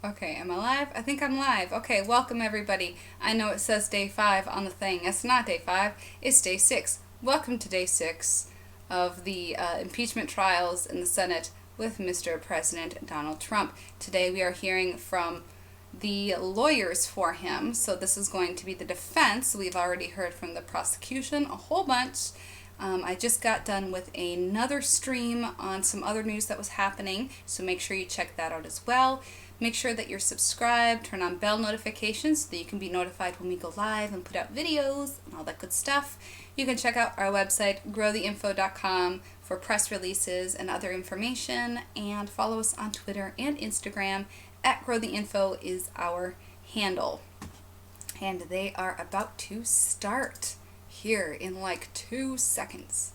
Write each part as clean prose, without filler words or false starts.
Okay, am I live? I think I'm live. Okay, welcome everybody. I know it says day 5 on the thing. It's not day 5, it's day 6. Welcome to day 6 of the impeachment trials in the Senate with Mr. President Donald Trump. Today we are hearing from the lawyers for him. So this is going to be the defense. We've already heard from the prosecution a whole bunch. I just got done with another stream on some other news that was happening, so make sure you check that out as well. Make sure that you're subscribed, turn on bell notifications so that you can be notified when we go live and put out videos and all that good stuff. You can check out our website, growtheinfo.com, for press releases and other information, and follow us on Twitter and Instagram. At growtheinfo is our handle. And they are about to start here in like 2 seconds.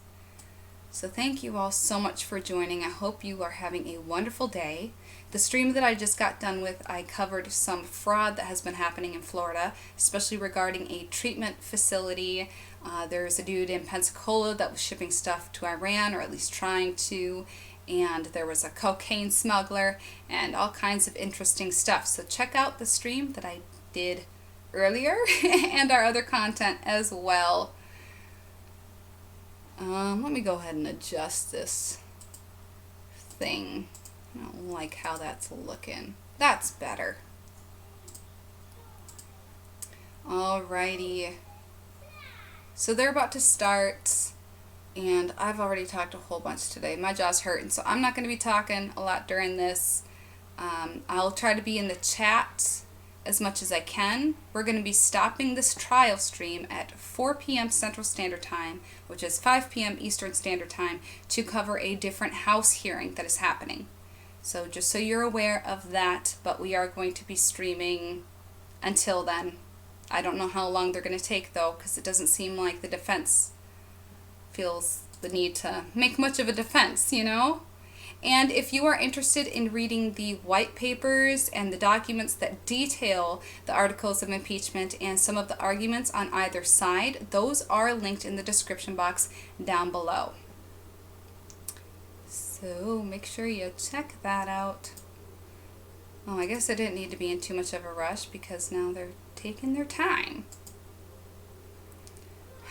So thank you all so much for joining. I hope you are having a wonderful day. The stream that I just got done with, I covered some fraud that has been happening in Florida, especially regarding a treatment facility. There's a dude in Pensacola that was shipping stuff to Iran, or at least trying to, and there was a cocaine smuggler and all kinds of interesting stuff. So check out the stream that I did earlier and our other content as well. Let me go ahead and adjust this thing. I don't like how that's looking. That's better. Alrighty. So they're about to start, and I've already talked a whole bunch today. My jaw's hurting, so I'm not going to be talking a lot during this. I'll try to be in the chat as much as I can. We're going to be stopping this trial stream at 4 p.m. Central Standard Time, which is 5 p.m. Eastern Standard Time, to cover a different House hearing that is happening. So just so you're aware of that, but we are going to be streaming until then. I don't know how long they're going to take, though, because it doesn't seem like the defense feels the need to make much of a defense, you know? And if you are interested in reading the white papers and the documents that detail the articles of impeachment and some of the arguments on either side, those are linked in the description box down below. So make sure you check that out. Oh, I guess I didn't need to be in too much of a rush because now they're taking their time.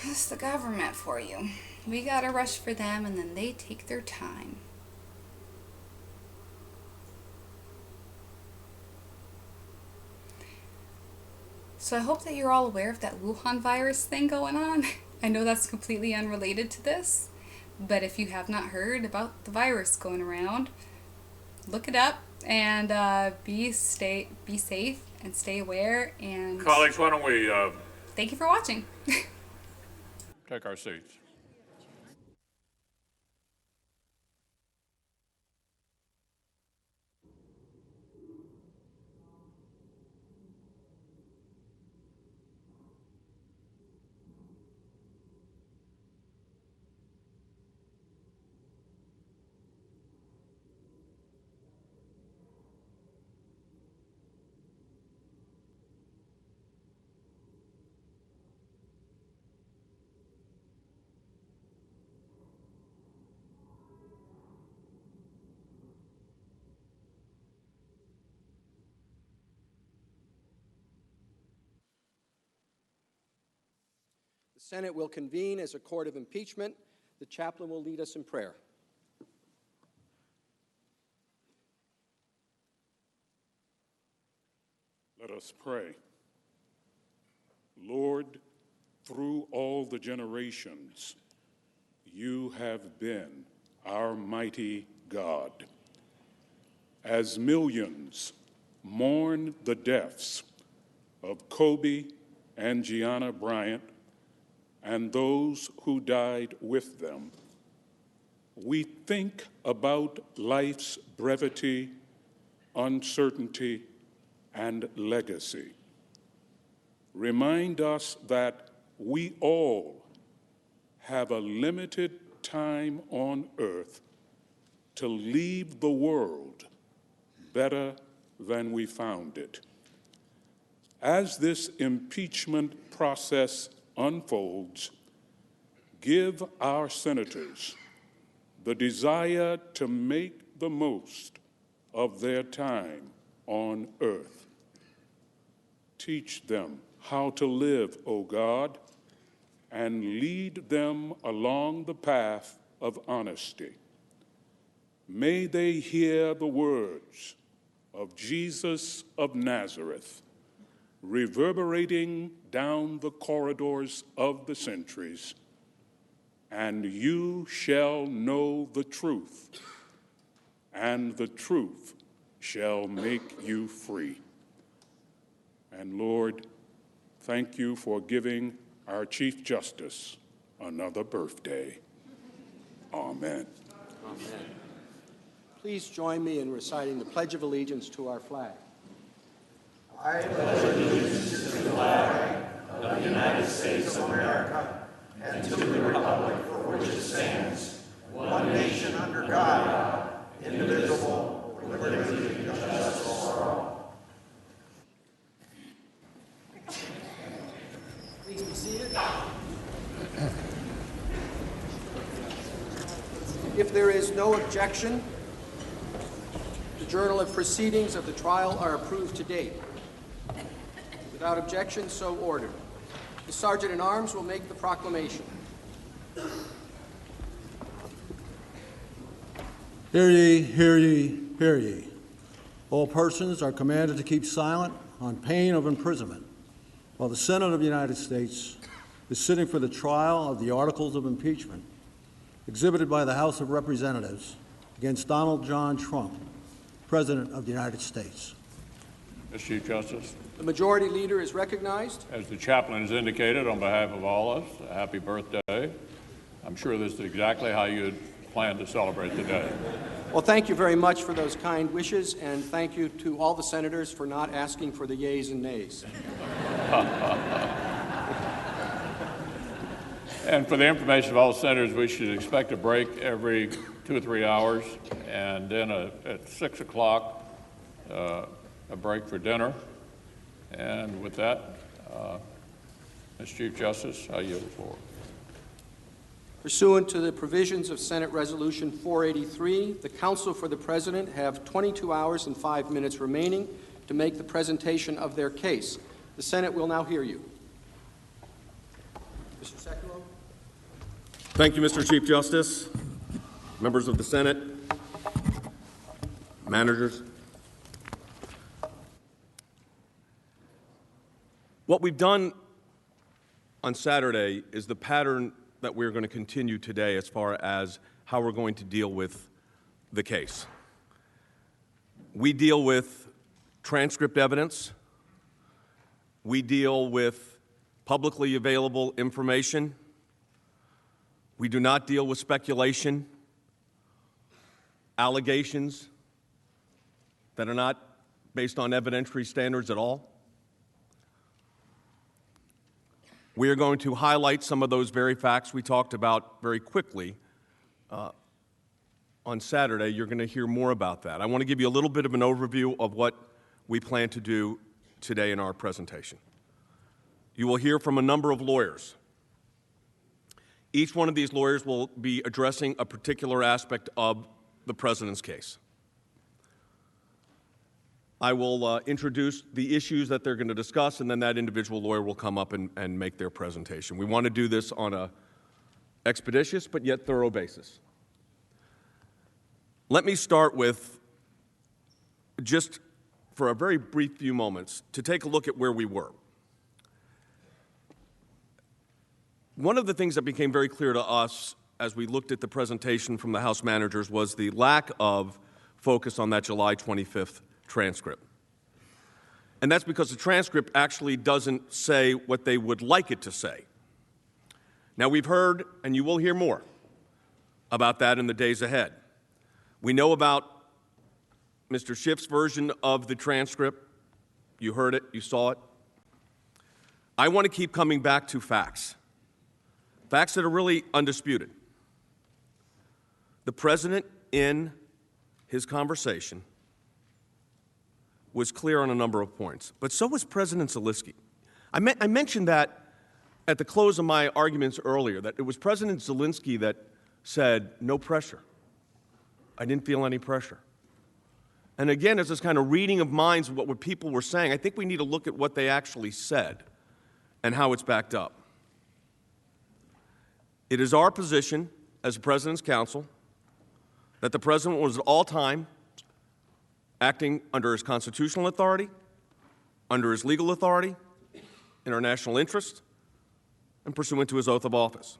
That's the government for you. We gotta rush for them and then they take their time. So I hope that you're all aware of that Wuhan virus thing going on. I know that's completely unrelated to this, but if you have not heard about the virus going around, look it up and be safe and stay aware. And colleagues, why don't we thank you for watching. take our seats? The Senate will convene as a court of impeachment. The chaplain will lead us in prayer. Let us pray. Lord, through all the generations, you have been our mighty God. As millions mourn the deaths of Kobe and Gianna Bryant and those who died with them, we think about life's brevity, uncertainty, and legacy. Remind us that we all have a limited time on earth to leave the world better than we found it. As this impeachment process unfolds, give our senators the desire to make the most of their time on earth. Teach them how to live, O God, and lead them along the path of honesty. May they hear the words of Jesus of Nazareth reverberating down the corridors of the centuries. And you shall know the truth, and the truth shall make you free. And Lord, thank you for giving our Chief Justice another birthday. Amen. Amen. Please join me in reciting the Pledge of Allegiance to our flag. I pledge allegiance to the flag of the United States of America and to the republic for which it stands, one nation under God, indivisible, with liberty and justice for all. Please be seated. If there is no objection, the journal of proceedings of the trial are approved to date. Without objection, so ordered. The Sergeant-at-Arms will make the proclamation. Hear ye, hear ye, hear ye. All persons are commanded to keep silent on pain of imprisonment while the Senate of the United States is sitting for the trial of the articles of impeachment exhibited by the House of Representatives against Donald John Trump, President of the United States. Mr. Chief Justice, The Majority Leader is recognized. as the chaplain has indicated, on behalf of all of us, a happy birthday. I'm sure this is exactly how you had planned to celebrate the day. Well, thank you very much for those kind wishes, and thank you to all the senators for not asking for the yeas and nays. And for the information of all senators, we should expect a break every 2 or 3 hours, and then at 6 o'clock, a break for dinner. And with that, Mr. Chief Justice, I yield the floor. Pursuant to the provisions of Senate Resolution 483, the Counsel for the President have 22 hours and 5 minutes remaining to make the presentation of their case. The Senate will now hear you. Mr. Sekulow. Thank you, Mr. Chief Justice, members of the Senate, managers. What we've done on Saturday is the pattern that we're going to continue today as far as how we're going to deal with the case. We deal with transcript evidence. We deal with publicly available information. We do not deal with speculation, allegations that are not based on evidentiary standards at all. We are going to highlight some of those very facts we talked about very quickly on Saturday. You're going to hear more about that. I want to give you a little bit of an overview of what we plan to do today in our presentation. You will hear from a number of lawyers. Each one of these lawyers will be addressing a particular aspect of the President's case. I will introduce the issues that they're going to discuss, and then that individual lawyer will come up and make their presentation. We want to do this on an expeditious but yet thorough basis. Let me start with, just for a very brief few moments, to take a look at where we were. One of the things that became very clear to us as we looked at the presentation from the House managers was the lack of focus on that July 25th transcript. And that's because the transcript actually doesn't say what they would like it to say. Now, we've heard, and you will hear more about that in the days ahead. We know about Mr. Schiff's version of the transcript. You heard it, you saw it. I want to keep coming back to facts. Facts that are really undisputed. The President, in his conversation, was clear on a number of points, but so was President Zelensky. I mentioned that at the close of my arguments earlier, that it was President Zelensky that said, no pressure. I didn't feel any pressure. And again, as this kind of reading of minds of what people were saying, I think we need to look at what they actually said and how it's backed up. It is our position as the President's counsel that the President was at all time acting under his constitutional authority, under his legal authority, in our national interest, and pursuant to his oath of office.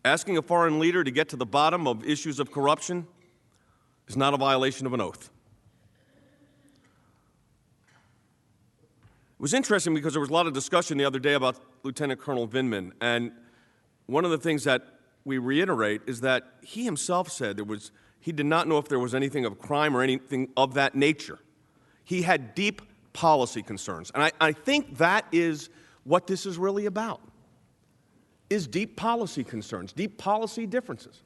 Asking a foreign leader to get to the bottom of issues of corruption is not a violation of an oath. It was interesting because there was a lot of discussion the other day about Lieutenant Colonel Vindman, and one of the things that we reiterate is that he himself said he did not know if there was anything of crime or anything of that nature. He had deep policy concerns, and I think that is what this is really about, is deep policy concerns, deep policy differences.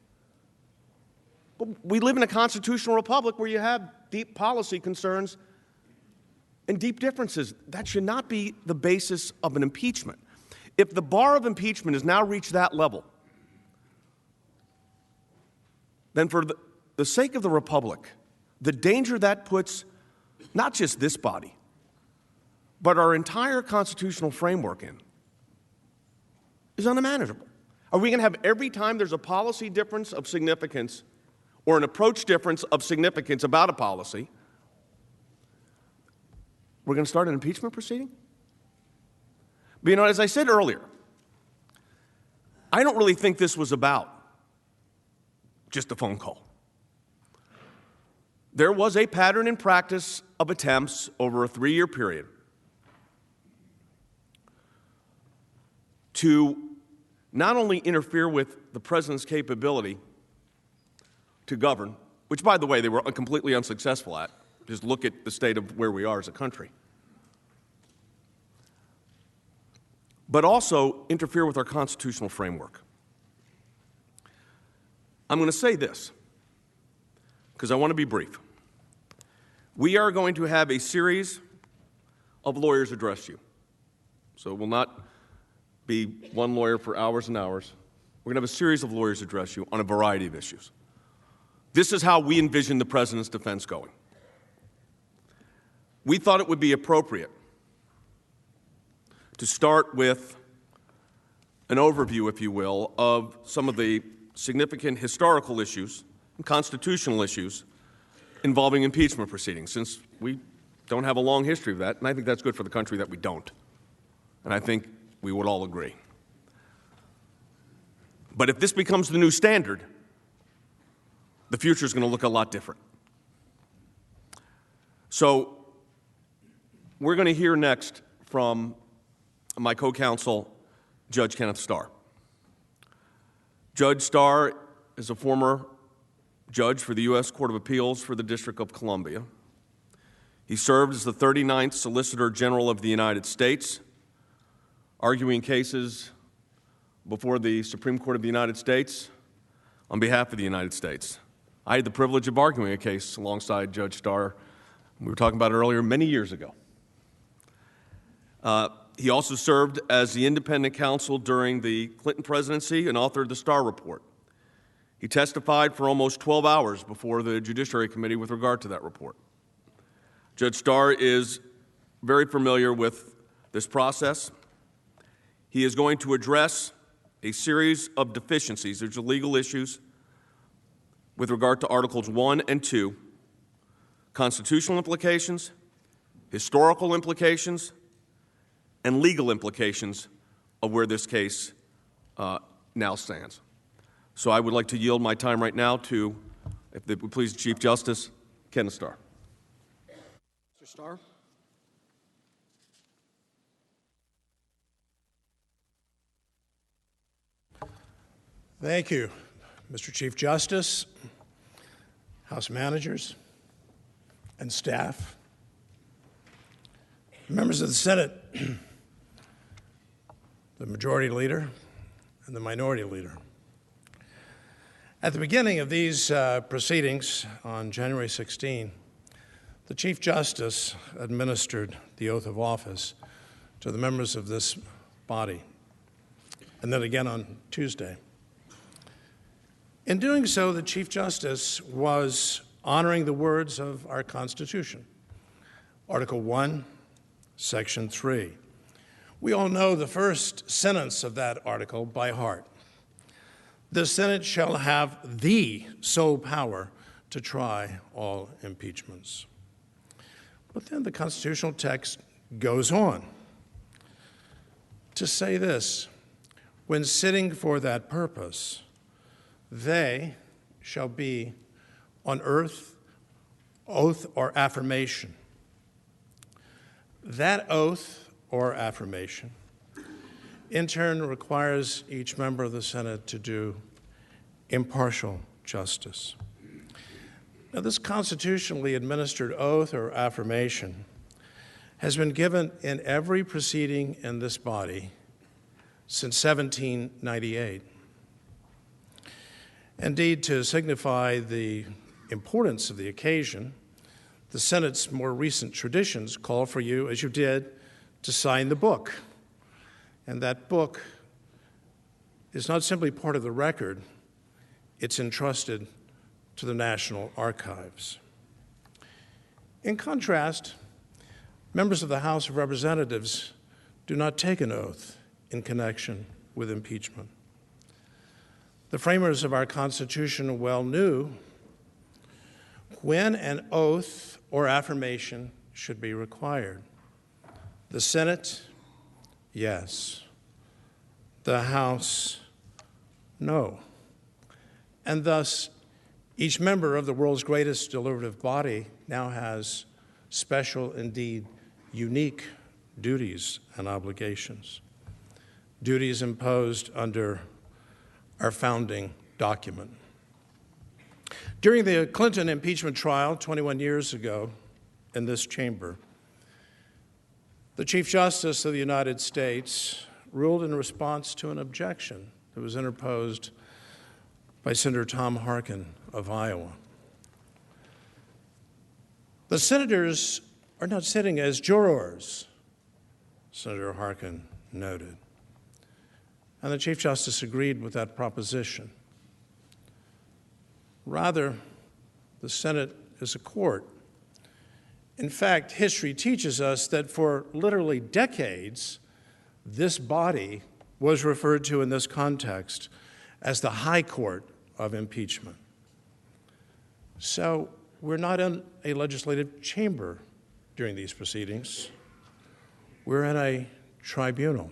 But we live in a constitutional republic where you have deep policy concerns and deep differences. That should not be the basis of an impeachment. If the bar of impeachment has now reached that level, then for the sake of the republic, the danger that puts not just this body, but our entire constitutional framework in is unmanageable. Are we going to have every time there's a policy difference of significance or an approach difference of significance about a policy, we're going to start an impeachment proceeding? But as I said earlier, I don't really think this was about just a phone call. There was a pattern in practice of attempts over a 3-year period to not only interfere with the President's capability to govern, which, by the way, they were completely unsuccessful at. Just look at the state of where we are as a country. But also interfere with our constitutional framework. I'm going to say this, because I want to be brief. We are going to have a series of lawyers address you. So it will not be one lawyer for hours and hours. We're going to have a series of lawyers address you on a variety of issues. This is how we envision the President's defense going. We thought it would be appropriate to start with an overview, if you will, of some of the significant historical issues and constitutional issues involving impeachment proceedings, since we don't have a long history of that, and I think that's good for the country that we don't. And I think we would all agree. But if this becomes the new standard, the future is going to look a lot different. So we're going to hear next from my co-counsel, Judge Kenneth Starr. Judge Starr is a former judge for the U.S. Court of Appeals for the District of Columbia. He served as the 39th Solicitor General of the United States, arguing cases before the Supreme Court of the United States on behalf of the United States. I had the privilege of arguing a case alongside Judge Starr. We were talking about it earlier, many years ago. He also served as the independent counsel during the Clinton presidency and authored the Starr Report. He testified for almost 12 hours before the Judiciary Committee with regard to that report. Judge Starr is very familiar with this process. He is going to address a series of deficiencies. There's legal issues with regard to Articles 1 and 2, constitutional implications, historical implications, and legal implications of where this case now stands. So I would like to yield my time right now to, if it would please, Chief Justice Kenneth Starr. Mr. Starr. Thank you, Mr. Chief Justice, House managers, and staff, members of the Senate, the Majority Leader, and the Minority Leader. At the beginning of these proceedings on January 16, the Chief Justice administered the oath of office to the members of this body, and then again on Tuesday. In doing so, the Chief Justice was honoring the words of our Constitution, Article 1, Section 3. We all know the first sentence of that article by heart. The Senate shall have the sole power to try all impeachments. But then the constitutional text goes on to say this: when sitting for that purpose, they shall be on earth oath or affirmation. That oath or affirmation in turn requires each member of the Senate to do impartial justice. Now, this constitutionally administered oath or affirmation has been given in every proceeding in this body since 1798. Indeed, to signify the importance of the occasion, the Senate's more recent traditions call for you, as you did, to sign the book. And that book is not simply part of the record, it's entrusted to the National Archives. In contrast, members of the House of Representatives do not take an oath in connection with impeachment. The framers of our Constitution well knew when an oath or affirmation should be required. The Senate, yes. The House, no. And thus, each member of the world's greatest deliberative body now has special, indeed unique, duties and obligations. Duties imposed under our founding document. During the Clinton impeachment trial 21 years ago in this chamber, the Chief Justice of the United States ruled in response to an objection that was interposed by Senator Tom Harkin of Iowa. The senators are not sitting as jurors, Senator Harkin noted. And the Chief Justice agreed with that proposition. Rather, the Senate is a court. In fact, history teaches us that for literally decades, this body was referred to in this context as the High Court of Impeachment. So we're not in a legislative chamber during these proceedings. We're in a tribunal.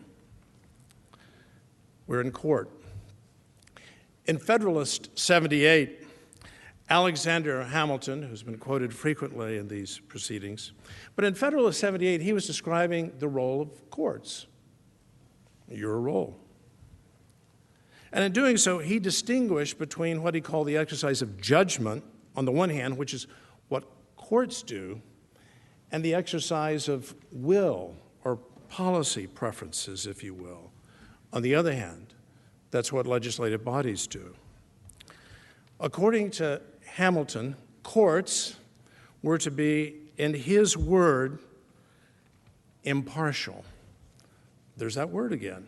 We're in court. In Federalist 78, Alexander Hamilton, who's been quoted frequently in these proceedings, but in Federalist 78, he was describing the role of courts, your role. And in doing so, he distinguished between what he called the exercise of judgment, on the one hand, which is what courts do, and the exercise of will or policy preferences, if you will. On the other hand, that's what legislative bodies do. According to Hamilton, courts were to be, in his word, impartial. There's that word again.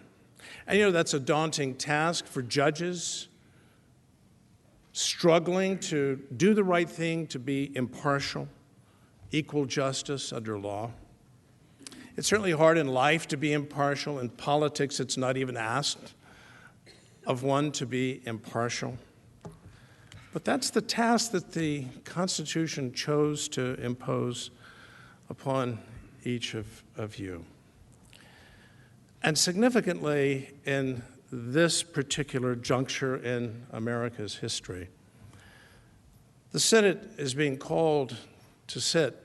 And you know, that's a daunting task for judges struggling to do the right thing, to be impartial, equal justice under law. It's certainly hard in life to be impartial. In politics, it's not even asked of one to be impartial. But that's the task that the Constitution chose to impose upon each of you. And significantly, in this particular juncture in America's history, the Senate is being called to sit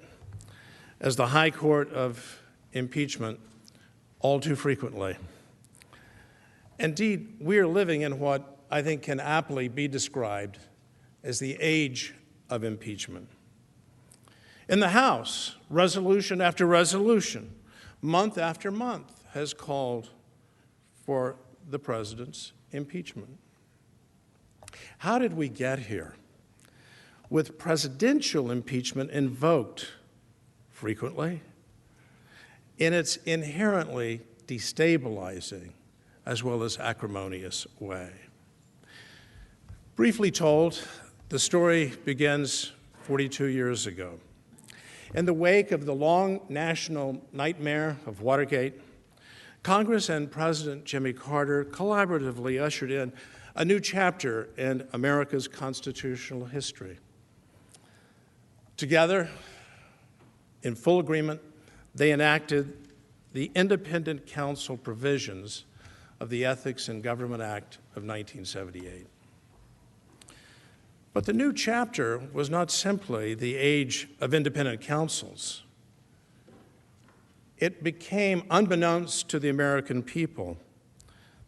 as the High Court of Impeachment all too frequently. Indeed, we are living in what I think can aptly be described as the age of impeachment. In the House, resolution after resolution, month after month, has called for the president's impeachment. How did we get here? With presidential impeachment invoked frequently in its inherently destabilizing as well as acrimonious way. Briefly told, the story begins 42 years ago. In the wake of the long national nightmare of Watergate, Congress and President Jimmy Carter collaboratively ushered in a new chapter in America's constitutional history. Together, in full agreement, they enacted the independent counsel provisions of the Ethics in Government Act of 1978. But the new chapter was not simply the age of independent counsels. It became, unbeknownst to the American people,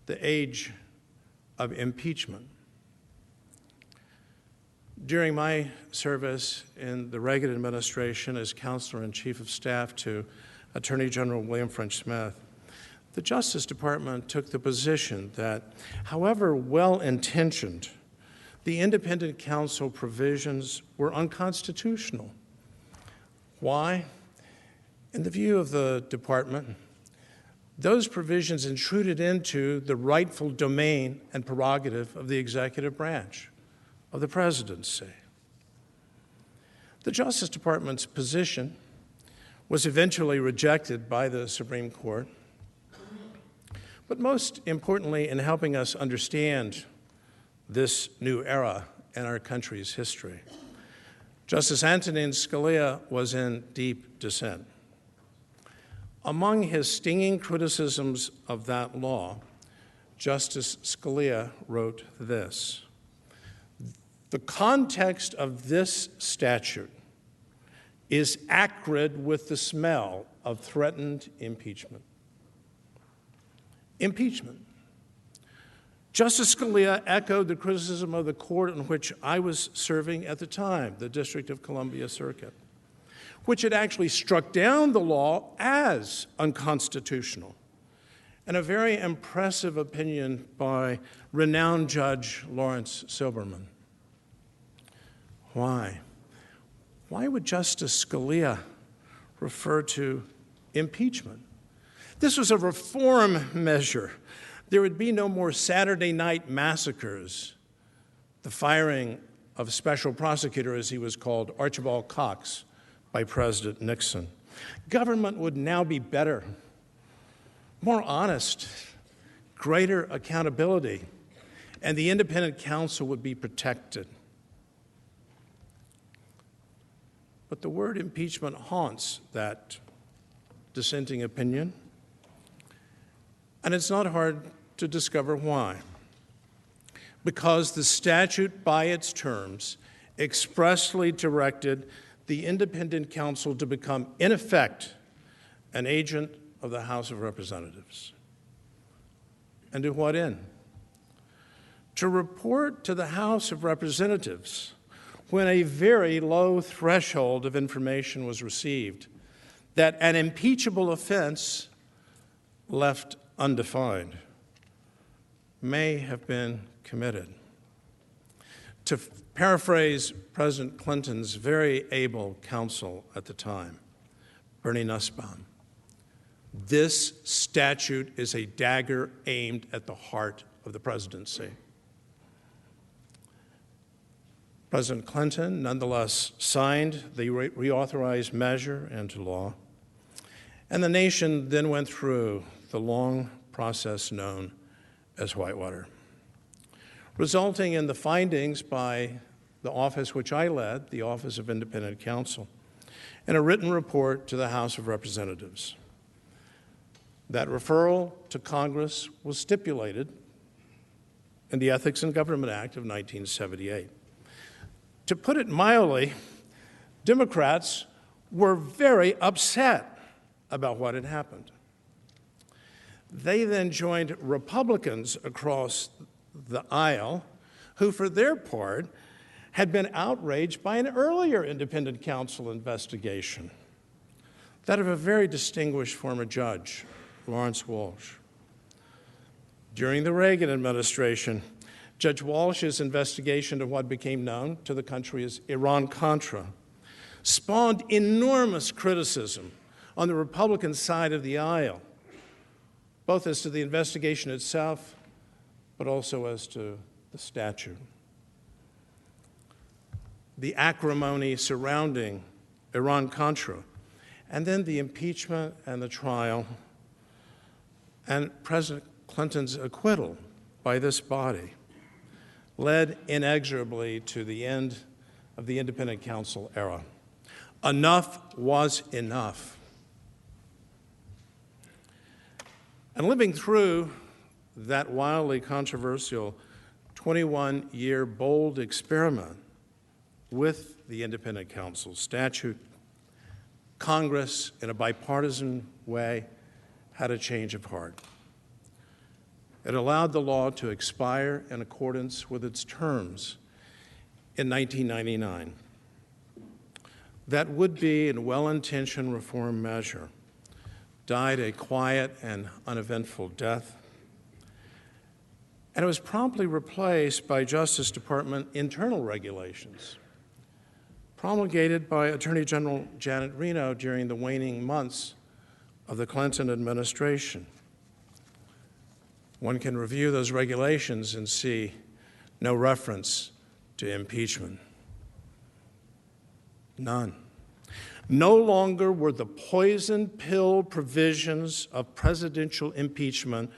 the age of impeachment. During my service in the Reagan administration as Counselor and Chief of Staff to Attorney General William French Smith, the Justice Department took the position that, however well-intentioned, the independent counsel provisions were unconstitutional. Why? In the view of the department, those provisions intruded into the rightful domain and prerogative of the executive branch, of the presidency. The Justice Department's position was eventually rejected by the Supreme Court, but most importantly, in helping us understand this new era in our country's history, Justice Antonin Scalia was in deep dissent. Among his stinging criticisms of that law, Justice Scalia wrote this: "The context of this statute is acrid with the smell of threatened impeachment." Impeachment. Justice Scalia echoed the criticism of the court in which I was serving at the time, the District of Columbia Circuit, which had actually struck down the law as unconstitutional, and a very impressive opinion by renowned Judge Lawrence Silberman. Why? Why would Justice Scalia refer to impeachment? This was a reform measure. There would be no more Saturday night massacres, the firing of Special Prosecutor, as he was called, Archibald Cox, by President Nixon. Government would now be better, more honest, greater accountability, and the independent counsel would be protected. But the word impeachment haunts that dissenting opinion, and it's not hard to discover why. Because the statute, by its terms, expressly directed the independent counsel to become, in effect, an agent of the House of Representatives. And to what end? To report to the House of Representatives when a very low threshold of information was received that an impeachable offense left undefined may have been committed. To paraphrase President Clinton's very able counsel at the time, Bernie Nussbaum, this statute is a dagger aimed at the heart of the presidency. President Clinton nonetheless signed the reauthorized measure into law, and the nation then went through the long process known as Whitewater, resulting in the findings by the office which I led, the Office of Independent Counsel, in a written report to the House of Representatives. That referral to Congress was stipulated in the Ethics in Government Act of 1978. To put it mildly, Democrats were very upset about what had happened. They then joined Republicans across the aisle, who, for their part, had been outraged by an earlier independent counsel investigation, that of a very distinguished former judge, Lawrence Walsh. During the Reagan administration, Judge Walsh's investigation of what became known to the country as Iran-Contra spawned enormous criticism on the Republican side of the aisle, both as to the investigation itself, but also as to the statute. the acrimony surrounding Iran-Contra, and then the impeachment and the trial, and President Clinton's acquittal by this body led inexorably to the end of the independent counsel era. Enough was enough. And living through that wildly controversial 21-year bold experiment with the independent counsel statute, Congress, in a bipartisan way, had a change of heart. It allowed the law to expire in accordance with its terms in 1999. That would-be and well-intentioned reform measure died a quiet and uneventful death, and it was promptly replaced by Justice Department internal regulations promulgated by Attorney General Janet Reno during the waning months of the Clinton administration. One can review those regulations and see no reference to impeachment. None. No longer were the poison pill provisions of presidential impeachment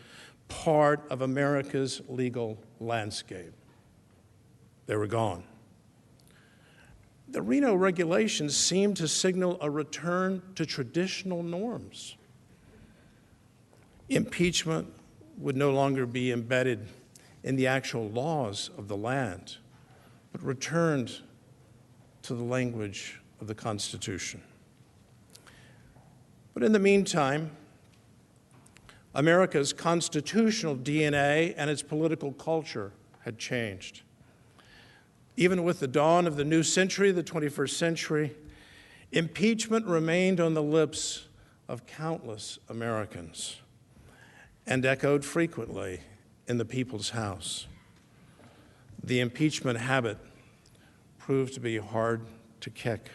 part of America's legal landscape. They were gone. The Reno regulations seemed to signal a return to traditional norms. Impeachment would no longer be embedded in the actual laws of the land, but returned to the language of the Constitution. But in the meantime, America's constitutional DNA and its political culture had changed. Even with the dawn of the new century, the 21st century, impeachment remained on the lips of countless Americans and echoed frequently in the people's house. The impeachment habit proved to be hard to kick.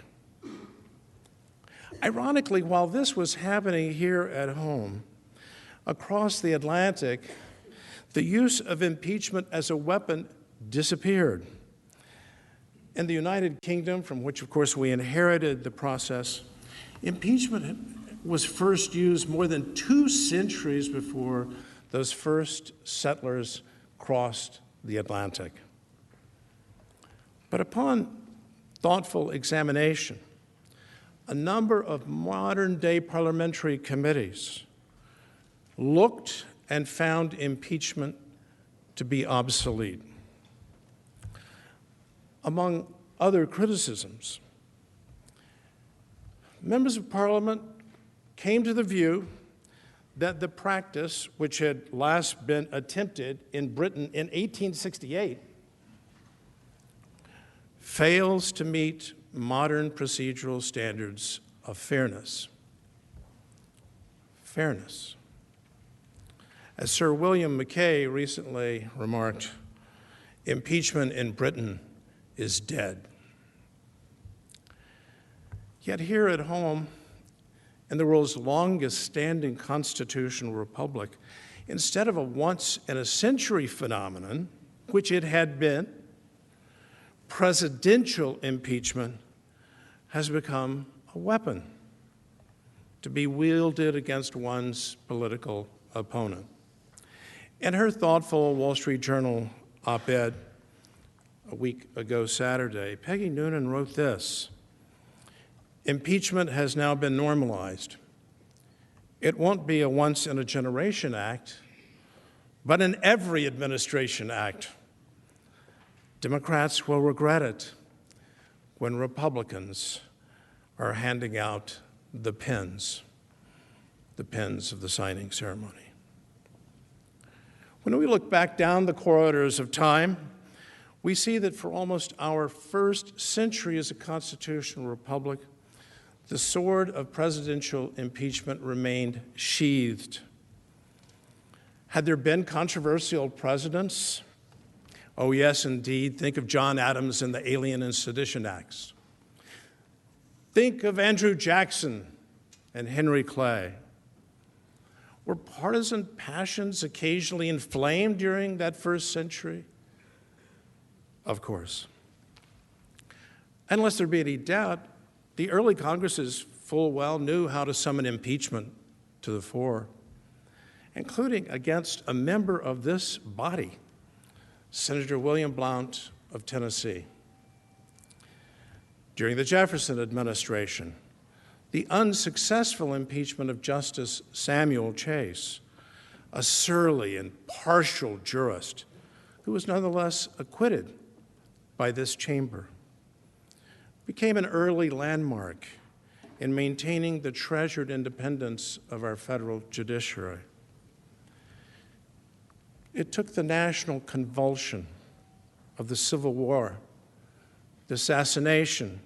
Ironically, while this was happening here at home, across the Atlantic, the use of impeachment as a weapon disappeared. In the United Kingdom, from which, of course, we inherited the process, impeachment was first used more than 2 centuries before those first settlers crossed the Atlantic. But upon thoughtful examination, a number of modern-day parliamentary committees looked and found impeachment to be obsolete. Among other criticisms, members of Parliament came to the view that the practice, which had last been attempted in Britain in 1868, fails to meet modern procedural standards of fairness. Fairness. As Sir William Mackay recently remarked, impeachment in Britain is dead. Yet here at home, in the world's longest-standing constitutional republic, instead of a once-in-a-century phenomenon, which it had been, presidential impeachment has become a weapon to be wielded against one's political opponent. In her thoughtful Wall Street Journal op-ed a week ago Saturday, Peggy Noonan wrote this: impeachment has now been normalized. It won't be a once-in-a-generation act, but an every administration act. Democrats will regret it when Republicans are handing out the pens of the signing ceremony. When we look back down the corridors of time, we see that for almost our first century as a constitutional republic, the sword of presidential impeachment remained sheathed. Had there been controversial presidents? Oh, yes, indeed. Think of John Adams and the Alien and Sedition Acts. Think of Andrew Jackson and Henry Clay. Were partisan passions occasionally inflamed during that first century? Of course. Unless there be any doubt, the early Congresses full well knew how to summon impeachment to the fore, including against a member of this body, Senator William Blount of Tennessee. During the Jefferson administration, the unsuccessful impeachment of Justice Samuel Chase, a surly and partial jurist who was nonetheless acquitted by this chamber, became an early landmark in maintaining the treasured independence of our federal judiciary. It took the national convulsion of the Civil War, the assassination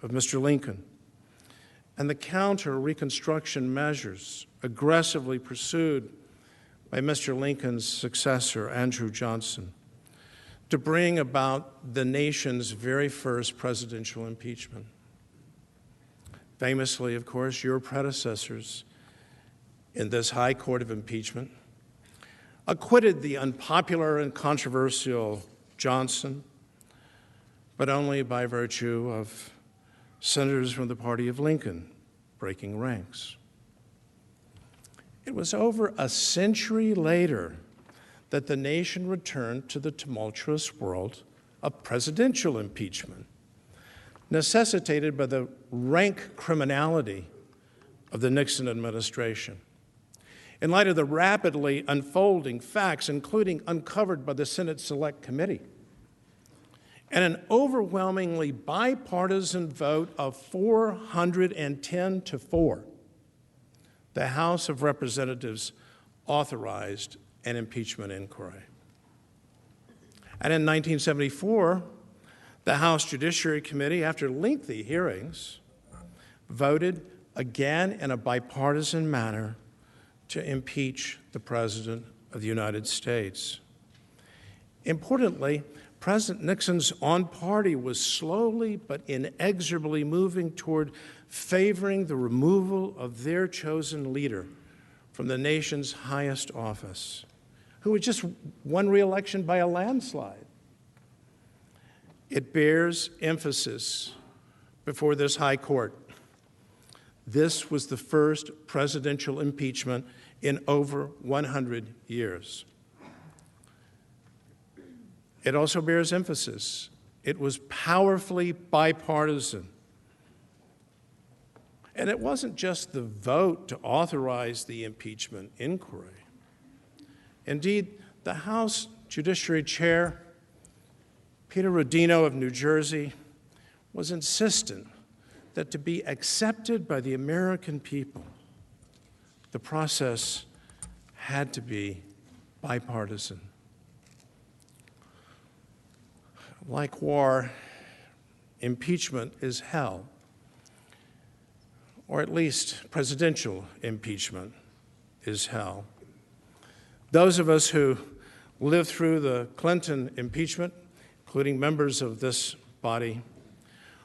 of Mr. Lincoln, and the counter-Reconstruction measures aggressively pursued by Mr. Lincoln's successor, Andrew Johnson, to bring about the nation's very first presidential impeachment. Famously, of course, your predecessors in this high court of impeachment acquitted the unpopular and controversial Johnson, but only by virtue of senators from the party of Lincoln breaking ranks. It was over a century later that the nation returned to the tumultuous world of presidential impeachment, necessitated by the rank criminality of the Nixon administration. In light of the rapidly unfolding facts, including uncovered by the Senate Select Committee, and an overwhelmingly bipartisan vote of 410 to 4, the House of Representatives authorized an impeachment inquiry. And in 1974, the House Judiciary Committee, after lengthy hearings, voted again in a bipartisan manner to impeach the President of the United States. Importantly, President Nixon's own party was slowly but inexorably moving toward favoring the removal of their chosen leader from the nation's highest office, who had just won re-election by a landslide. It bears emphasis before this high court. This was the first presidential impeachment in over 100 years. It also bears emphasis. It was powerfully bipartisan. And it wasn't just the vote to authorize the impeachment inquiry. Indeed, the House Judiciary Chair, Peter Rodino of New Jersey, was insistent that to be accepted by the American people, the process had to be bipartisan. Like war, impeachment is hell, or at least presidential impeachment is hell. Those of us who lived through the Clinton impeachment, including members of this body,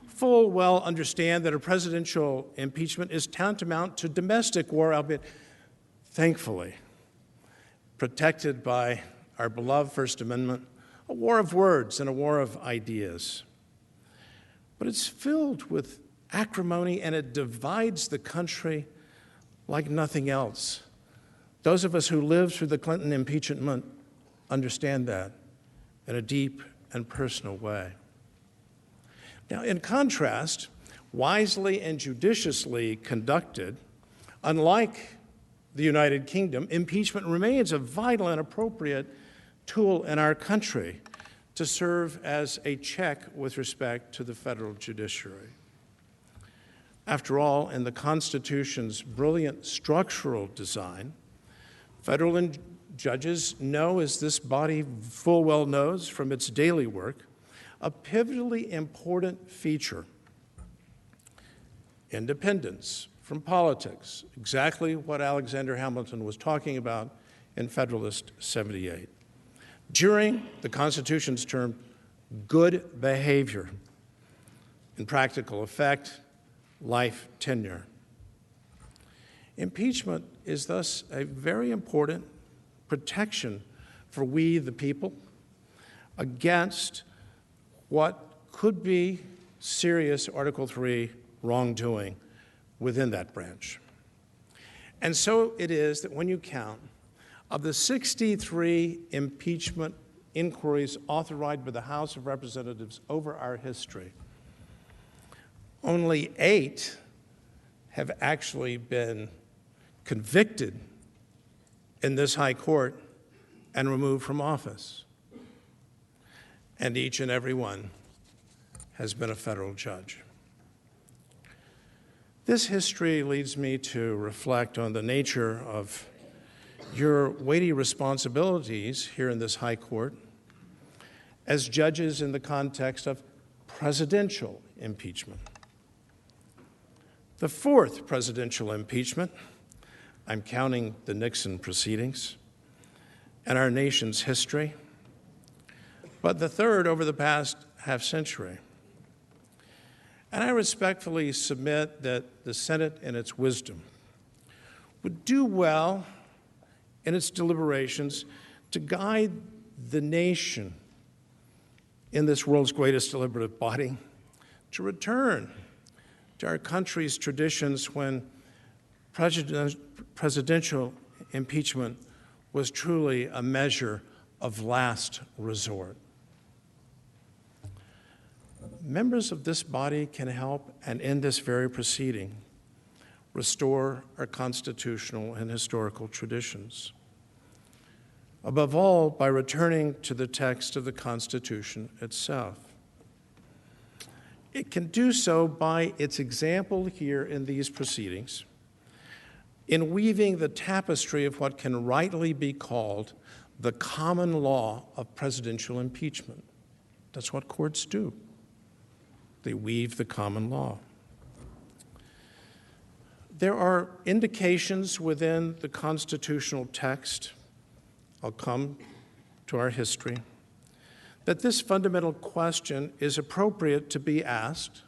full well understand that a presidential impeachment is tantamount to domestic war, albeit thankfully protected by our beloved First Amendment, a war of words and a war of ideas. But it's filled with acrimony and it divides the country like nothing else. Those of us who lived through the Clinton impeachment understand that in a deep and personal way. Now, in contrast, wisely and judiciously conducted, unlike the United Kingdom, impeachment remains a vital and appropriate tool in our country to serve as a check with respect to the federal judiciary. After all, in the Constitution's brilliant structural design, federal judges know, as this body full well knows from its daily work, a pivotally important feature: independence from politics, exactly what Alexander Hamilton was talking about in Federalist 78. During the Constitution's term, good behavior, in practical effect, life tenure. Impeachment is thus a very important protection for we, the people, against what could be serious Article III wrongdoing within that branch. And so it is that when you count, of the 63 impeachment inquiries authorized by the House of Representatives over our history, only 8 have actually been convicted in this high court and removed from office. And each and every one has been a federal judge. This history leads me to reflect on the nature of your weighty responsibilities here in this high court as judges in the context of presidential impeachment. The 4th presidential impeachment, I'm counting the Nixon proceedings, and our nation's history, but the 3rd over the past half century. And I respectfully submit that the Senate, in its wisdom, would do well in its deliberations to guide the nation in this world's greatest deliberative body to return to our country's traditions when presidential impeachment was truly a measure of last resort. Members of this body can help, and in this very proceeding, restore our constitutional and historical traditions. Above all, by returning to the text of the Constitution itself. It can do so by its example here in these proceedings, in weaving the tapestry of what can rightly be called the common law of presidential impeachment. That's what courts do. They weave the common law. There are indications within the constitutional text, I'll come to our history, that this fundamental question is appropriate to be asked.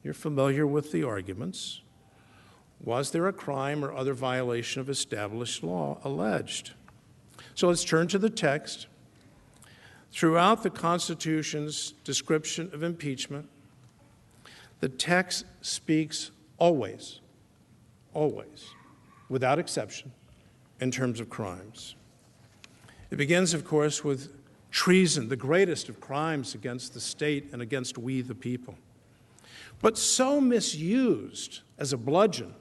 You're familiar with the arguments. Was there a crime or other violation of established law alleged? So let's turn to the text. Throughout the Constitution's description of impeachment, the text speaks always, without exception, in terms of crimes. It begins, of course, with treason, the greatest of crimes against the state and against we the people, but so misused as a bludgeon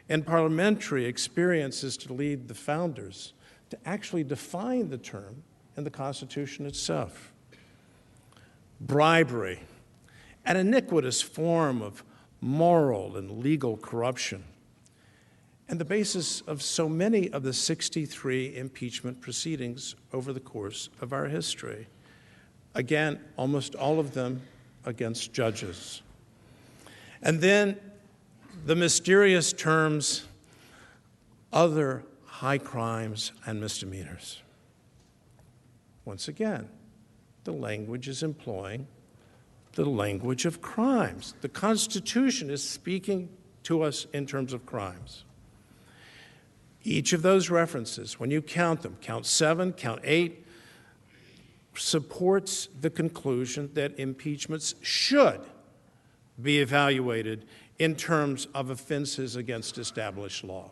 in parliamentary experiences to lead the founders to actually define the term in the Constitution itself. Bribery, an iniquitous form of moral and legal corruption, and the basis of so many of the 63 impeachment proceedings over the course of our history. Again, almost all of them against judges. And then the mysterious terms, other high crimes and misdemeanors. Once again, the language is employing the language of crimes. The Constitution is speaking to us in terms of crimes. Each of those references, when you count them, count 7, count 8, supports the conclusion that impeachments should be evaluated in terms of offenses against established law.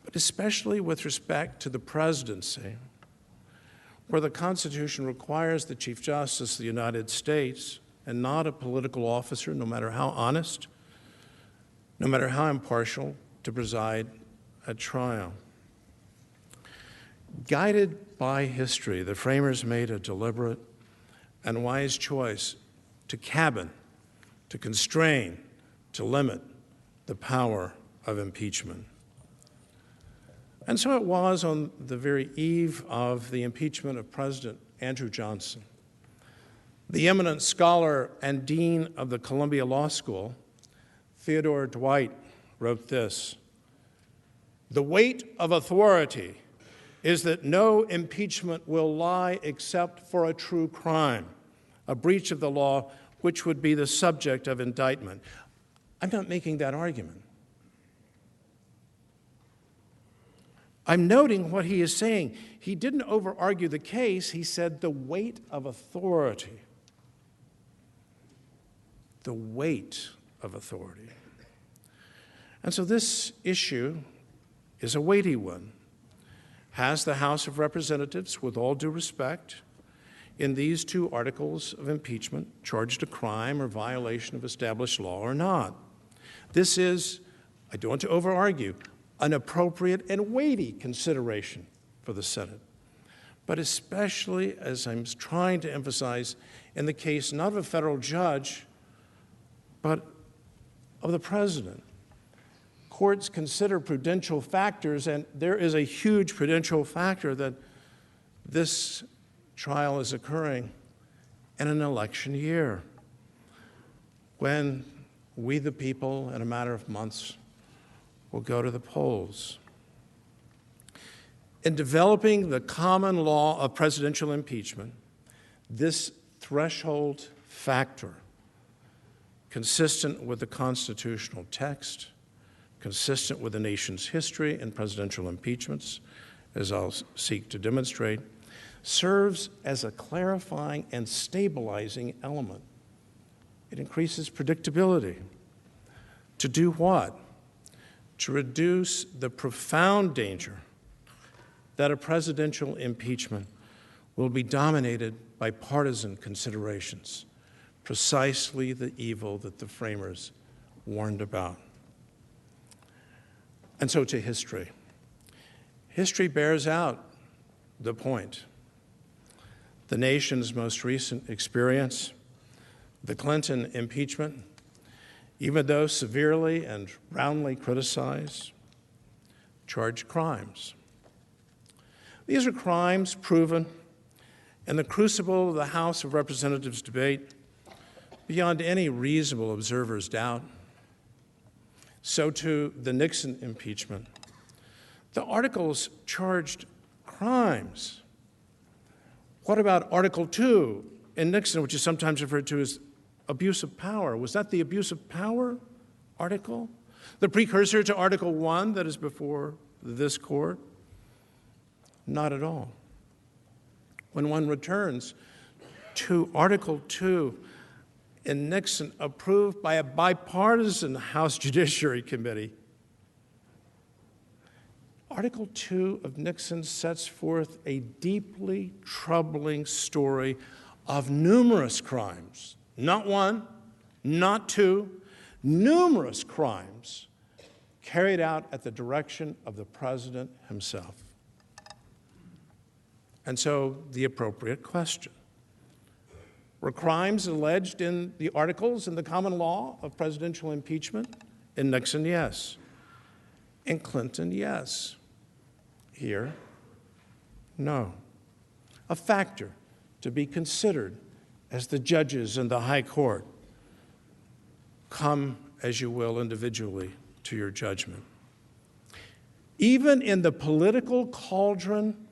But especially with respect to the presidency, where the Constitution requires the Chief Justice of the United States, and not a political officer, no matter how honest, no matter how impartial, to preside at trial. Guided by history, the framers made a deliberate and wise choice to cabin, to constrain, to limit the power of impeachment. And so it was on the very eve of the impeachment of President Andrew Johnson. The eminent scholar and dean of the Columbia Law School, Theodore Dwight, wrote this: "The weight of authority is that no impeachment will lie except for a true crime, a breach of the law which would be the subject of indictment." I'm not making that argument. I'm noting what he is saying. He didn't over-argue the case. He said the weight of authority the weight of authority. And so this issue is a weighty one. Has the House of Representatives, with all due respect, in these two articles of impeachment, charged a crime or violation of established law or not? This is, I don't want to over-argue, an appropriate and weighty consideration for the Senate. But especially, as I'm trying to emphasize, in the case not of a federal judge, but of the president. Courts consider prudential factors, and there is a huge prudential factor that this trial is occurring in an election year when we, the people, in a matter of months, will go to the polls. In developing the common law of presidential impeachment, this threshold factor, consistent with the constitutional text, consistent with the nation's history in presidential impeachments, as I'll seek to demonstrate, serves as a clarifying and stabilizing element. It increases predictability. To do what? To reduce the profound danger that a presidential impeachment will be dominated by partisan considerations, precisely the evil that the framers warned about. And so to history. History bears out the point. The nation's most recent experience, the Clinton impeachment, even though severely and roundly criticized, charged crimes. These are crimes proven in the crucible of the House of Representatives debate beyond any reasonable observer's doubt. So too the Nixon impeachment. The articles charged crimes. What about Article 2 in Nixon, which is sometimes referred to as abuse of power? Was that the abuse of power article? The precursor to Article 1 that is before this court? Not at all. When one returns to Article 2 in Nixon, approved by a bipartisan House Judiciary Committee, Article 2 of Nixon sets forth a deeply troubling story of numerous crimes, not one, not two, numerous crimes carried out at the direction of the president himself. And so the appropriate question: were crimes alleged in the articles in the common law of presidential impeachment? In Nixon, yes. In Clinton, yes. Here, no. A factor to be considered as the judges in the high court come, as you will, individually to your judgment. Even in the political cauldron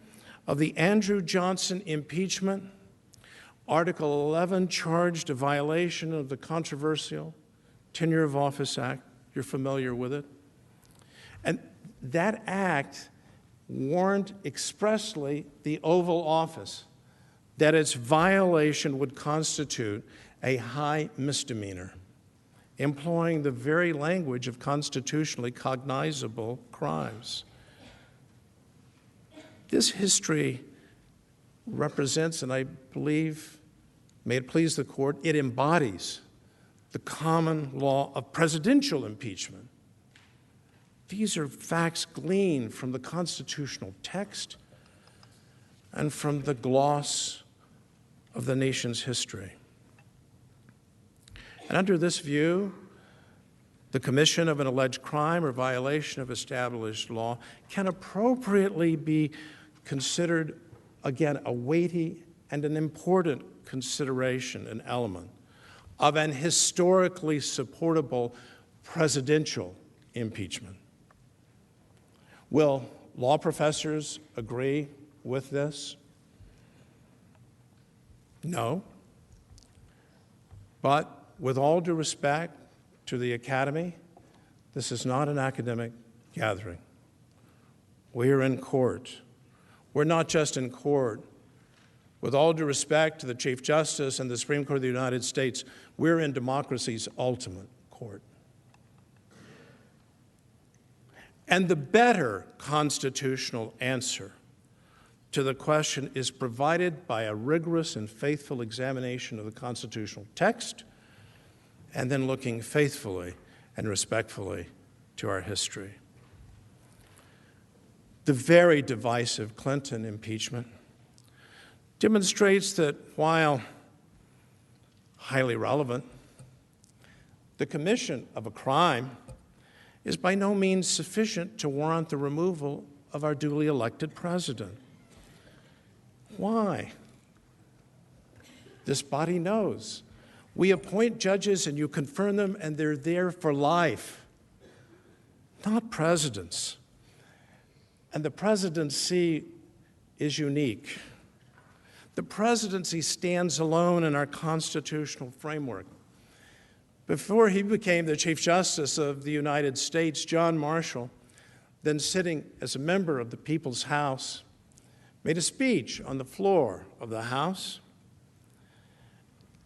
of the Andrew Johnson impeachment, Article 11 charged a violation of the controversial Tenure of Office Act. You're familiar with it. And that act warned expressly the Oval Office that its violation would constitute a high misdemeanor, employing the very language of constitutionally cognizable crimes. This history represents, and I believe, may it please the court, it embodies the common law of presidential impeachment. These are facts gleaned from the constitutional text and from the gloss of the nation's history. And under this view, the commission of an alleged crime or violation of established law can appropriately be considered, again, a weighty and an important consideration, an element of an historically supportable presidential impeachment. Will law professors agree with this? No. But with all due respect to the Academy, this is not an academic gathering. We are in court. We're not just in court With all due respect to the Chief Justice and the Supreme Court of the United States, we're in democracy's ultimate court. And the better constitutional answer to the question is provided by a rigorous and faithful examination of the constitutional text, and then looking faithfully and respectfully to our history. The very divisive Clinton impeachment demonstrates that while highly relevant, the commission of a crime is by no means sufficient to warrant the removal of our duly elected president. Why? This body knows. We appoint judges and you confirm them, and they're there for life, not presidents. And the presidency is unique. The presidency stands alone in our constitutional framework. Before he became the Chief Justice of the United States, John Marshall, then sitting as a member of the People's House, made a speech on the floor of the House.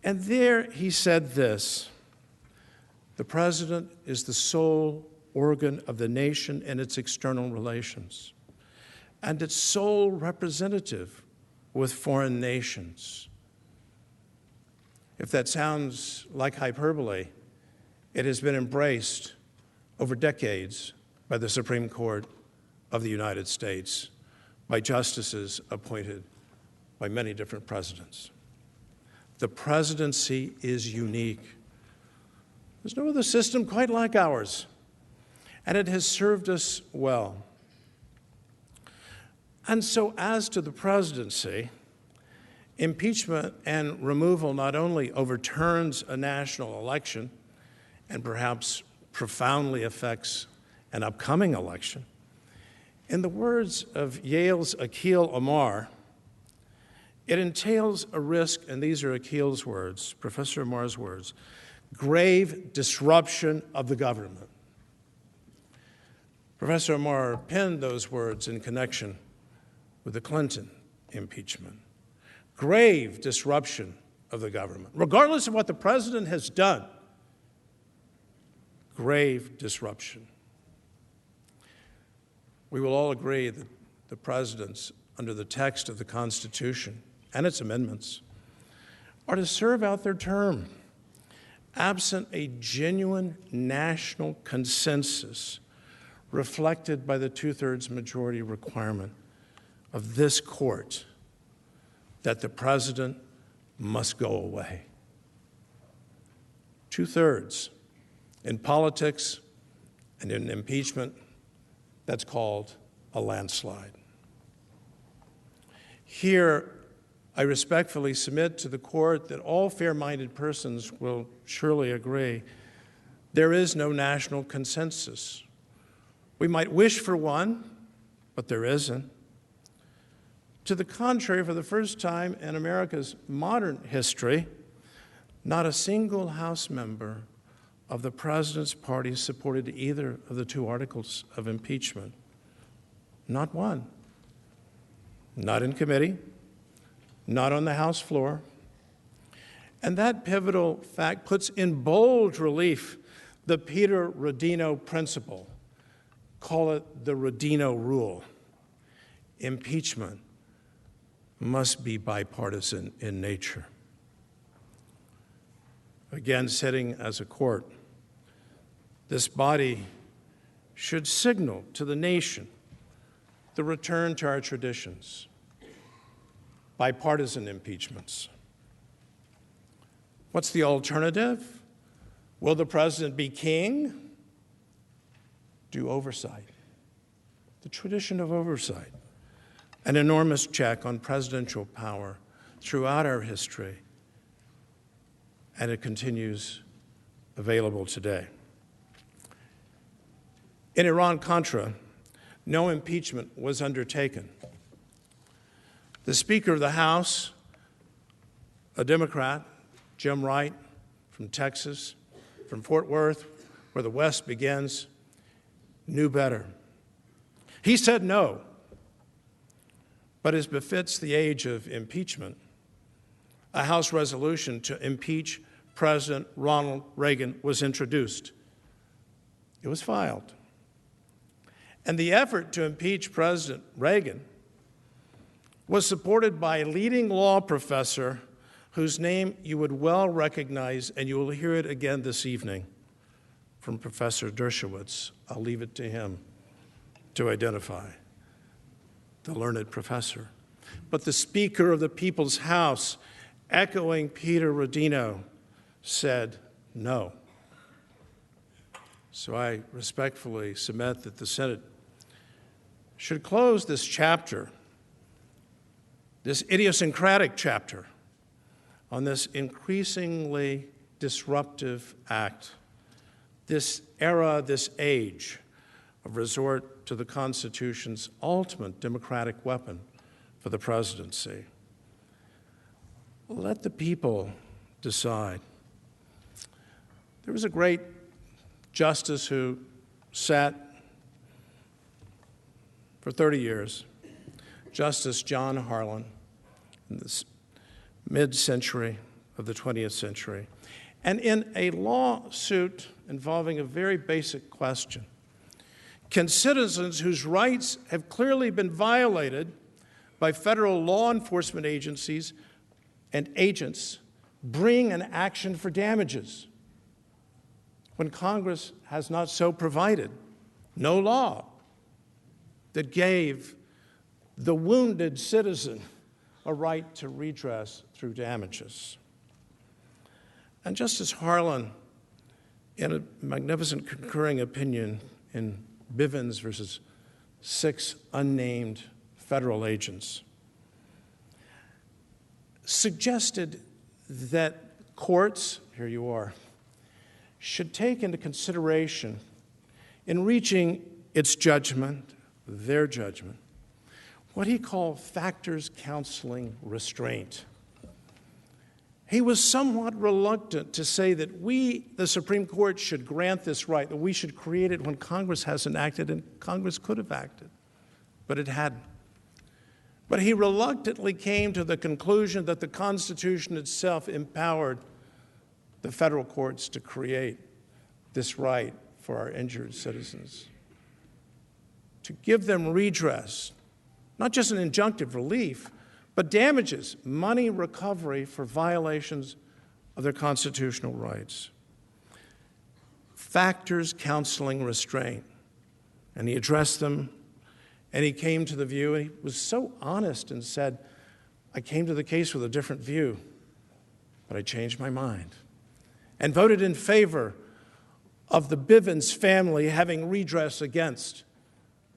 And there he said this: "The president is the sole organ of the nation in its external relations, and its sole representative with foreign nations." If that sounds like hyperbole, it has been embraced over decades by the Supreme Court of the United States, by justices appointed by many different presidents. The presidency is unique. There's no other system quite like ours, and it has served us well. And so as to the presidency, impeachment and removal not only overturns a national election and perhaps profoundly affects an upcoming election. In the words of Yale's Akhil Amar, it entails a risk, and these are Akhil's words, Professor Amar's words, grave disruption of the government. Professor Amar penned those words in connection with the Clinton impeachment. Grave disruption of the government. Regardless of what the president has done, grave disruption. We will all agree that the presidents, under the text of the Constitution and its amendments, are to serve out their term, absent a genuine national consensus reflected by the two-thirds majority requirement of this court that the president must go away. Two-thirds. In politics and in impeachment, that's called a landslide. Here, I respectfully submit to the court that all fair-minded persons will surely agree there is no national consensus. We might wish for one, but there isn't. To the contrary, for the first time in America's modern history, not a single House member of the president's party supported either of the two articles of impeachment. Not one. Not in committee, not on the House floor. And that pivotal fact puts in bold relief the Peter Rodino principle. Call it the Rodino rule. Impeachment must be bipartisan in nature. Again, sitting as a court, this body should signal to the nation the return to our traditions, bipartisan impeachments. What's the alternative? Will the president be king? Do oversight. The tradition of oversight. An enormous check on presidential power throughout our history, and it continues available today. In Iran-Contra, no impeachment was undertaken. The Speaker of the House, a Democrat, Jim Wright, from Texas, from Fort Worth, where the West begins, knew better. He said no. But as befits the age of impeachment, a House resolution to impeach President Ronald Reagan was introduced. It was filed. And the effort to impeach President Reagan was supported by a leading law professor whose name you would well recognize, and you will hear it again this evening from Professor Dershowitz. I'll leave it to him to identify the learned professor. But the Speaker of the People's House, echoing Peter Rodino, said no. So I respectfully submit that the Senate should close this chapter, this idiosyncratic chapter, on this increasingly disruptive act, this era, this age of resort to the Constitution's ultimate democratic weapon for the presidency. Let the people decide. There was a great justice who sat for 30 years, Justice John Harlan, in the mid-century of the 20th century. And in a lawsuit involving a very basic question, can citizens whose rights have clearly been violated by federal law enforcement agencies and agents bring an action for damages when Congress has not so provided? No law that gave the wounded citizen a right to redress through damages. And Justice Harlan, in a magnificent concurring opinion in Bivens versus 6 unnamed federal agents, suggested that courts, here you are, should take into consideration in reaching its judgment, their judgment, what he called factors counseling restraint. He was somewhat reluctant to say that we, the Supreme Court, should grant this right, that we should create it when Congress hasn't acted, and Congress could have acted, but it hadn't. But he reluctantly came to the conclusion that the Constitution itself empowered the federal courts to create this right for our injured citizens, to give them redress, not just an injunctive relief, but damages, money recovery for violations of their constitutional rights. Factors counseling restraint. And he addressed them, and he came to the view, and he was so honest and said, I came to the case with a different view, but I changed my mind and voted in favor of the Bivens family having redress against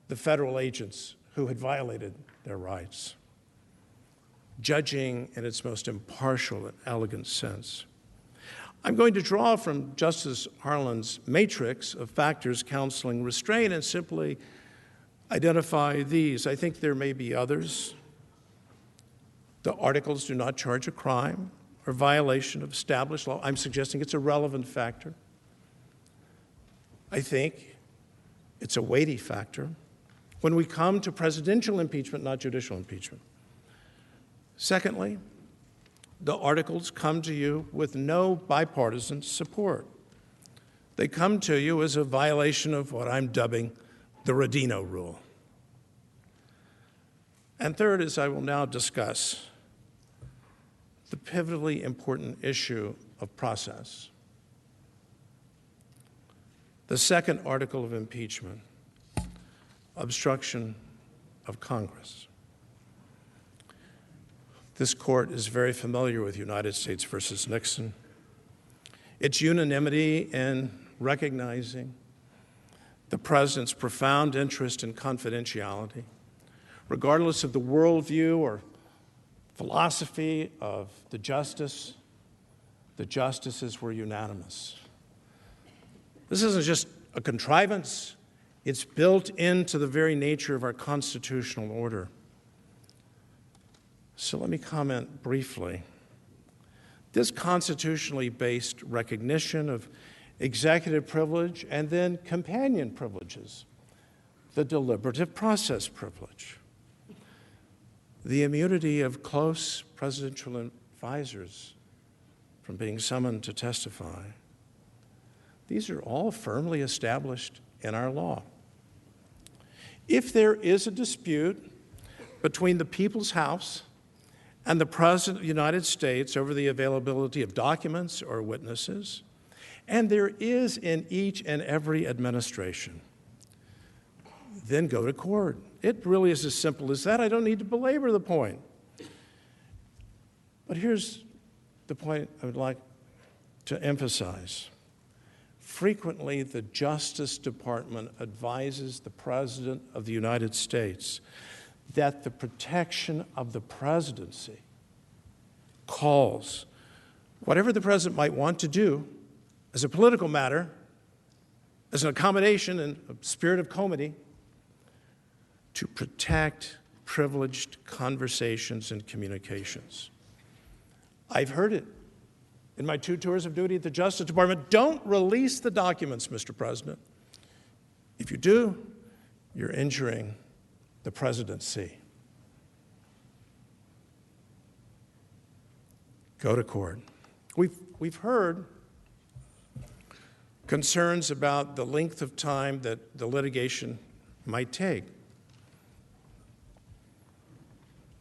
the federal agents who had violated their rights, judging in its most impartial and elegant sense. I'm going to draw from Justice Harlan's matrix of factors counseling restraint and simply identify these. I think there may be others. The articles do not charge a crime or violation of established law. I'm suggesting it's a relevant factor. I think it's a weighty factor when we come to presidential impeachment, not judicial impeachment. Secondly, the articles come to you with no bipartisan support. They come to you as a violation of what I'm dubbing the Rodino rule. And third, as I will now discuss, the pivotally important issue of process. The second article of impeachment, obstruction of Congress. This court is very familiar with United States versus Nixon. Its unanimity in recognizing the president's profound interest in confidentiality, regardless of the worldview or philosophy of the justices were unanimous. This isn't just a contrivance. It's built into the very nature of our constitutional order. So let me comment briefly. This constitutionally based recognition of executive privilege and then companion privileges, the deliberative process privilege, the immunity of close presidential advisors from being summoned to testify. These are all firmly established in our law. If there is a dispute between the People's House and the President of the United States over the availability of documents or witnesses, and there is in each and every administration, then go to court. It really is as simple as that. I don't need to belabor the point. But here's the point I would like to emphasize. Frequently, the Justice Department advises the President of the United States that the protection of the presidency calls whatever the President might want to do as a political matter, as an accommodation and a spirit of comity, to protect privileged conversations and communications. I've heard it in my 2 tours of duty at the Justice Department. Don't release the documents, Mr. President. If you do, you're injuring the presidency. Go to court. We've heard concerns about the length of time that the litigation might take.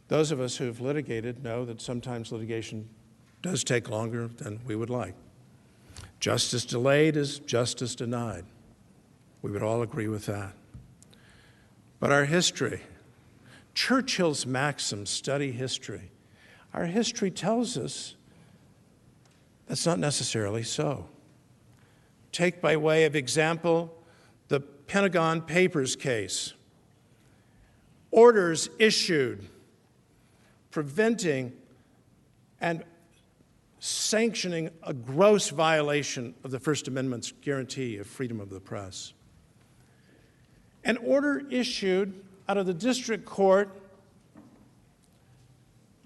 Those of us who've litigated know that sometimes litigation does take longer than we would like. Justice delayed is justice denied. We would all agree with that. But our history, Churchill's maxim, study history, our history tells us that's not necessarily so. Take by way of example the Pentagon Papers case. Orders issued preventing and sanctioning a gross violation of the First Amendment's guarantee of freedom of the press. An order issued out of the district court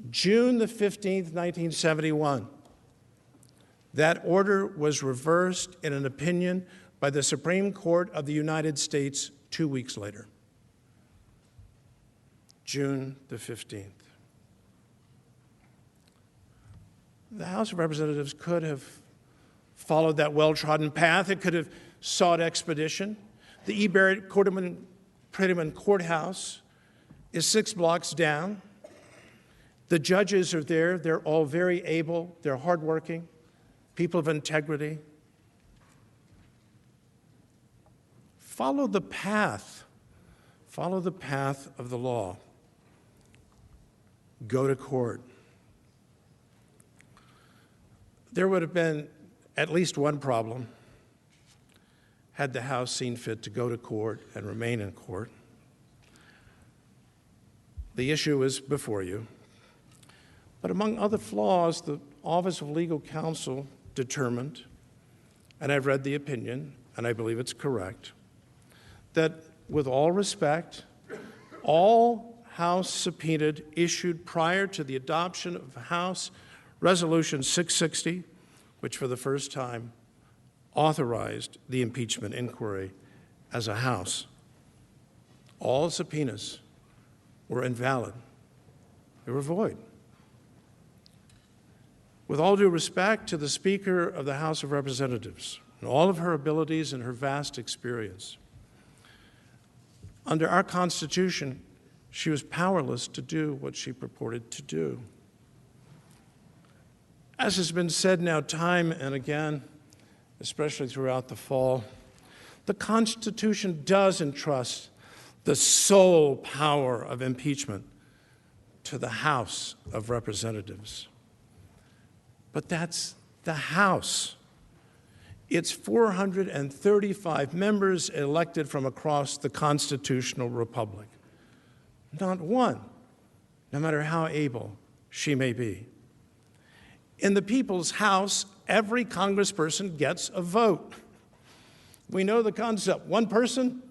June the 15th, 1971. That order was reversed in an opinion by the Supreme Court of the United States 2 weeks later. June the 15th. The House of Representatives could have followed that well-trodden path. It could have sought expedition. The E. Barrett Prettyman Courthouse is 6 blocks down. The judges are there. They're all very able. They're hardworking, people of integrity. Follow the path. Follow the path of the law. Go to court. There would have been at least one problem had the House seen fit to go to court and remain in court. The issue is before you. But among other flaws, the Office of Legal Counsel determined, and I've read the opinion, and I believe it's correct, that with all respect, all House subpoenaed issued prior to the adoption of House Resolution 660, which for the first time authorized the impeachment inquiry as a House. All subpoenas were invalid. They were void. With all due respect to the Speaker of the House of Representatives and all of her abilities and her vast experience, under our Constitution, she was powerless to do what she purported to do. As has been said now time and again, especially throughout the fall, the Constitution does entrust the sole power of impeachment to the House of Representatives. But that's the House. It's 435 members elected from across the constitutional republic. Not one, no matter how able she may be. In the People's House, every congressperson gets a vote. We know the concept: one person,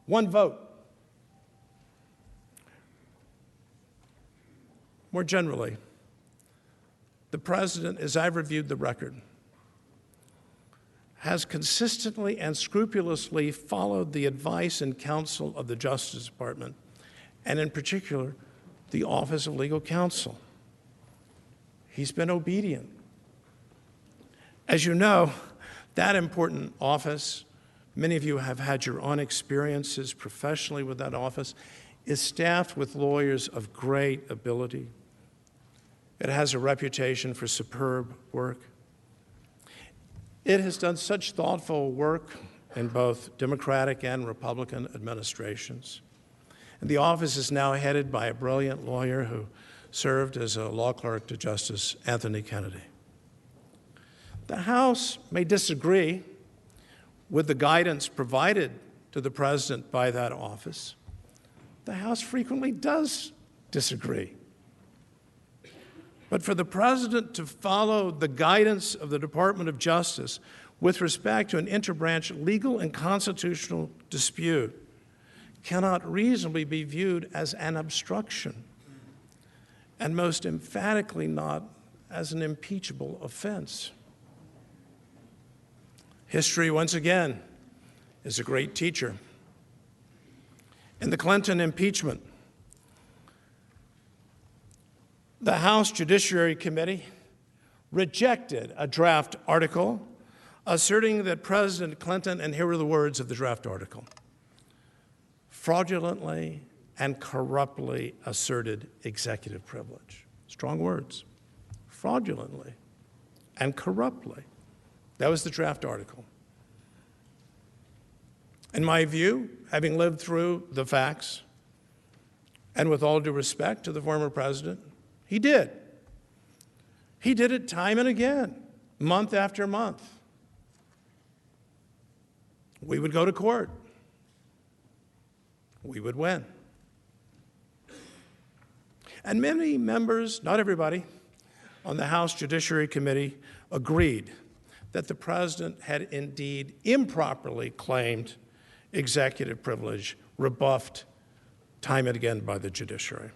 one vote. More generally, the President, as I've reviewed the record, has consistently and scrupulously followed the advice and counsel of the Justice Department, and in particular, the Office of Legal Counsel. He's been obedient. As you know, that important office, many of you have had your own experiences professionally with that office, is staffed with lawyers of great ability. It has a reputation for superb work. It has done such thoughtful work in both Democratic and Republican administrations. And the office is now headed by a brilliant lawyer who served as a law clerk to Justice Anthony Kennedy. The House may disagree with the guidance provided to the President by that office. The House frequently does disagree. But for the President to follow the guidance of the Department of Justice with respect to an interbranch legal and constitutional dispute cannot reasonably be viewed as an obstruction, and most emphatically not as an impeachable offense. History, once again, is a great teacher. In the Clinton impeachment, the House Judiciary Committee rejected a draft article asserting that President Clinton, and here are the words of the draft article, fraudulently and corruptly asserted executive privilege. Strong words. Fraudulently and corruptly. That was the draft article. In my view, having lived through the facts, and with all due respect to the former president, he did. He did it time and again, month after month. We would go to court. We would win. And many members, not everybody, on the House Judiciary Committee agreed that the president had indeed improperly claimed executive privilege, rebuffed time and again by the judiciary.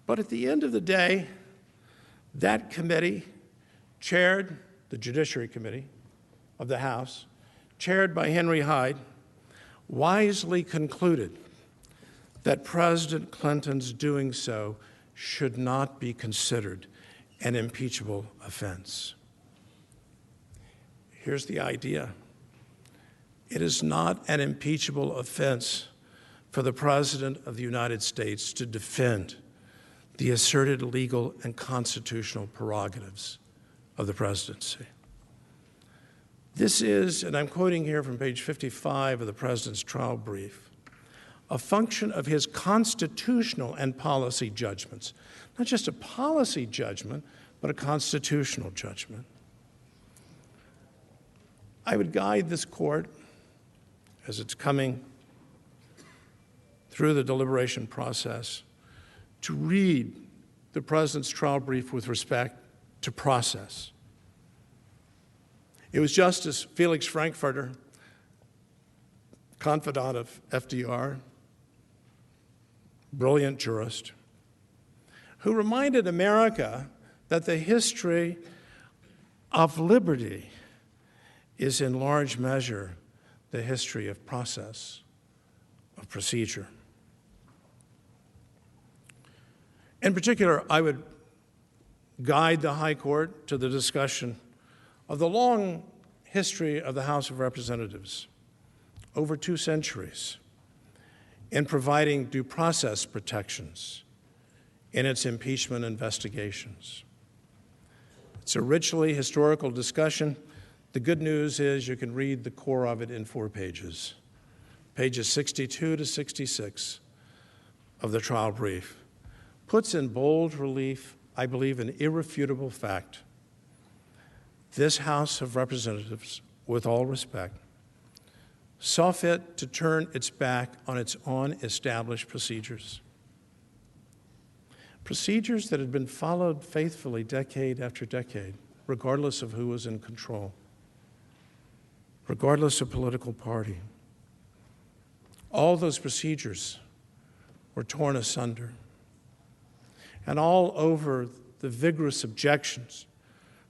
But at the end of the day, that committee, chaired, the Judiciary Committee of the House, chaired by Henry Hyde, wisely concluded that President Clinton's doing so should not be considered an impeachable offense. Here's the idea. It is not an impeachable offense for the President of the United States to defend the asserted legal and constitutional prerogatives of the presidency. This is, and I'm quoting here from page 55 of the President's trial brief, a function of his constitutional and policy judgments. Not just a policy judgment, but a constitutional judgment. I would guide this court, as it's coming through the deliberation process, to read the President's trial brief with respect to process. It was Justice Felix Frankfurter, confidant of FDR, brilliant jurist, who reminded America that the history of liberty is in large measure the history of process, of procedure. In particular, I would guide the High Court to the discussion of the long history of the House of Representatives, over 2 centuries, in providing due process protections in its impeachment investigations. It's a richly historical discussion. The good news is you can read the core of it in 4 pages, pages 62 to 66 of the trial brief. Puts in bold relief, I believe, an irrefutable fact. This House of Representatives, with all respect, saw fit to turn its back on its own established procedures. Procedures that had been followed faithfully decade after decade, regardless of who was in control, regardless of political party. All those procedures were torn asunder. And all over the vigorous objections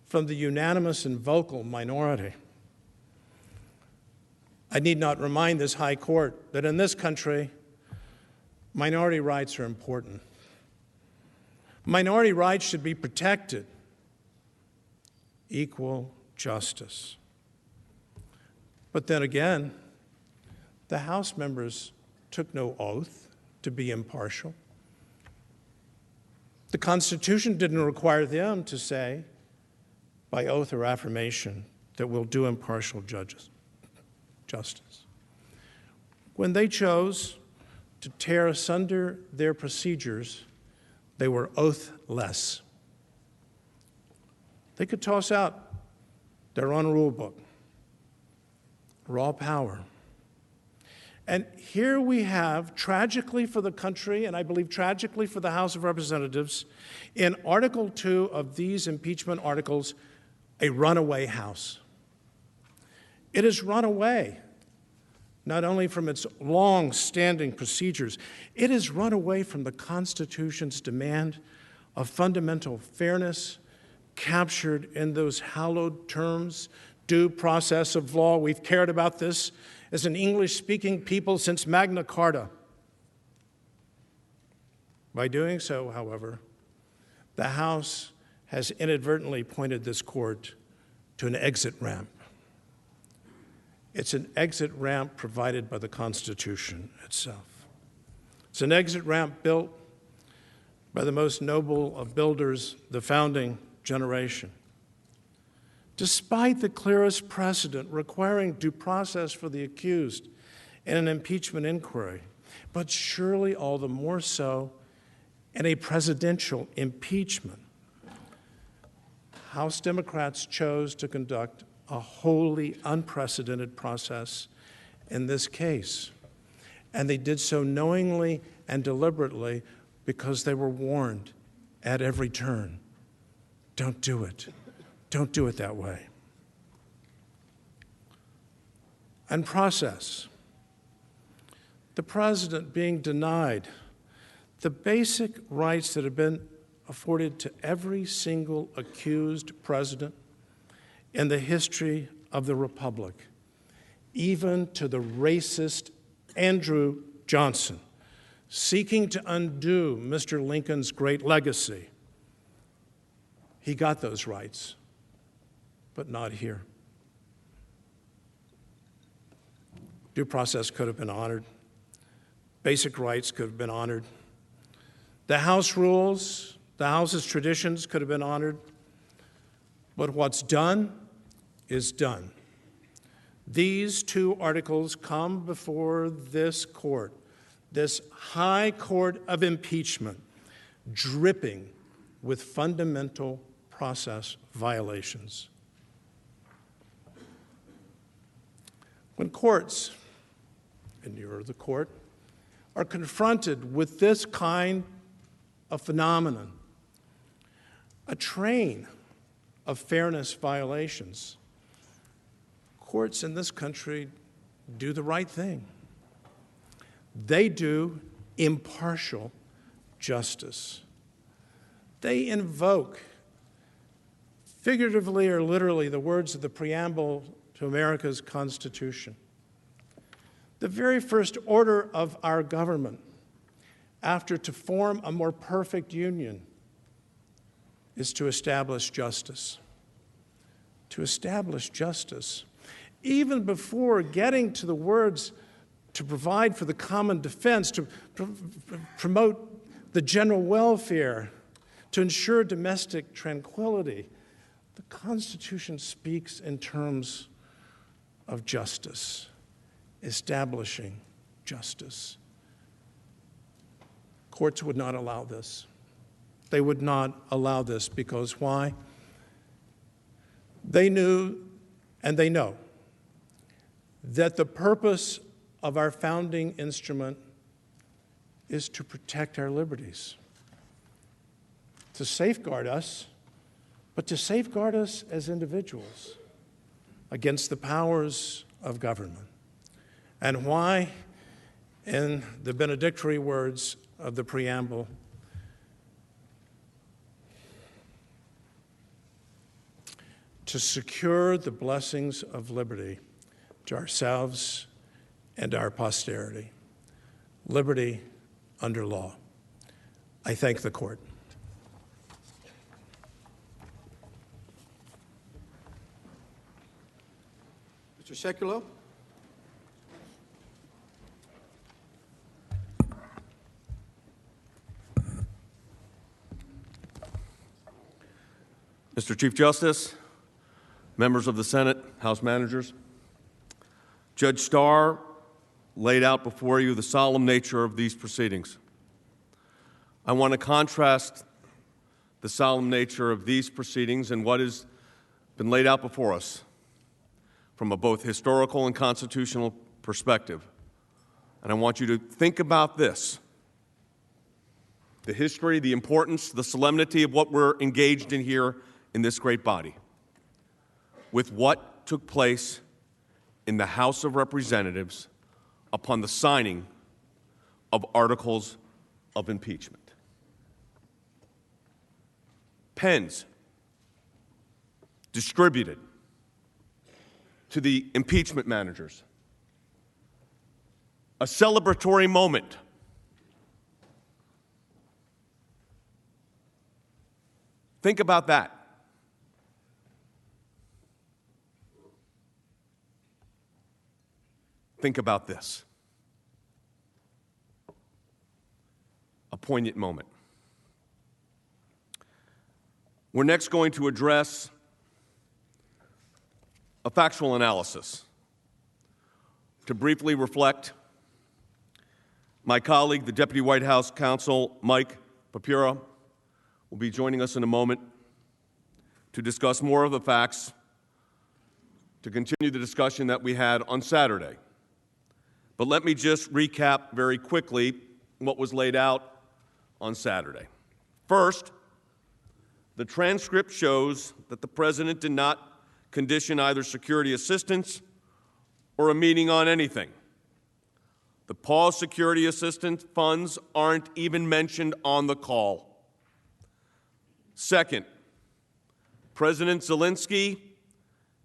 from the unanimous and vocal minority. I need not remind this High Court that in this country, minority rights are important. Minority rights should be protected. Equal justice. But then again, the House members took no oath to be impartial. The Constitution didn't require them to say, by oath or affirmation, that we'll do impartial justice. When they chose to tear asunder their procedures, they were oathless. They could toss out their own rule book, raw power. And here we have, tragically for the country, and I believe tragically for the House of Representatives, in Article 2 of these impeachment articles, a runaway House. It has run away, not only from its long-standing procedures, it has run away from the Constitution's demand of fundamental fairness, captured in those hallowed terms, due process of law. We've cared about this as an English-speaking people since Magna Carta. By doing so, however, the House has inadvertently pointed this court to an exit ramp. It's an exit ramp provided by the Constitution itself. It's an exit ramp built by the most noble of builders, the founding generation. Despite the clearest precedent requiring due process for the accused in an impeachment inquiry, but surely all the more so in a presidential impeachment, House Democrats chose to conduct a wholly unprecedented process in this case. And they did so knowingly and deliberately because they were warned at every turn. Don't do it. Don't do it that way. And process. The president being denied the basic rights that have been afforded to every single accused president in the history of the Republic, even to the racist Andrew Johnson, seeking to undo Mr. Lincoln's great legacy. He got those rights, but not here. Due process could have been honored. Basic rights could have been honored. The House rules, the House's traditions could have been honored. But what's done is done. These two articles come before this court, this high court of impeachment, dripping with fundamental process violations. When courts, and you're the court, are confronted with this kind of phenomenon, a train of fairness violations, courts in this country do the right thing. They do impartial justice. They invoke, figuratively or literally, the words of the preamble to America's Constitution. The very first order of our government, after to form a more perfect union, is to establish justice. To establish justice. Even before getting to the words to provide for the common defense, to promote the general welfare, to ensure domestic tranquility, the Constitution speaks in terms of justice, establishing justice. Courts would not allow this. They would not allow this because why? They knew and they know that the purpose of our founding instrument is to protect our liberties, to safeguard us, but to safeguard us as individuals against the powers of government. And why? In the benedictory words of the preamble, to secure the blessings of liberty to ourselves and our posterity. Liberty under law. I thank the court. Mr. Sekulow? Mr. Chief Justice, members of the Senate, House managers, Judge Starr laid out before you the solemn nature of these proceedings. I want to contrast the solemn nature of these proceedings and what has been laid out before us from a both historical and constitutional perspective. And I want you to think about this: the history, the importance, the solemnity of what we're engaged in here in this great body, with what took place in the House of Representatives upon the signing of articles of impeachment. Pens distributed to the impeachment managers. A celebratory moment. Think about that. Think about this. A poignant moment. We're next going to address a factual analysis. To briefly reflect, my colleague, the Deputy White House Counsel, Mike Papura, will be joining us in a moment to discuss more of the facts, to continue the discussion that we had on Saturday. But let me just recap very quickly what was laid out on Saturday. First, the transcript shows that the President did not condition either security assistance or a meeting on anything. The paused security assistance funds aren't even mentioned on the call. Second, President Zelensky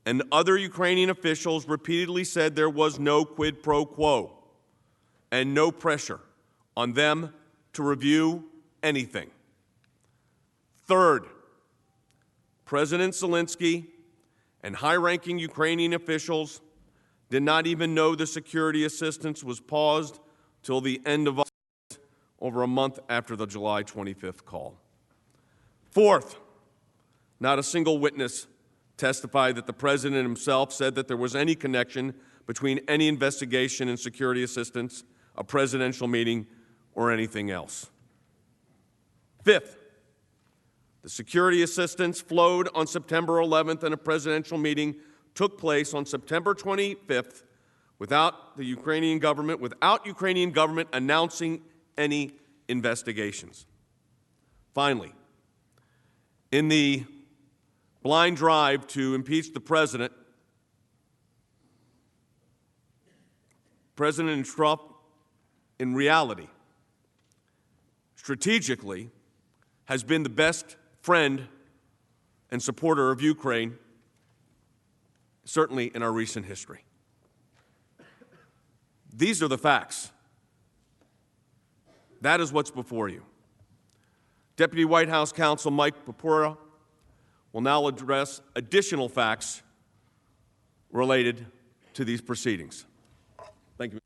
and other Ukrainian officials repeatedly said there was no quid pro quo and no pressure on them to review anything. Third, President Zelensky and high-ranking Ukrainian officials did not even know the security assistance was paused till the end of August, over a month after the July 25th call. Fourth, not a single witness testified that the President himself said that there was any connection between any investigation and security assistance, a presidential meeting, or anything else. Fifth, the security assistance flowed on September 11th, and a presidential meeting took place on September 25th without Ukrainian government announcing any investigations. Finally, in the blind drive to impeach the President, President Trump, in reality, strategically, has been the best friend and supporter of Ukraine, certainly in our recent history. These are the facts. That is what's before you. Deputy White House Counsel Mike Papura will now address additional facts related to these proceedings. Thank you.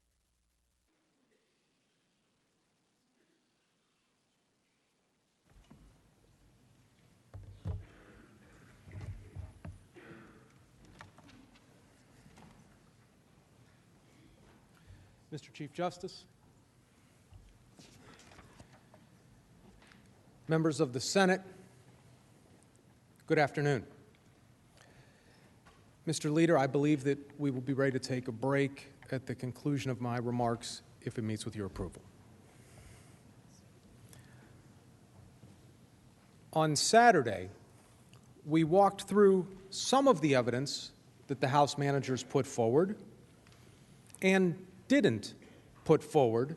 Mr. Chief Justice, members of the Senate, good afternoon. Mr. Leader, I believe that we will be ready to take a break at the conclusion of my remarks if it meets with your approval. On Saturday, we walked through some of the evidence that the House managers put forward and didn't put forward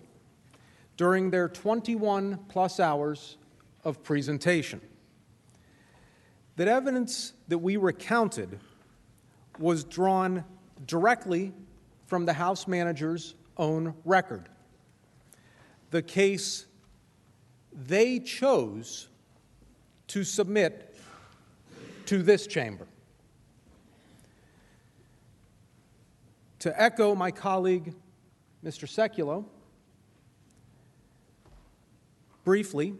during their 21-plus hours of presentation. That evidence that we recounted was drawn directly from the House managers' own record. The case they chose to submit to this chamber. To echo my colleague, Mr. Sekulow, briefly,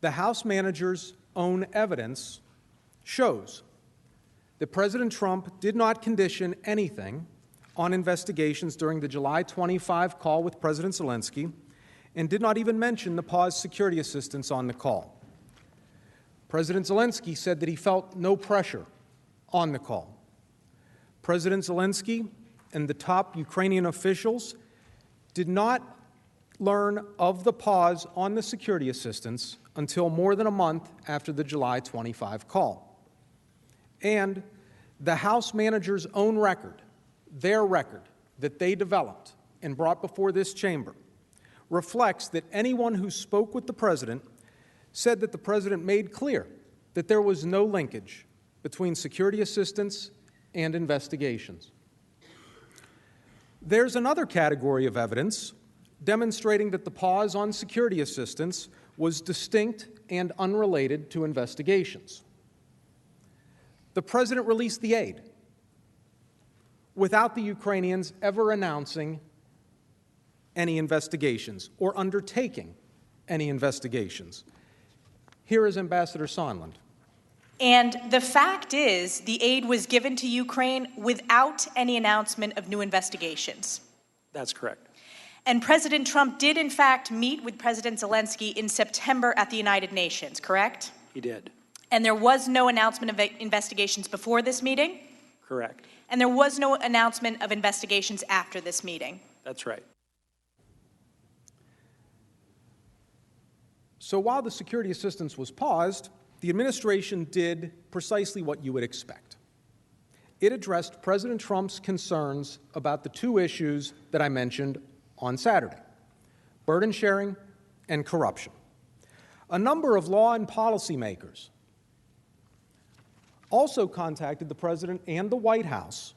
the House manager's own evidence shows that President Trump did not condition anything on investigations during the July 25 call with President Zelensky and did not even mention the paused security assistance on the call. President Zelensky said that he felt no pressure on the call. President Zelensky and the top Ukrainian officials did not learn of the pause on the security assistance until more than a month after the July 25 call. And the House manager's own record, their record that they developed and brought before this chamber, reflects that anyone who spoke with the president said that the president made clear that there was no linkage between security assistance and investigations. There's another category of evidence demonstrating that the pause on security assistance was distinct and unrelated to investigations. The president released the aid without the Ukrainians ever announcing any investigations or undertaking any investigations. Here is Ambassador Sondland. And the fact is, the aid was given to Ukraine without any announcement of new investigations. That's correct. And President Trump did, in fact, meet with President Zelensky in September at the United Nations, correct? He did. And there was no announcement of investigations before this meeting? Correct. And there was no announcement of investigations after this meeting? That's right. So while the security assistance was paused, the administration did precisely what you would expect. It addressed President Trump's concerns about the two issues that I mentioned on Saturday: burden sharing and corruption. A number of law and policy makers also contacted the president and the White House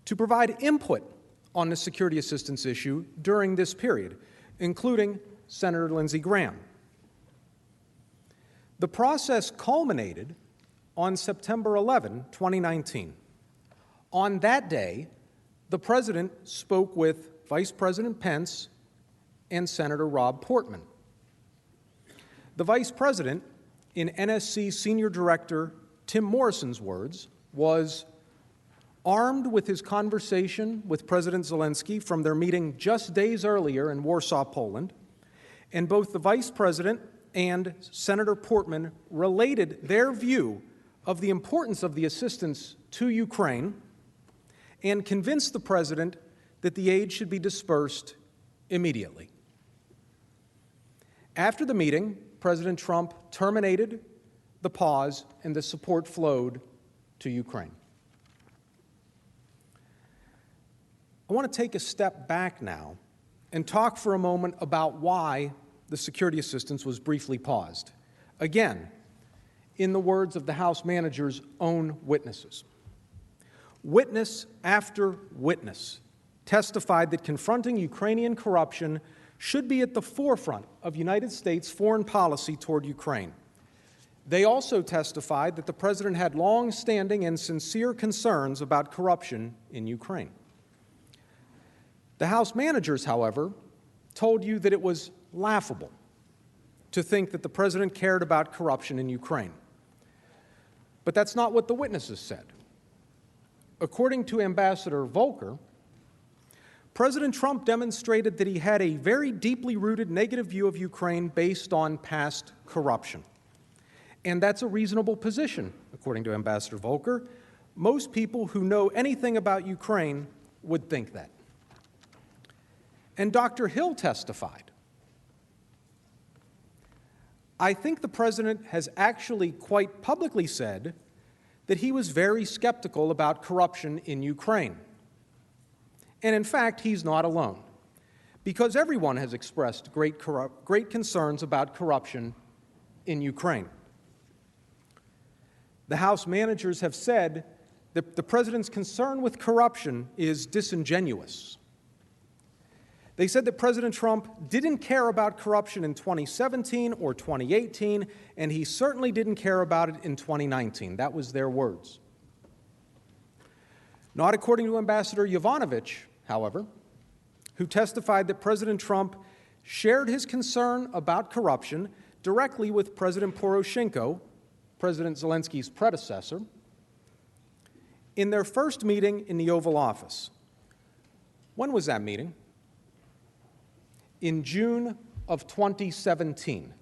to provide input on the security assistance issue during this period, including Senator Lindsey Graham. The process culminated on September 11, 2019. On that day, the president spoke with Vice President Pence and Senator Rob Portman. The vice president, in NSC Senior Director Tim Morrison's words, was armed with his conversation with President Zelensky from their meeting just days earlier in Warsaw, Poland, and both the vice president and Senator Portman related their view of the importance of the assistance to Ukraine and convinced the president that the aid should be dispersed immediately. After the meeting, President Trump terminated the pause and the support flowed to Ukraine. I want to take a step back now and talk for a moment about why the security assistance was briefly paused. Again, in the words of the House manager's own witnesses. Witness after witness testified that confronting Ukrainian corruption should be at the forefront of United States foreign policy toward Ukraine. They also testified that the president had long-standing and sincere concerns about corruption in Ukraine. The House managers, however, told you that it was laughable to think that the president cared about corruption in Ukraine. But that's not what the witnesses said. According to Ambassador Volker, President Trump demonstrated that he had a very deeply rooted negative view of Ukraine based on past corruption. And that's a reasonable position, according to Ambassador Volker. Most people who know anything about Ukraine would think that. And Dr. Hill testified, I think the president has actually quite publicly said that he was very skeptical about corruption in Ukraine. And in fact, he's not alone, because everyone has expressed great concerns about corruption in Ukraine. The House managers have said that the president's concern with corruption is disingenuous. They said that President Trump didn't care about corruption in 2017 or 2018, and he certainly didn't care about it in 2019. That was their words. Not according to Ambassador Yovanovitch, however, who testified that President Trump shared his concern about corruption directly with President Poroshenko, President Zelensky's predecessor, in their first meeting in the Oval Office. When was that meeting? In June of 2017.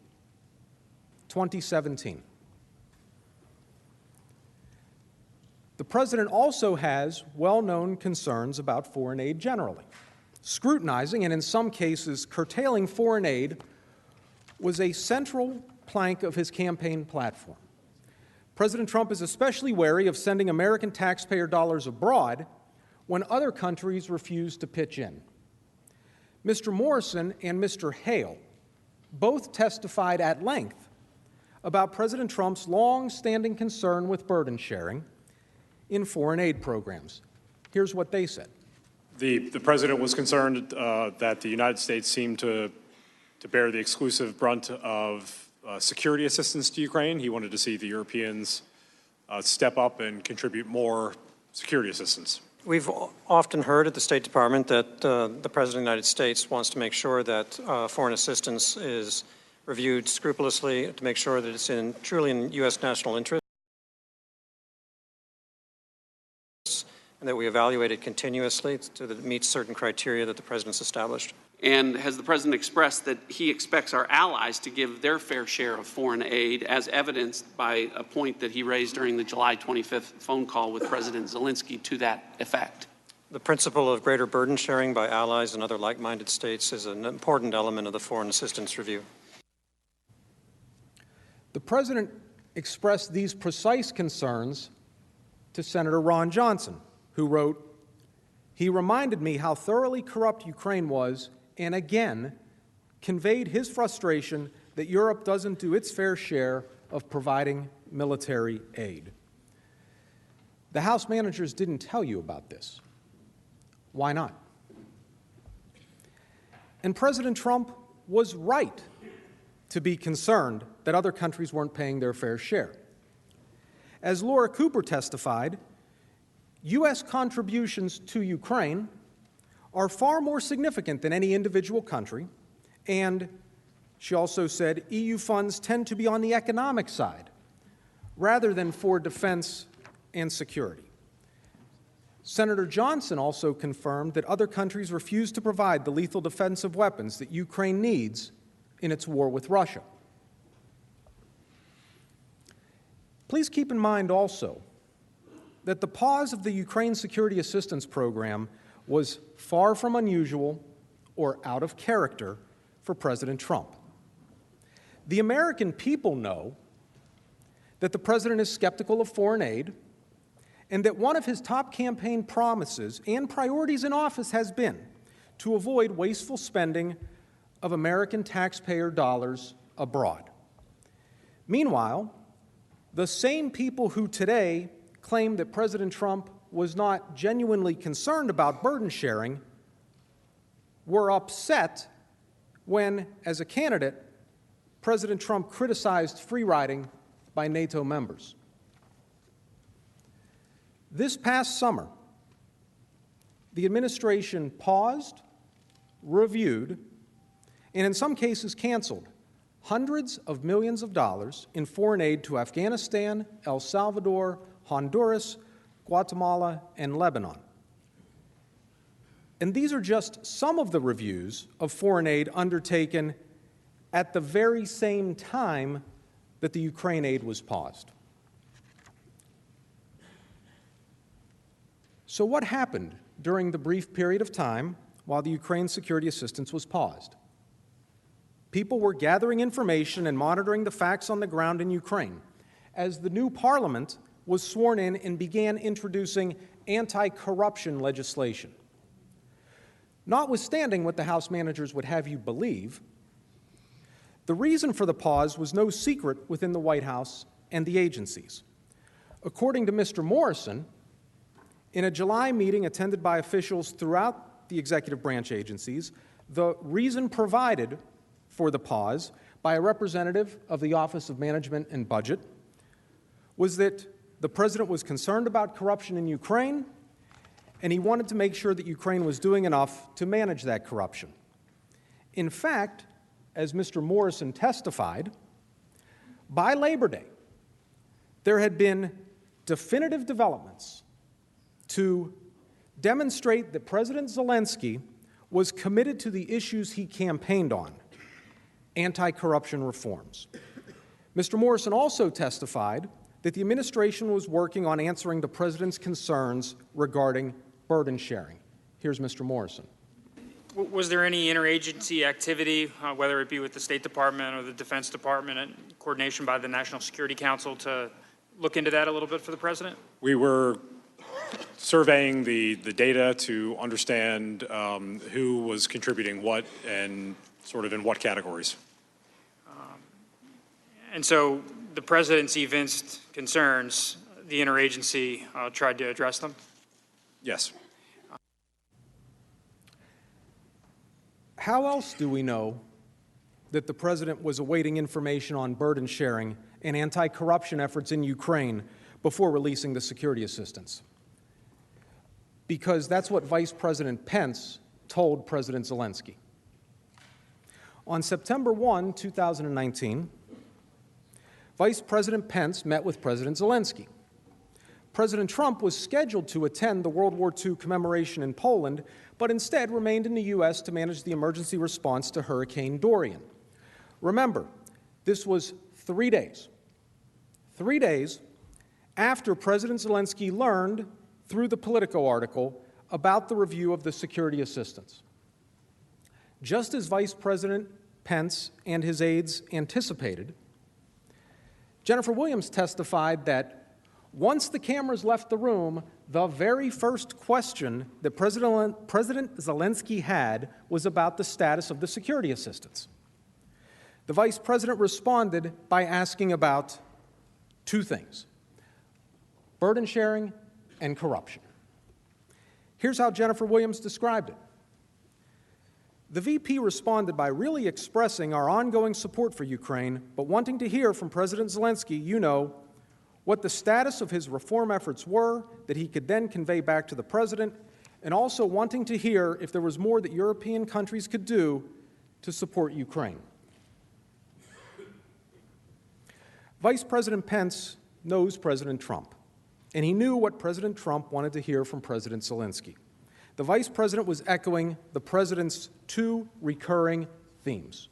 2017. The president also has well-known concerns about foreign aid generally. Scrutinizing and in some cases curtailing foreign aid was a central plank of his campaign platform. President Trump is especially wary of sending American taxpayer dollars abroad when other countries refuse to pitch in. Mr. Morrison and Mr. Hale both testified at length about President Trump's long-standing concern with burden sharing in foreign aid programs. Here's what they said. The president was concerned that the United States seemed to bear the exclusive brunt of security assistance to Ukraine. He wanted to see the Europeans step up and contribute more security assistance. We've often heard at the State Department that the President of the United States wants to make sure that foreign assistance is reviewed scrupulously to make sure that it's truly in U.S. national interest, and that we evaluate it continuously so that it meets certain criteria that the President's established. And has the President expressed that he expects our allies to give their fair share of foreign aid, as evidenced by a point that he raised during the July 25th phone call with President Zelensky to that effect? The principle of greater burden sharing by allies and other like-minded states is an important element of the foreign assistance review. The President expressed these precise concerns to Senator Ron Johnson, who wrote, "He reminded me how thoroughly corrupt Ukraine was and again conveyed his frustration that Europe doesn't do its fair share of providing military aid." The House managers didn't tell you about this. Why not? And President Trump was right to be concerned that other countries weren't paying their fair share. As Laura Cooper testified, U.S. contributions to Ukraine are far more significant than any individual country, and she also said EU funds tend to be on the economic side rather than for defense and security. Senator Johnson also confirmed that other countries refuse to provide the lethal defensive weapons that Ukraine needs in its war with Russia. Please keep in mind also that the pause of the Ukraine Security Assistance Program was far from unusual or out of character for President Trump. The American people know that the President is skeptical of foreign aid and that one of his top campaign promises and priorities in office has been to avoid wasteful spending of American taxpayer dollars abroad. Meanwhile, the same people who today claim that President Trump was not genuinely concerned about burden sharing were upset when, as a candidate, President Trump criticized free riding by NATO members. This past summer, the administration paused, reviewed, and in some cases canceled hundreds of millions of dollars in foreign aid to Afghanistan, El Salvador, Honduras, Guatemala, and Lebanon. And these are just some of the reviews of foreign aid undertaken at the very same time that the Ukraine aid was paused. So what happened during the brief period of time while the Ukraine security assistance was paused? People were gathering information and monitoring the facts on the ground in Ukraine as the new parliament was sworn in and began introducing anti-corruption legislation. Notwithstanding what the House managers would have you believe, the reason for the pause was no secret within the White House and the agencies. According to Mr. Morrison, in a July meeting attended by officials throughout the executive branch agencies, the reason provided for the pause by a representative of the Office of Management and Budget was that the president was concerned about corruption in Ukraine and he wanted to make sure that Ukraine was doing enough to manage that corruption. In fact, as Mr. Morrison testified, by Labor Day, there had been definitive developments to demonstrate that President Zelensky was committed to the issues he campaigned on, anti-corruption reforms. Mr. Morrison also testified that the administration was working on answering the president's concerns regarding burden sharing. Here's Mr. Morrison. Was there any interagency activity, whether it be with the State Department or the Defense Department, and coordination by the National Security Council to look into that a little bit for the president? We were surveying the data to understand who was contributing what and sort of in what categories. And so the president's evinced concerns, the interagency tried to address them? Yes. How else do we know that the president was awaiting information on burden sharing and anti-corruption efforts in Ukraine before releasing the security assistance? Because that's what Vice President Pence told President Zelensky. On September 1, 2019, Vice President Pence met with President Zelensky. President Trump was scheduled to attend the World War II commemoration in Poland, but instead remained in the U.S. to manage the emergency response to Hurricane Dorian. Remember, this was 3 days after President Zelensky learned through the Politico article about the review of the security assistance. Just as Vice President Pence and his aides anticipated, Jennifer Williams testified that once the cameras left the room, the very first question that President Zelensky had was about the status of the security assistance. The vice president responded by asking about two things: burden sharing and corruption. Here's how Jennifer Williams described it. The VP responded by really expressing our ongoing support for Ukraine, but wanting to hear from President Zelensky, what the status of his reform efforts were that he could then convey back to the president, and also wanting to hear if there was more that European countries could do to support Ukraine. Vice President Pence knows President Trump, and he knew what President Trump wanted to hear from President Zelensky. The vice president was echoing the president's two recurring themes: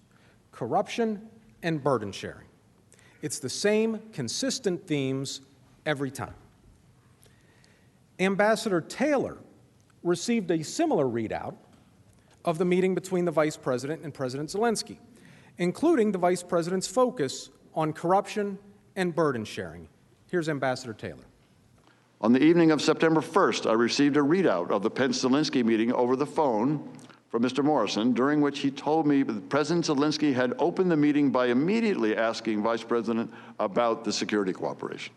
corruption and burden sharing. It's the same consistent themes every time. Ambassador Taylor received a similar readout of the meeting between the vice president and President Zelensky, including the vice president's focus on corruption and burden sharing. Here's Ambassador Taylor. On the evening of September 1st, I received a readout of the Pence-Zelensky meeting over the phone from Mr. Morrison, during which he told me that President Zelensky had opened the meeting by immediately asking Vice President about the security cooperation.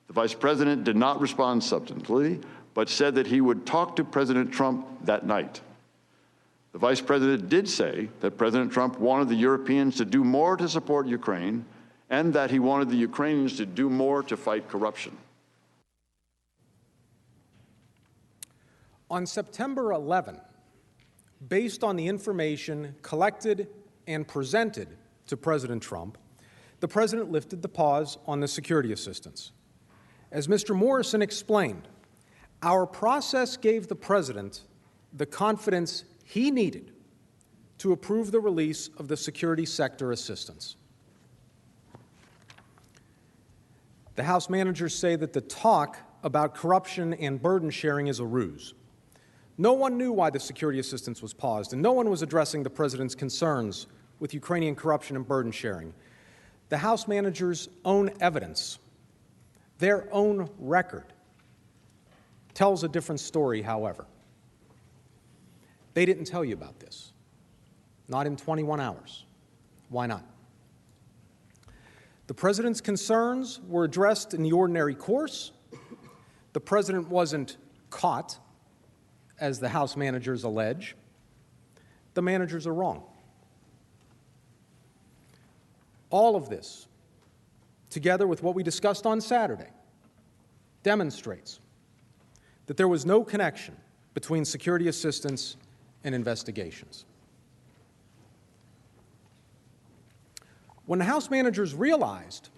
The Vice President did not respond substantively, but said that he would talk to President Trump that night. The Vice President did say that President Trump wanted the Europeans to do more to support Ukraine, and that he wanted the Ukrainians to do more to fight corruption. On September 11, based on the information collected and presented to President Trump, the president lifted the pause on the security assistance. As Mr. Morrison explained, our process gave the president the confidence he needed to approve the release of the security sector assistance. The House managers say that the talk about corruption and burden sharing is a ruse. No one knew why the security assistance was paused, and no one was addressing the president's concerns with Ukrainian corruption and burden sharing. The House managers' own evidence, their own record, tells a different story, however. They didn't tell you about this. Not in 21 hours. Why not? The president's concerns were addressed in the ordinary course. The president wasn't caught, as the House managers allege. The managers are wrong. All of this, together with what we discussed on Saturday, demonstrates that there was no connection between security assistance and investigations. When the House managers realized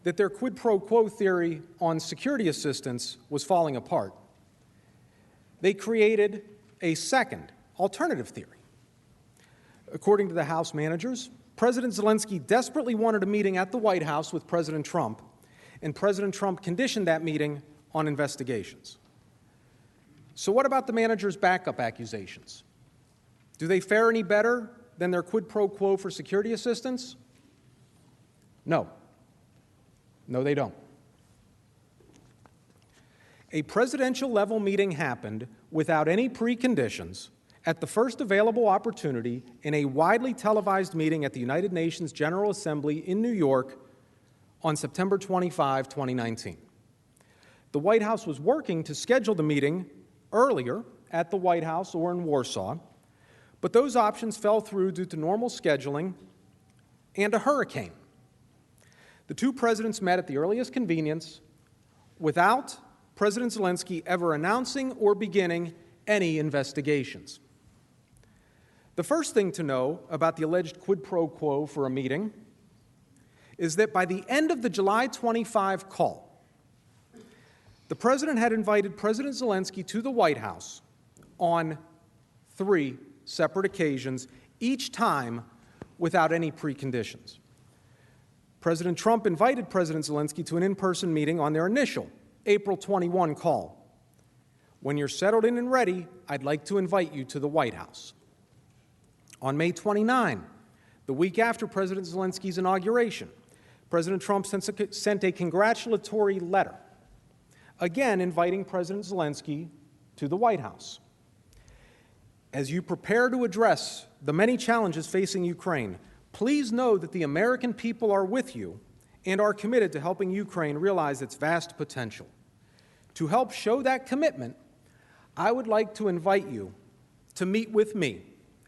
that their quid pro quo theory on security assistance was falling apart, they created a second, alternative theory. According to the House managers, President Zelensky desperately wanted a meeting at the White House with President Trump, and President Trump conditioned that meeting on investigations. So what about the managers' backup accusations? Do they fare any better than their quid pro quo for security assistance? No. No, they don't. A presidential-level meeting happened without any preconditions at the first available opportunity in a widely televised meeting at the United Nations General Assembly in New York on September 25, 2019. The White House was working to schedule the meeting earlier at the White House or in Warsaw, but those options fell through due to normal scheduling and a hurricane. The two presidents met at the earliest convenience without President Zelensky ever announcing or beginning any investigations. The first thing to know about the alleged quid pro quo for a meeting is that by the end of the July 25 call, the president had invited President Zelensky to the White House on 3 separate occasions, each time without any preconditions. President Trump invited President Zelensky to an in-person meeting on their initial April 21 call. When you're settled in and ready, I'd like to invite you to the White House. On May 29, the week after President Zelensky's inauguration, President Trump sent a congratulatory letter, again inviting President Zelensky to the White House. As you prepare to address the many challenges facing Ukraine, please know that the American people are with you and are committed to helping Ukraine realize its vast potential. To help show that commitment, I would like to invite you to meet with me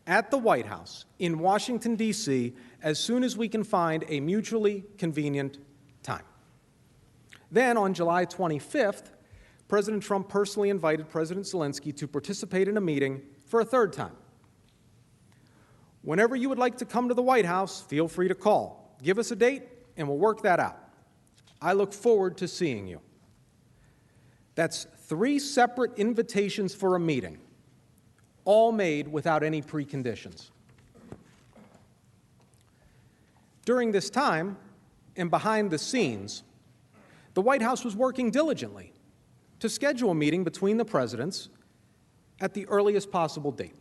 at the White House in Washington, D.C., as soon as we can find a mutually convenient time. Then, on July 25th, President Trump personally invited President Zelensky to participate in a meeting for a third time. Whenever you would like to come to the White House, feel free to call. Give us a date, and we'll work that out. I look forward to seeing you. That's 3 separate invitations for a meeting, all made without any preconditions. During this time, and behind the scenes, the White House was working diligently to schedule a meeting between the presidents at the earliest possible date.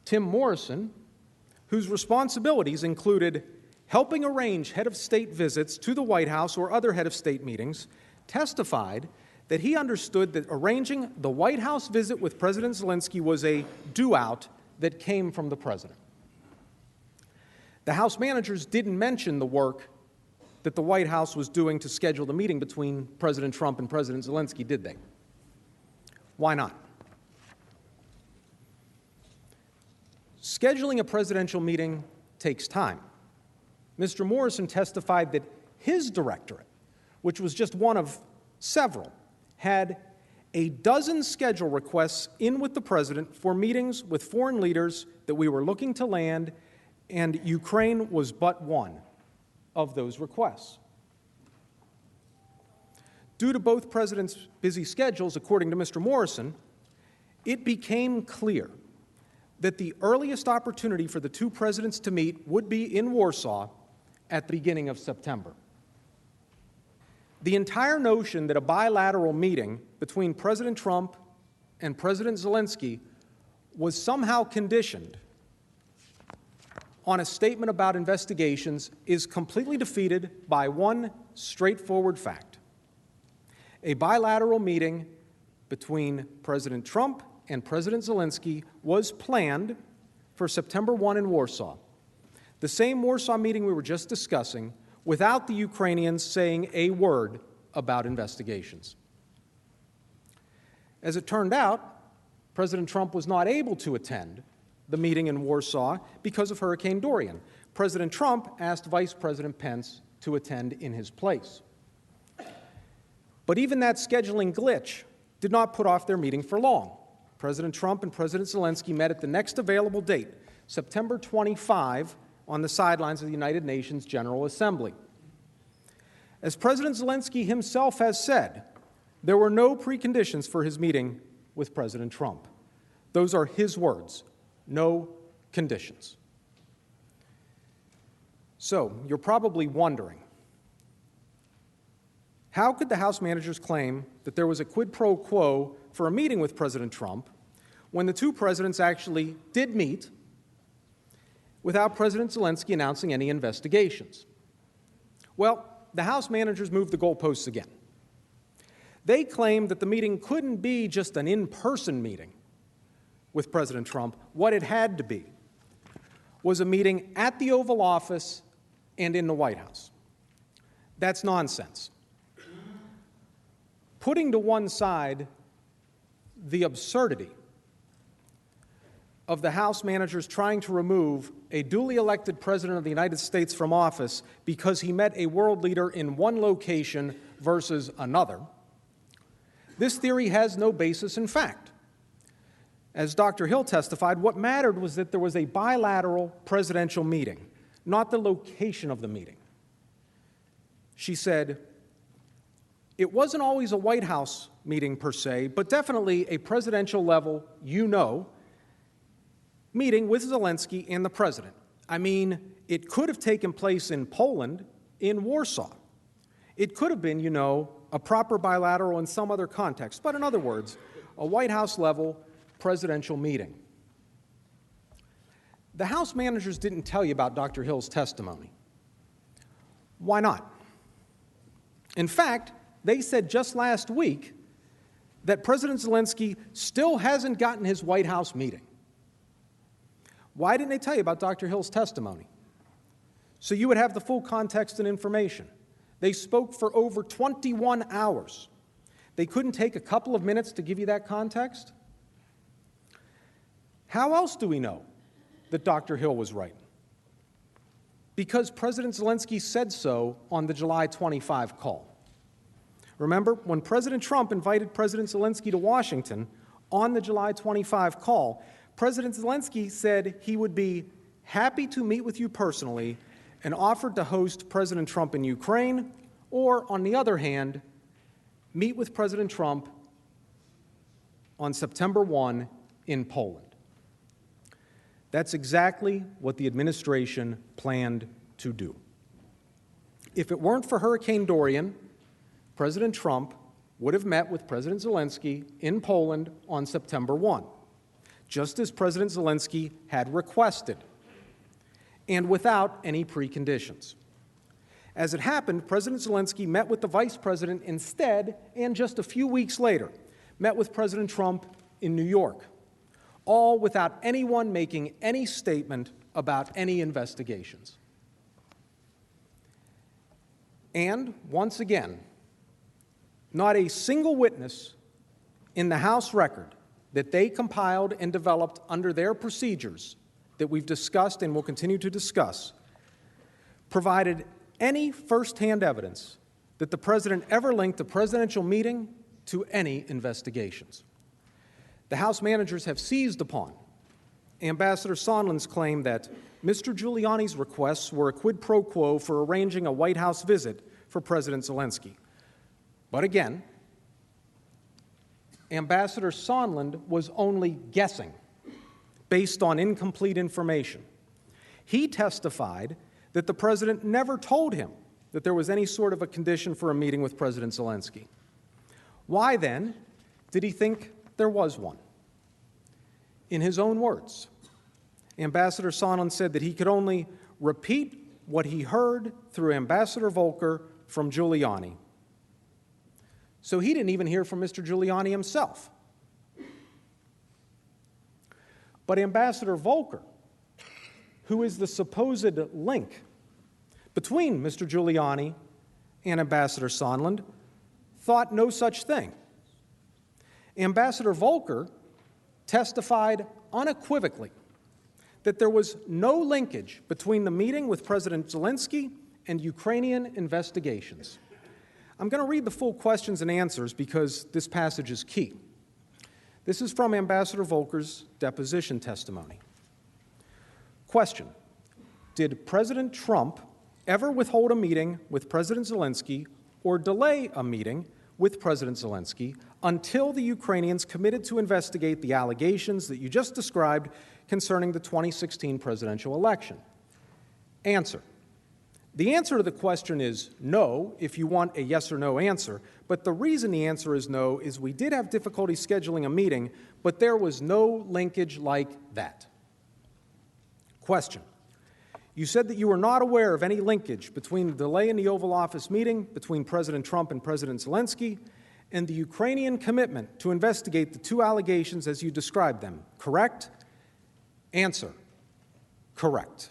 Tim Morrison, whose responsibilities included helping arrange head of state visits to the White House or other head of state meetings, testified that he understood that arranging the White House visit with President Zelensky was a do-out that came from the president. The House managers didn't mention the work that the White House was doing to schedule the meeting between President Trump and President Zelensky, did they? Why not? Scheduling a presidential meeting takes time. Mr. Morrison testified that his directorate, which was just one of several, had a dozen schedule requests in with the president for meetings with foreign leaders that we were looking to land, and Ukraine was but one of those requests. Due to both presidents' busy schedules, according to Mr. Morrison, it became clear that the earliest opportunity for the two presidents to meet would be in Warsaw at the beginning of September. The entire notion that a bilateral meeting between President Trump and President Zelensky was somehow conditioned on a statement about investigations is completely defeated by one straightforward fact. A bilateral meeting between President Trump and President Zelensky was planned for September 1 in Warsaw, the same Warsaw meeting we were just discussing, without the Ukrainians saying a word about investigations. As it turned out, President Trump was not able to attend the meeting in Warsaw because of Hurricane Dorian. President Trump asked Vice President Pence to attend in his place. But even that scheduling glitch did not put off their meeting for long. President Trump and President Zelensky met at the next available date, September 25, on the sidelines of the United Nations General Assembly. As President Zelensky himself has said, there were no preconditions for his meeting with President Trump. Those are his words, no conditions. So, you're probably wondering, how could the House managers claim that there was a quid pro quo for a meeting with President Trump when the two presidents actually did meet without President Zelensky announcing any investigations? Well, the House managers moved the goalposts again. They claimed that the meeting couldn't be just an in-person meeting with President Trump. What it had to be was a meeting at the Oval Office and in the White House. That's nonsense. Putting to one side the absurdity of the House managers trying to remove a duly elected President of the United States from office because he met a world leader in one location versus another, this theory has no basis in fact. As Dr. Hill testified, what mattered was that there was a bilateral presidential meeting, not the location of the meeting. She said, it wasn't always a White House meeting per se, but definitely a presidential level, meeting with Zelensky and the president. I mean, it could have taken place in Poland, in Warsaw. It could have been, a proper bilateral in some other context, but in other words, a White House level presidential meeting. The House managers didn't tell you about Dr. Hill's testimony. Why not? In fact, they said just last week that President Zelensky still hasn't gotten his White House meeting. Why didn't they tell you about Dr. Hill's testimony? So you would have the full context and information. They spoke for over 21 hours. They couldn't take a couple of minutes to give you that context? How else do we know that Dr. Hill was right? Because President Zelensky said so on the July 25 call. Remember, when President Trump invited President Zelensky to Washington on the July 25 call, President Zelensky said he would be happy to meet with you personally and offered to host President Trump in Ukraine, or, on the other hand, meet with President Trump on September 1 in Poland. That's exactly what the administration planned to do. If it weren't for Hurricane Dorian, President Trump would have met with President Zelensky in Poland on September 1, just as President Zelensky had requested, and without any preconditions. As it happened, President Zelensky met with the Vice President instead, and just a few weeks later, met with President Trump in New York, all without anyone making any statement about any investigations. And, once again, not a single witness in the House record that they compiled and developed under their procedures that we've discussed and will continue to discuss provided any firsthand evidence that the President ever linked a presidential meeting to any investigations. The House managers have seized upon Ambassador Sondland's claim that Mr. Giuliani's requests were a quid pro quo for arranging a White House visit for President Zelensky. But again, Ambassador Sondland was only guessing based on incomplete information. He testified that the President never told him that there was any sort of a condition for a meeting with President Zelensky. Why, then, did he think there was one? In his own words, Ambassador Sondland said that he could only repeat what he heard through Ambassador Volker from Giuliani. So he didn't even hear from Mr. Giuliani himself. But Ambassador Volker, who is the supposed link between Mr. Giuliani and Ambassador Sondland, thought no such thing. Ambassador Volker testified unequivocally that there was no linkage between the meeting with President Zelensky and Ukrainian investigations. I'm going to read the full questions and answers because this passage is key. This is from Ambassador Volker's deposition testimony. Question: did President Trump ever withhold a meeting with President Zelensky or delay a meeting with President Zelensky until the Ukrainians committed to investigate the allegations that you just described concerning the 2016 presidential election? Answer: the answer to the question is no, if you want a yes or no answer, but the reason the answer is no is we did have difficulty scheduling a meeting, but there was no linkage like that. Question: you said that you were not aware of any linkage between the delay in the Oval Office meeting between President Trump and President Zelensky and the Ukrainian commitment to investigate the two allegations as you described them, correct? Answer: correct.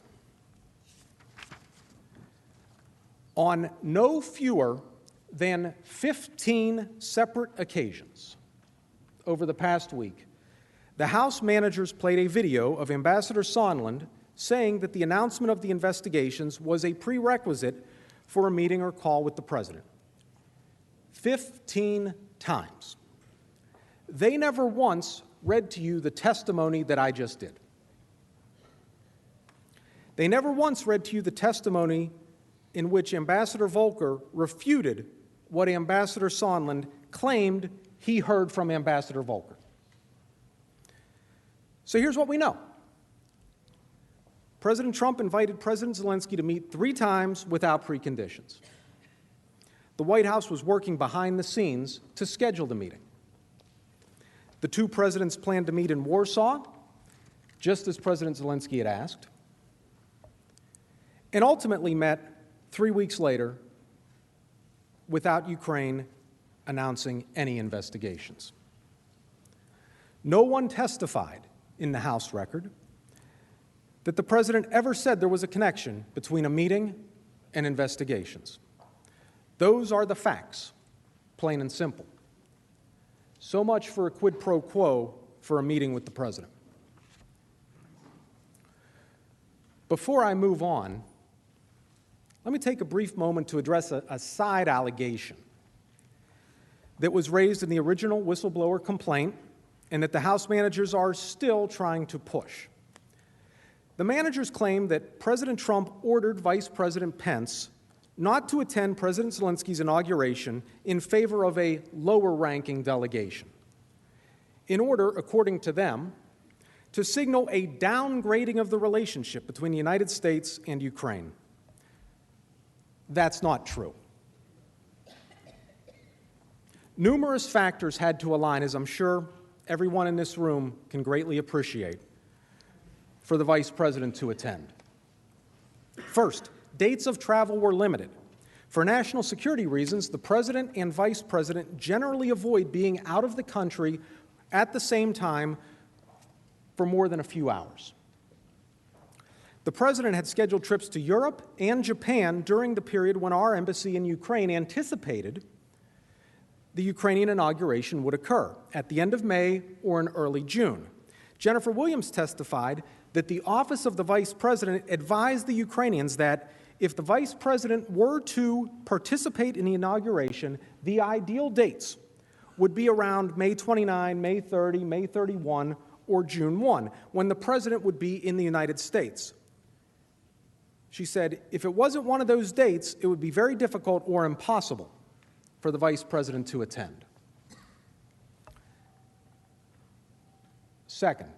On no fewer than 15 separate occasions over the past week, the House managers played a video of Ambassador Sondland saying that the announcement of the investigations was a prerequisite for a meeting or call with the president. 15 times. They never once read to you the testimony that I just did. They never once read to you the testimony in which Ambassador Volker refuted what Ambassador Sondland claimed he heard from Ambassador Volker. So here's what we know. President Trump invited President Zelensky to meet 3 times without preconditions. The White House was working behind the scenes to schedule the meeting. The 2 presidents planned to meet in Warsaw, just as President Zelensky had asked, and ultimately met 3 weeks later without Ukraine announcing any investigations. No one testified in the House record that the president ever said there was a connection between a meeting and investigations. Those are the facts, plain and simple. So much for a quid pro quo for a meeting with the president. Before I move on, let me take a brief moment to address a side allegation that was raised in the original whistleblower complaint and that the House managers are still trying to push. The managers claim that President Trump ordered Vice President Pence not to attend President Zelensky's inauguration in favor of a lower-ranking delegation, in order, according to them, to signal a downgrading of the relationship between the United States and Ukraine. That's not true. Numerous factors had to align, as I'm sure everyone in this room can greatly appreciate, for the Vice President to attend. First, dates of travel were limited. For national security reasons, the President and Vice President generally avoid being out of the country at the same time for more than a few hours. The President had scheduled trips to Europe and Japan during the period when our embassy in Ukraine anticipated the Ukrainian inauguration would occur at the end of May or in early June. Jennifer Williams testified that the Office of the Vice President advised the Ukrainians that if the Vice President were to participate in the inauguration, the ideal dates would be around May 29, May 30, May 31, or June 1, when the President would be in the United States. She said, if it wasn't one of those dates, it would be very difficult or impossible for the Vice President to attend. Second,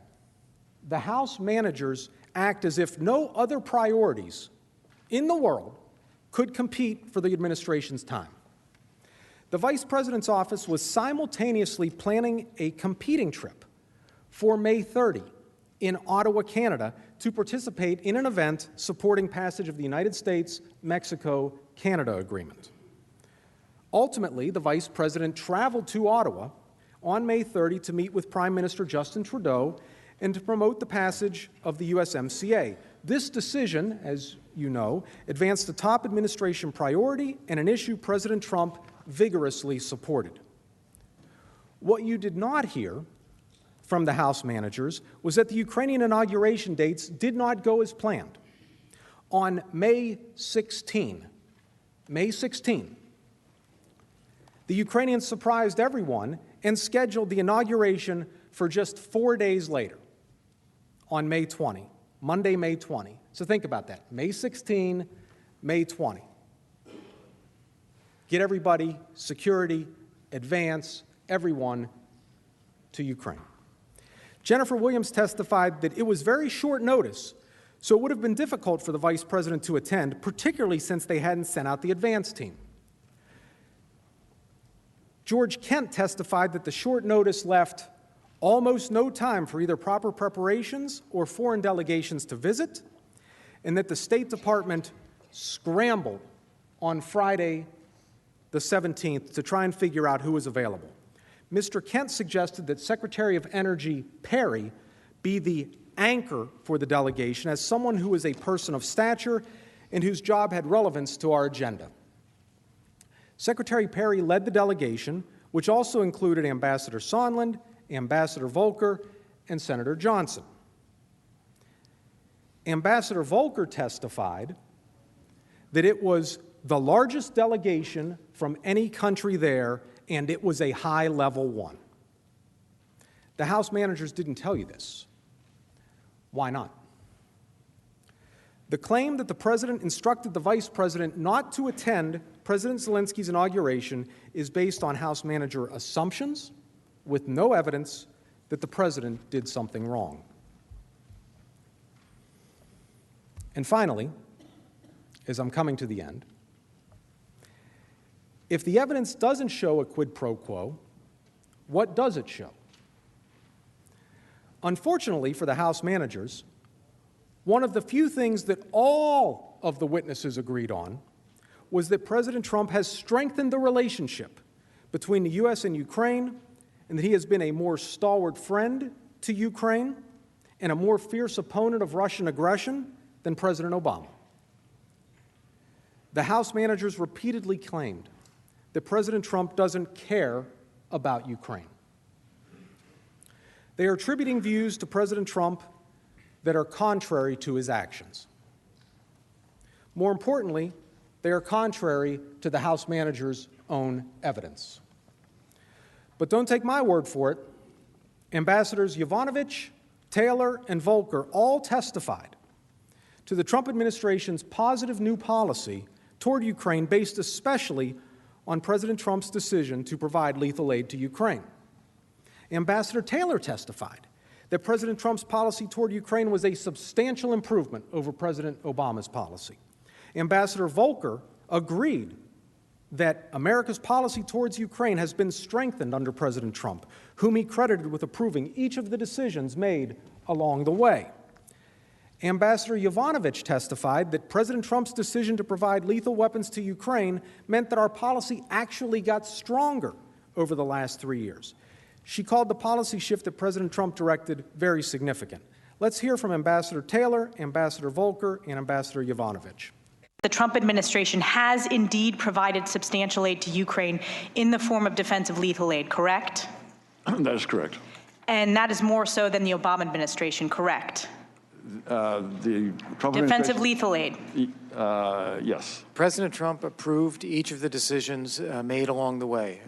the House managers act as if no other priorities in the world could compete for the administration's time. The Vice President's office was simultaneously planning a competing trip for May 30 in Ottawa, Canada, to participate in an event supporting passage of the United States-Mexico-Canada Agreement. Ultimately, the Vice President traveled to Ottawa on May 30 to meet with Prime Minister Justin Trudeau and to promote the passage of the USMCA. This decision, as you know, advanced a top administration priority and an issue President Trump vigorously supported. What you did not hear from the House managers was that the Ukrainian inauguration dates did not go as planned. On May 16, The Ukrainians surprised everyone and scheduled the inauguration for just 4 days later, on May 20, Monday, May 20. So think about that. May 16, May 20. Get everybody, security, advance, everyone to Ukraine. Jennifer Williams testified that it was very short notice, so it would have been difficult for the vice president to attend, particularly since they hadn't sent out the advance team. George Kent testified that the short notice left almost no time for either proper preparations or foreign delegations to visit, and that the State Department scrambled on Friday, the 17th, to try and figure out who was available. Mr. Kent suggested that Secretary of Energy Perry be the anchor for the delegation as someone who is a person of stature and whose job had relevance to our agenda. Secretary Perry led the delegation, which also included Ambassador Sondland, Ambassador Volker, and Senator Johnson. Ambassador Volker testified that it was the largest delegation from any country there, and it was a high-level one. The House managers didn't tell you this. Why not? The claim that the president instructed the vice president not to attend President Zelensky's inauguration is based on House manager assumptions with no evidence that the president did something wrong. And finally, as I'm coming to the end, if the evidence doesn't show a quid pro quo, what does it show? Unfortunately for the House managers, one of the few things that all of the witnesses agreed on was that President Trump has strengthened the relationship between the U.S. and Ukraine, and that he has been a more stalwart friend to Ukraine and a more fierce opponent of Russian aggression than President Obama. The House managers repeatedly claimed that President Trump doesn't care about Ukraine. They are attributing views to President Trump that are contrary to his actions. More importantly, they are contrary to the House managers' own evidence. But don't take my word for it. Ambassadors Yovanovitch, Taylor, and Volker all testified to the Trump administration's positive new policy toward Ukraine based especially on President Trump's decision to provide lethal aid to Ukraine. Ambassador Taylor testified that President Trump's policy toward Ukraine was a substantial improvement over President Obama's policy. Ambassador Volker agreed that America's policy towards Ukraine has been strengthened under President Trump, whom he credited with approving each of the decisions made along the way. Ambassador Yovanovitch testified that President Trump's decision to provide lethal weapons to Ukraine meant that our policy actually got stronger over the last 3 years. She called the policy shift that President Trump directed very significant. Let's hear from Ambassador Taylor, Ambassador Volker, and Ambassador Yovanovitch. The Trump administration has indeed provided substantial aid to Ukraine in the form of defensive lethal aid, correct? That is correct. And that is more so than the Obama administration, correct? The Trump Defensive lethal aid. Yes. President Trump approved each of the decisions made along the way,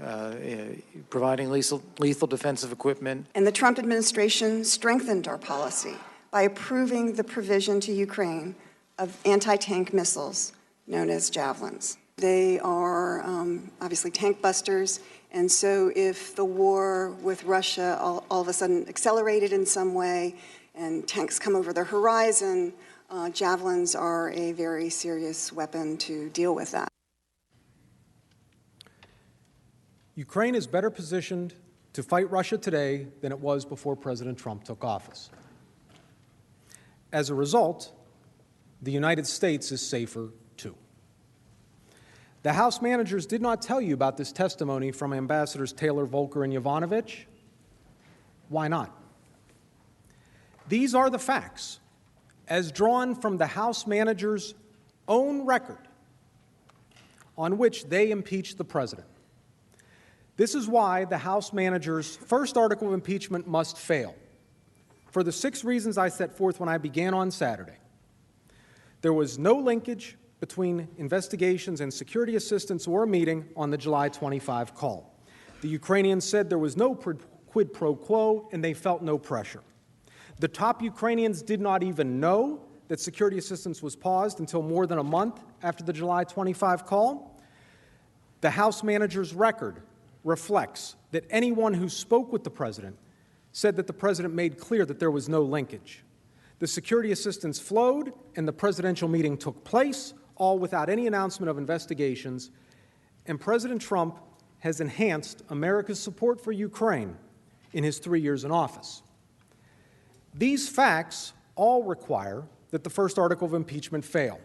providing lethal defensive equipment. And the Trump administration strengthened our policy by approving the provision to Ukraine of anti-tank missiles known as Javelins. They are obviously tank busters, and so if the war with Russia all of a sudden accelerated in some way and tanks come over the horizon, Javelins are a very serious weapon to deal with that. Ukraine is better positioned to fight Russia today than it was before President Trump took office. As a result, the United States is safer too. The House managers did not tell you about this testimony from Ambassadors Taylor, Volker, and Yovanovitch. Why not? These are the facts, as drawn from the House managers' own record on which they impeached the president. This is why the House managers' first article of impeachment must fail, for the 6 reasons I set forth when I began on Saturday. There was no linkage between investigations and security assistance or a meeting on the July 25 call. The Ukrainians said there was no quid pro quo and they felt no pressure. The top Ukrainians did not even know that security assistance was paused until more than a month after the July 25 call. The House manager's record reflects that anyone who spoke with the president said that the president made clear that there was no linkage. The security assistance flowed and the presidential meeting took place, all without any announcement of investigations, and President Trump has enhanced America's support for Ukraine in his 3 years in office. These facts all require that the first article of impeachment fail.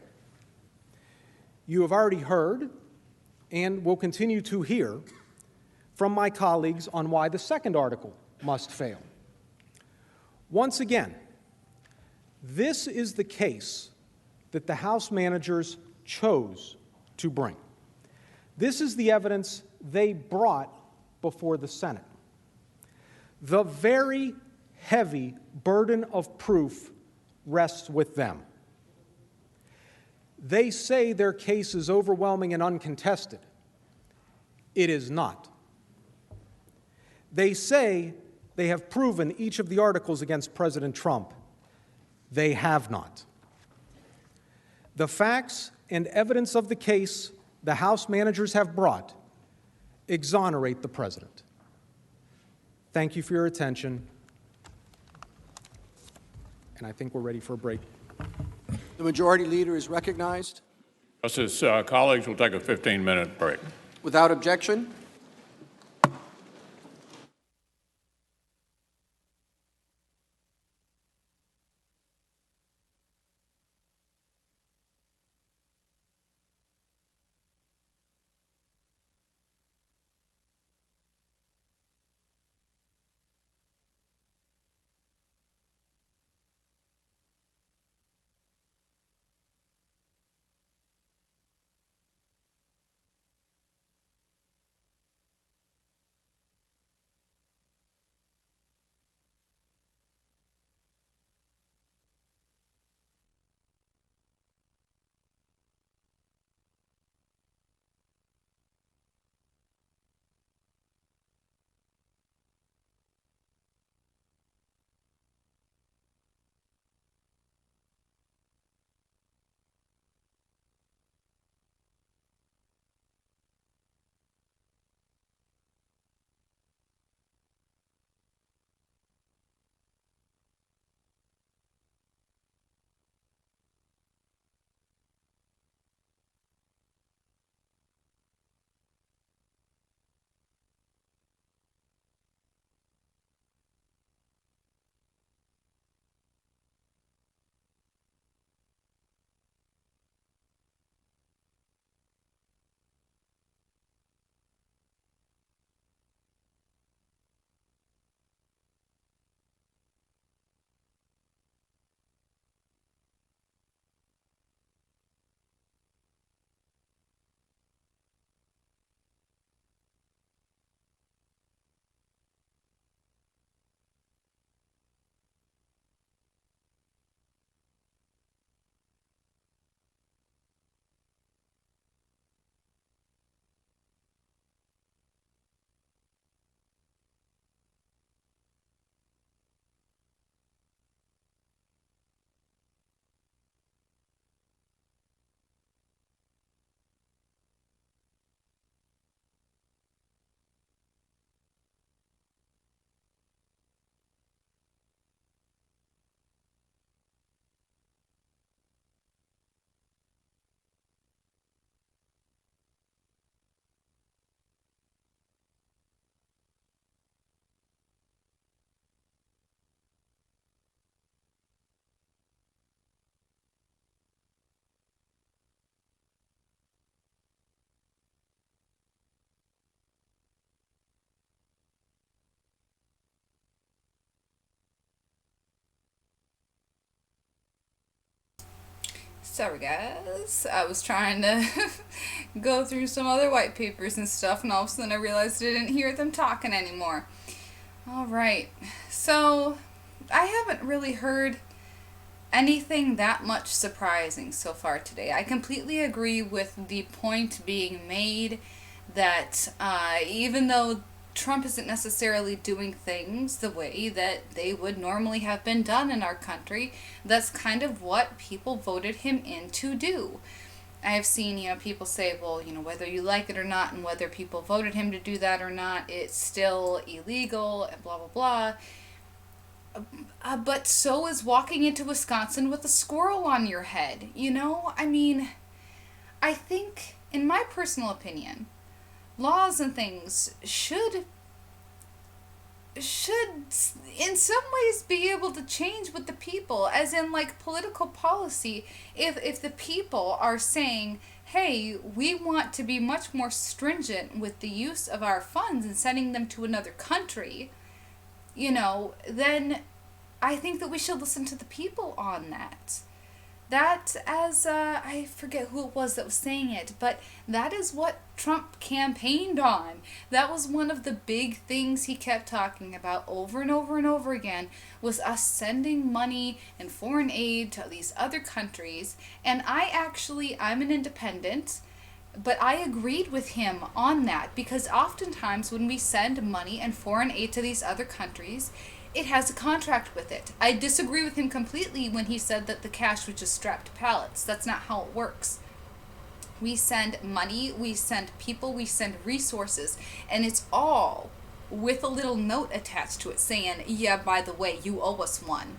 You have already heard, and will continue to hear, from my colleagues on why the second article must fail. Once again, this is the case that the House managers chose to bring. This is the evidence they brought before the Senate. The very heavy burden of proof rests with them. They say their case is overwhelming and uncontested. It is not. They say they have proven each of the articles against President Trump. They have not. The facts and evidence of the case the House managers have brought exonerate the president. Thank you for your attention, and I think we're ready for a break. The Majority Leader is recognized. Justice, colleagues will take a 15-minute break. Without objection. Sorry guys, I was trying to go through some other white papers and stuff, and all of a sudden I realized I didn't hear them talking anymore. Alright, so I haven't really heard anything that much surprising so far today. I completely agree with the point being made that even though Trump isn't necessarily doing things the way that they would normally have been done in our country, that's kind of what people voted him in to do. I have seen, people say, well, whether you like it or not, and whether people voted him to do that or not, it's still illegal, and blah, blah, blah. But so is walking into Wisconsin with a squirrel on your head, I mean, I think, in my personal opinion, laws and things should in some ways be able to change with the people, as in like political policy. If the people are saying, hey, we want to be much more stringent with the use of our funds and sending them to another country, then I think that we should listen to the people on that. That, as I forget who it was that was saying it, but that is what Trump campaigned on. That was one of the big things he kept talking about over and over and over again, was us sending money and foreign aid to these other countries. And I'm an independent, but I agreed with him on that, because oftentimes when we send money and foreign aid to these other countries, it has a contract with it. I disagree with him completely when he said that the cash was just strapped to pallets. That's not how it works. We send money, we send people, we send resources, and it's all with a little note attached to it saying, yeah, by the way, you owe us one.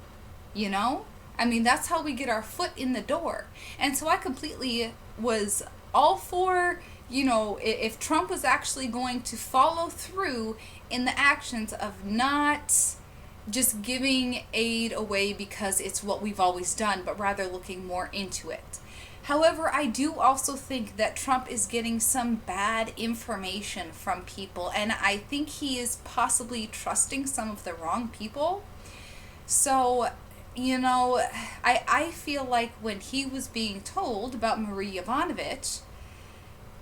I mean, that's how we get our foot in the door. And so I completely was all for, if Trump was actually going to follow through in the actions of not just giving aid away because it's what we've always done, but rather looking more into it. However, I do also think that Trump is getting some bad information from people, and I think he is possibly trusting some of the wrong people. So, I feel like when he was being told about Marie Yovanovitch,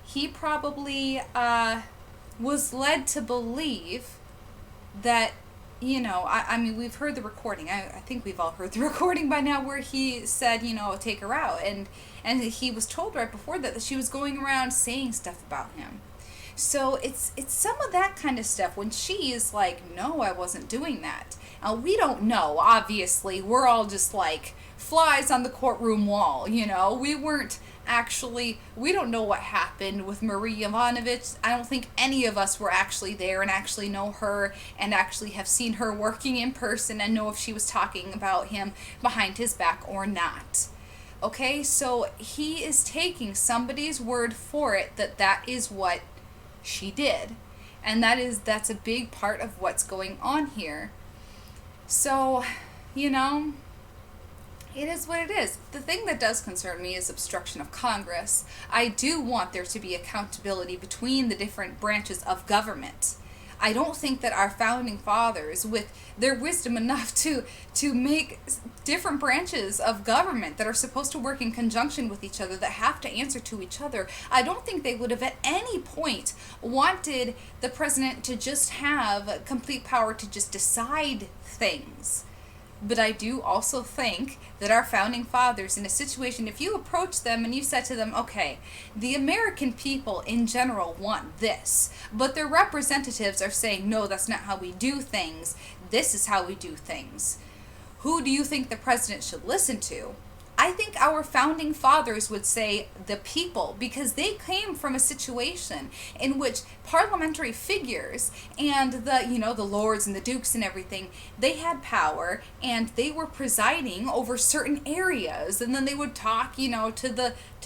he probably was led to believe that, I mean, we've heard the recording. I think we've all heard the recording by now, where he said, take her out. And he was told right before that she was going around saying stuff about him. So it's some of that kind of stuff when she is like, no, I wasn't doing that. We don't know, obviously. We're all just like flies on the courtroom wall, We weren't actually, we don't know what happened with Marie Yovanovitch. I don't think any of us were actually there and actually know her and actually have seen her working in person and know if she was talking about him behind his back or not. Okay, so he is taking somebody's word for it that is what she did. And that's a big part of what's going on here. So, it is what it is. The thing that does concern me is obstruction of Congress. I do want there to be accountability between the different branches of government. I don't think that our founding fathers, with their wisdom enough to make different branches of government that are supposed to work in conjunction with each other, that have to answer to each other, I don't think they would have at any point wanted the president to just have complete power to just decide things. But I do also think that our founding fathers, in a situation, if you approach them and you said to them, okay, the American people in general want this, but their representatives are saying, no, that's not how we do things, this is how we do things. Who do you think the president should listen to? I think our founding fathers would say the people, because they came from a situation in which parliamentary figures and the lords and the dukes and everything, they had power and they were presiding over certain areas, and then they would talk, to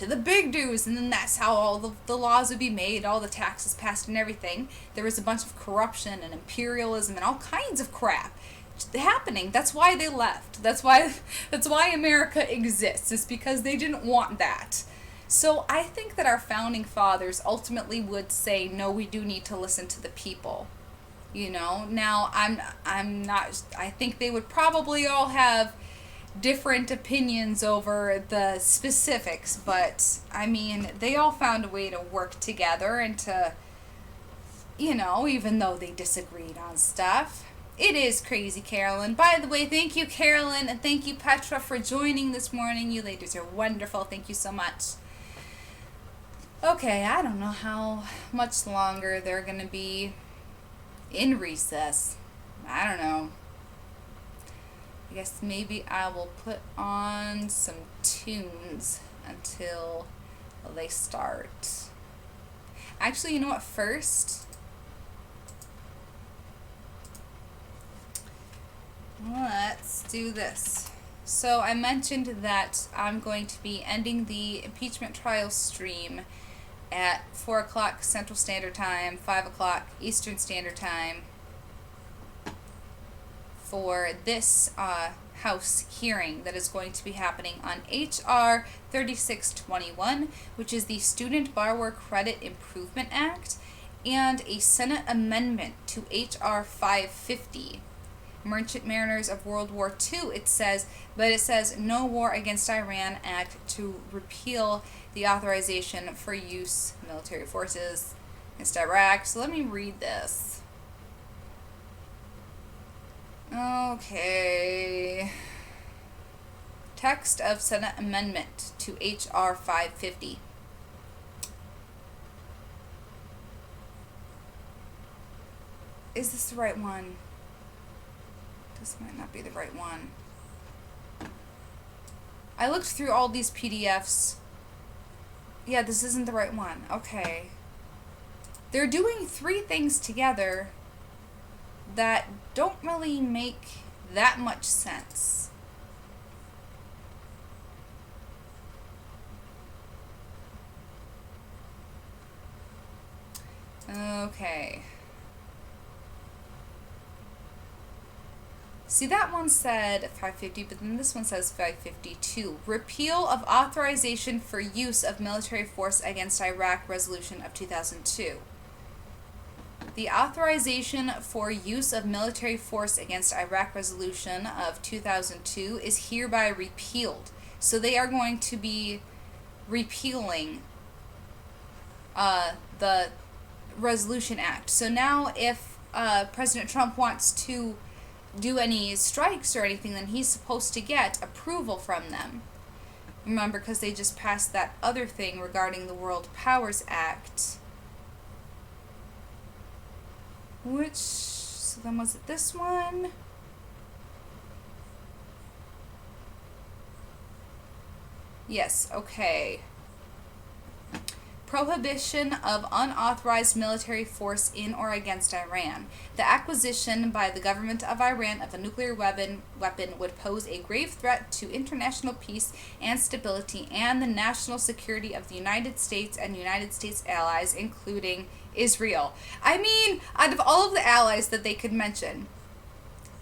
the big dudes, and then that's how all the laws would be made, all the taxes passed and everything. There was a bunch of corruption and imperialism and all kinds of crap happening. That's why they left. That's why America exists. It's because they didn't want that. So I think that our founding fathers ultimately would say, no, we do need to listen to the people. Now I'm not, I think they would probably all have different opinions over the specifics, but I mean, they all found a way to work together and to, even though they disagreed on stuff. It is crazy, Carolyn. By the way, thank you, Carolyn, and thank you, Petra, for joining this morning. You ladies are wonderful. Thank you so much. Okay, I don't know how much longer they're going to be in recess. I don't know. I guess maybe I will put on some tunes until they start. Actually, you know what? First, let's do this. So I mentioned that I'm going to be ending the impeachment trial stream at 4 o'clock Central Standard Time, 5 o'clock Eastern Standard Time for this House hearing that is going to be happening on H.R. 3621, which is the Student Borrower Credit Improvement Act, and a Senate amendment to H.R. 550. Merchant Mariners of World War II, it says no War Against Iran Act to repeal the authorization for use of military forces against Iraq. So let me read this. Okay. Text of Senate Amendment to H.R. 550. Is this the right one? This might not be the right one. I looked through all these PDFs. Yeah, this isn't the right one. Okay. They're doing three things together that don't really make that much sense. Okay. See, that one said 550, but then this one says 552. Repeal of authorization for use of military force against Iraq resolution of 2002. The authorization for use of military force against Iraq resolution of 2002 is hereby repealed. So they are going to be repealing the Resolution Act. So now if President Trump wants to do any strikes or anything, then he's supposed to get approval from them. Remember, because they just passed that other thing regarding the World Powers Act. Which, so then was it this one? Yes, okay. Prohibition of unauthorized military force in or against Iran. The acquisition by the government of Iran of a nuclear weapon would pose a grave threat to international peace and stability and the national security of the United States and United States allies, including Israel. I mean, out of all of the allies that they could mention,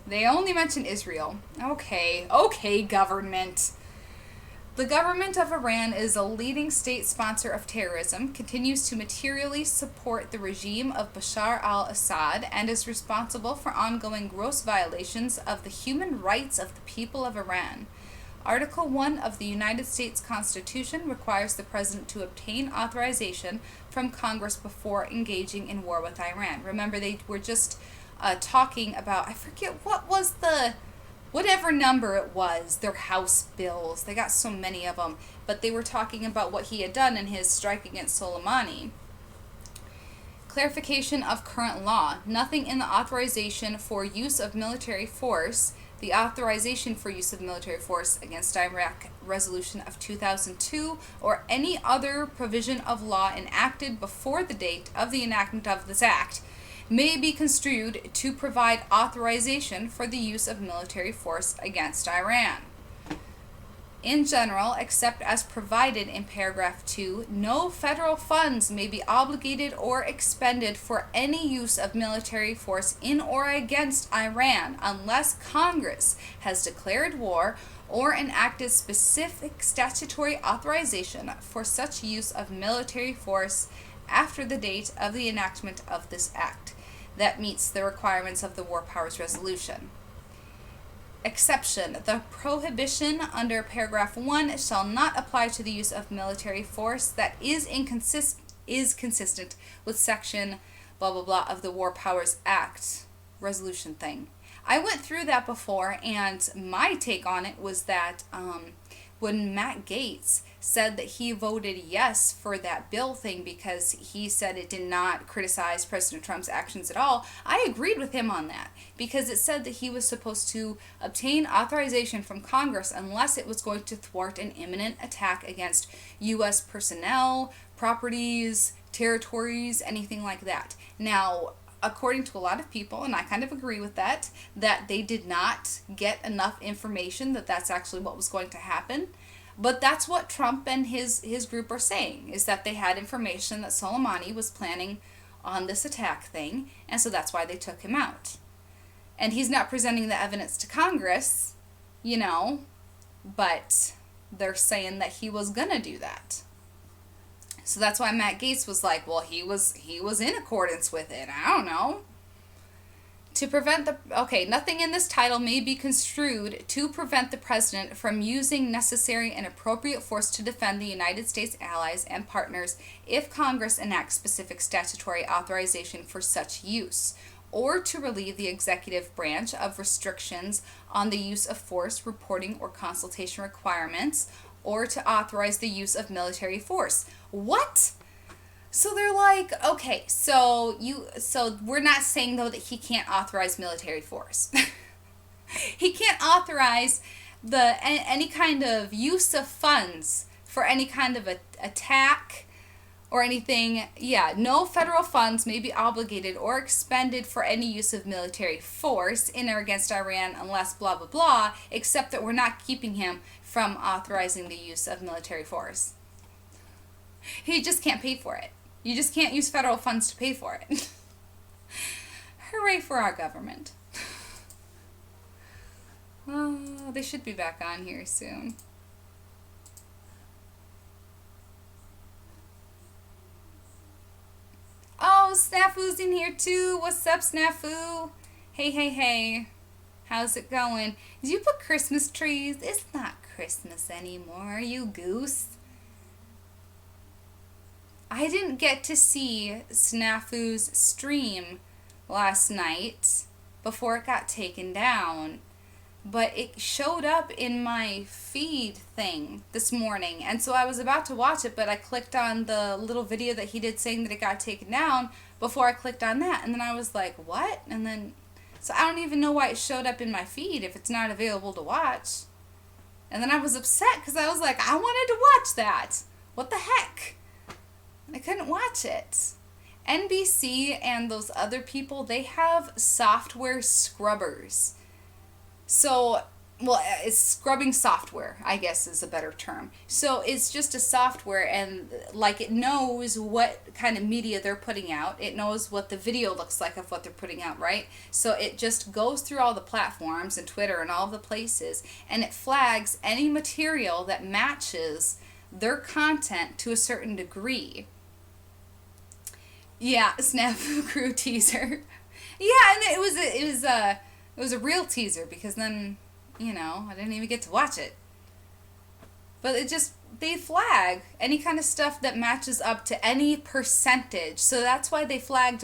they only mention Israel. Okay, government. The government of Iran is a leading state sponsor of terrorism, continues to materially support the regime of Bashar al-Assad, and is responsible for ongoing gross violations of the human rights of the people of Iran. Article 1 of the United States Constitution requires the President to obtain authorization from Congress before engaging in war with Iran. Remember, they were just talking about, I forget what was the... whatever number it was, their House bills. They got so many of them. But they were talking about what he had done in his strike against Soleimani. Clarification of current law. Nothing in the authorization for use of military force, the authorization for use of military force against Iraq resolution of 2002, or any other provision of law enacted before the date of the enactment of this act may be construed to provide authorization for the use of military force against Iran. In general, except as provided in paragraph 2, no federal funds may be obligated or expended for any use of military force in or against Iran unless Congress has declared war or enacted specific statutory authorization for such use of military force after the date of the enactment of this act that meets the requirements of the War Powers Resolution. Exception. The prohibition under paragraph 1 shall not apply to the use of military force that is consistent with section blah blah blah of the War Powers Act. resolution thing. I went through that before, and my take on it was that when Matt Gaetz said that he voted yes for that bill thing because he said it did not criticize President Trump's actions at all, I agreed with him on that because it said that he was supposed to obtain authorization from Congress unless it was going to thwart an imminent attack against U.S. personnel, properties, territories, anything like that. Now, according to a lot of people, and I kind of agree with that they did not get enough information that that's actually what was going to happen. But that's what Trump and his group are saying, is that they had information that Soleimani was planning on this attack thing, and so that's why they took him out. And he's not presenting the evidence to Congress, you know, but they're saying that he was gonna do that. So that's why Matt Gaetz was like, well, he was in accordance with it. I don't know. To prevent nothing in this title may be construed to prevent the president from using necessary and appropriate force to defend the United States allies and partners if Congress enacts specific statutory authorization for such use, or to relieve the executive branch of restrictions on the use of force, reporting, or consultation requirements, or to authorize the use of military force. What? So they're like, okay, so we're not saying though that he can't authorize military force. He can't authorize any kind of use of funds for any kind of attack or anything. Yeah, no federal funds may be obligated or expended for any use of military force in or against Iran unless blah blah blah, except that we're not keeping him from authorizing the use of military force. He just can't pay for it. You just can't use federal funds to pay for it. Hooray for our government. Oh, they should be back on here soon. Oh, Snafu's in here too. What's up, Snafu? Hey, hey, hey. How's it going? Did you put Christmas trees? It's not Christmas anymore, you goose. I didn't get to see Snafu's stream last night before it got taken down, but it showed up in my feed thing this morning, and so I was about to watch it, but I clicked on the little video that he did saying that it got taken down before I clicked on that, and then I was like, what? And then, so I don't even know why it showed up in my feed if it's not available to watch. And then I was upset because I was like, I wanted to watch that. What the heck? I couldn't watch it. NBC and those other people, they have software scrubbers. So, well, it's scrubbing software, I guess is a better term. So it's just a software, and like it knows what kind of media they're putting out. It knows what the video looks like of what they're putting out, right? So it just goes through all the platforms and Twitter and all the places, and it flags any material that matches their content to a certain degree. Yeah, Snafu Crew teaser. Yeah, and it was a real teaser because then, you know, I didn't even get to watch it. But they flag any kind of stuff that matches up to any percentage. So that's why they flagged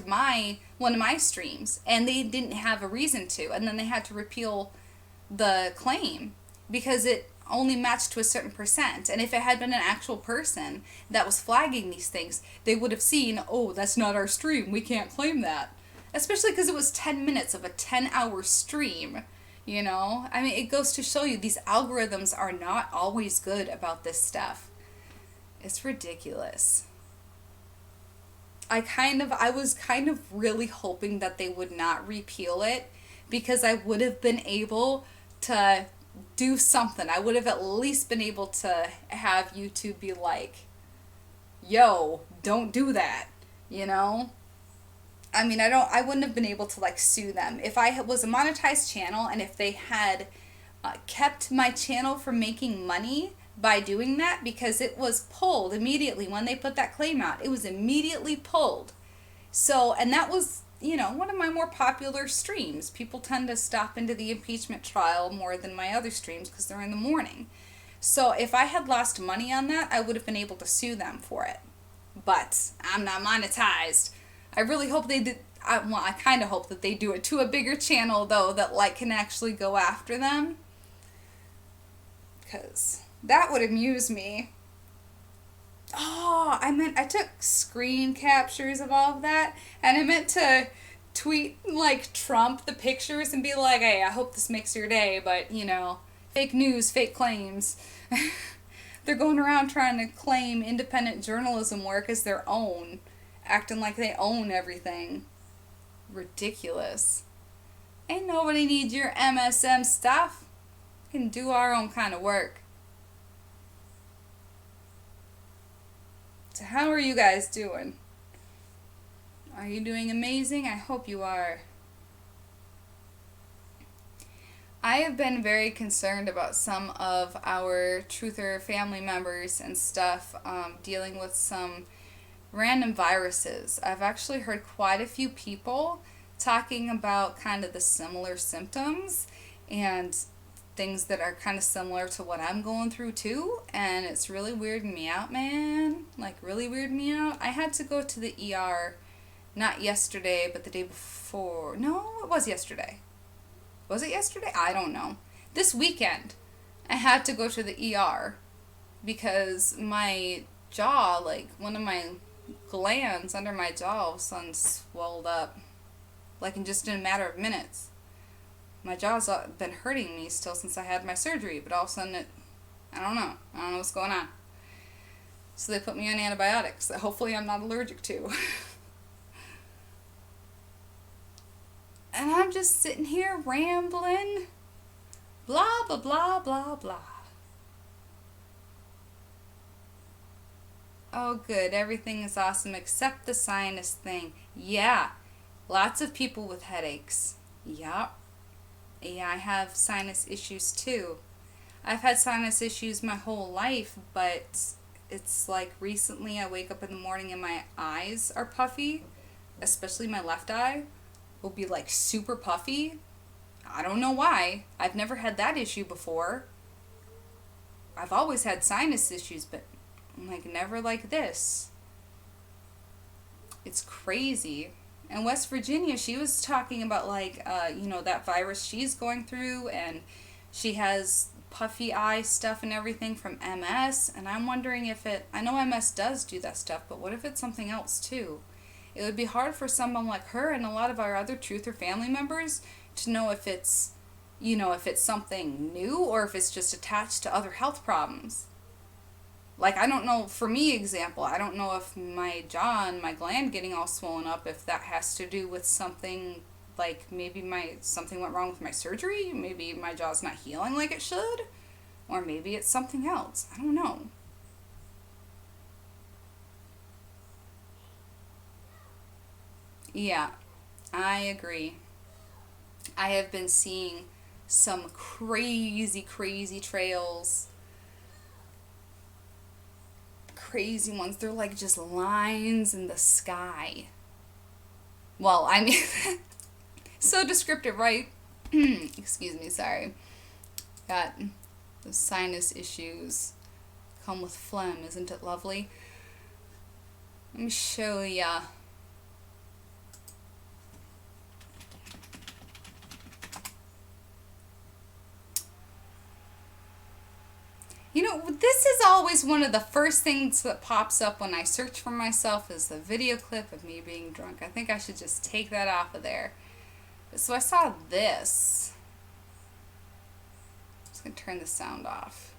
one of my streams, and they didn't have a reason to, and then they had to repeal the claim because it only matched to a certain percent. And if it had been an actual person that was flagging these things, they would have seen, oh, that's not our stream, we can't claim that. Especially because it was 10 minutes of a 10-hour stream, you know? I mean, it goes to show you these algorithms are not always good about this stuff. It's ridiculous. I was kind of really hoping that they would not repeal it because I would have been able to do something. I would have at least been able to have YouTube be like, yo, don't do that, you know? I mean, I wouldn't have been able to like sue them. If I was a monetized channel and if they had kept my channel from making money by doing that, because it was pulled immediately when they put that claim out. It was immediately pulled. So, and that was, you know, one of my more popular streams. People tend to stop into the impeachment trial more than my other streams because they're in the morning. So if I had lost money on that, I would have been able to sue them for it. But I'm not monetized. I really hope they did. I kind of hope that they do it to a bigger channel, though, that, like, can actually go after them. Because that would amuse me. Oh, I took screen captures of all of that, and I meant to tweet, like, Trump the pictures and be like, hey, I hope this makes your day, but, you know, fake news, fake claims. They're going around trying to claim independent journalism work as their own, acting like they own everything. Ridiculous. Ain't nobody needs your MSM stuff. We can do our own kind of work. So how are you guys doing? Are you doing amazing? I hope you are. I have been very concerned about some of our truther family members and stuff dealing with some random viruses. I've actually heard quite a few people talking about kind of the similar symptoms and things that are kind of similar to what I'm going through too, and it's really weirding me out, man. Like, really weirding me out. I had to go to the ER, not yesterday, but the day before. No, it was yesterday. Was it yesterday? I don't know. This weekend, I had to go to the ER because my jaw, like, one of my glands under my jaw all of a sudden swelled up, like, in just a matter of minutes. My jaw's been hurting me still since I had my surgery, but all of a sudden I don't know what's going on. So they put me on antibiotics that hopefully I'm not allergic to. And I'm just sitting here rambling, blah, blah, blah, blah, blah. Oh, good, everything is awesome except the sinus thing. Yeah, lots of people with headaches. Yup. Yeah, I have sinus issues too. I've had sinus issues my whole life, but it's like recently I wake up in the morning and my eyes are puffy, especially my left eye will be like super puffy. I don't know why. I've never had that issue before. I've always had sinus issues, but like never like this. It's crazy. In West Virginia, she was talking about like, that virus she's going through, and she has puffy eye stuff and everything from MS, and I'm wondering if I know MS does do that stuff, but what if it's something else too? It would be hard for someone like her and a lot of our other truther family members to know if it's, if it's something new or if it's just attached to other health problems. Like, I don't know, for me, example, I don't know if my jaw and my gland getting all swollen up, if that has to do with something, like maybe something went wrong with my surgery, maybe my jaw's not healing like it should, or maybe it's something else. I don't know. Yeah, I agree. I have been seeing some crazy, crazy trails. Crazy ones. They're like just lines in the sky. Well, I mean, so descriptive, right? Excuse me, sorry. Got the sinus issues. Come with phlegm, isn't it lovely? Let me show ya. This is always one of the first things that pops up when I search for myself is the video clip of me being drunk. I think I should just take that off of there. So I saw this. I'm just going to turn the sound off.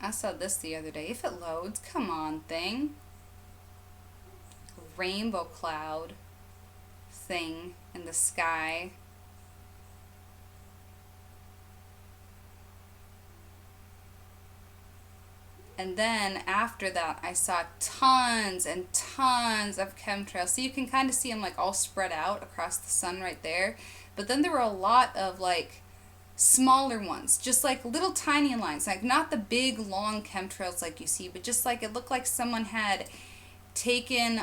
I saw this the other day. If it loads, come on, thing. Rainbow cloud thing in the sky. And then after that, I saw tons and tons of chemtrails. So you can kind of see them like all spread out across the sun right there. But then there were a lot of like smaller ones, just like little tiny lines, like not the big long chemtrails like you see, but just like it looked like someone had taken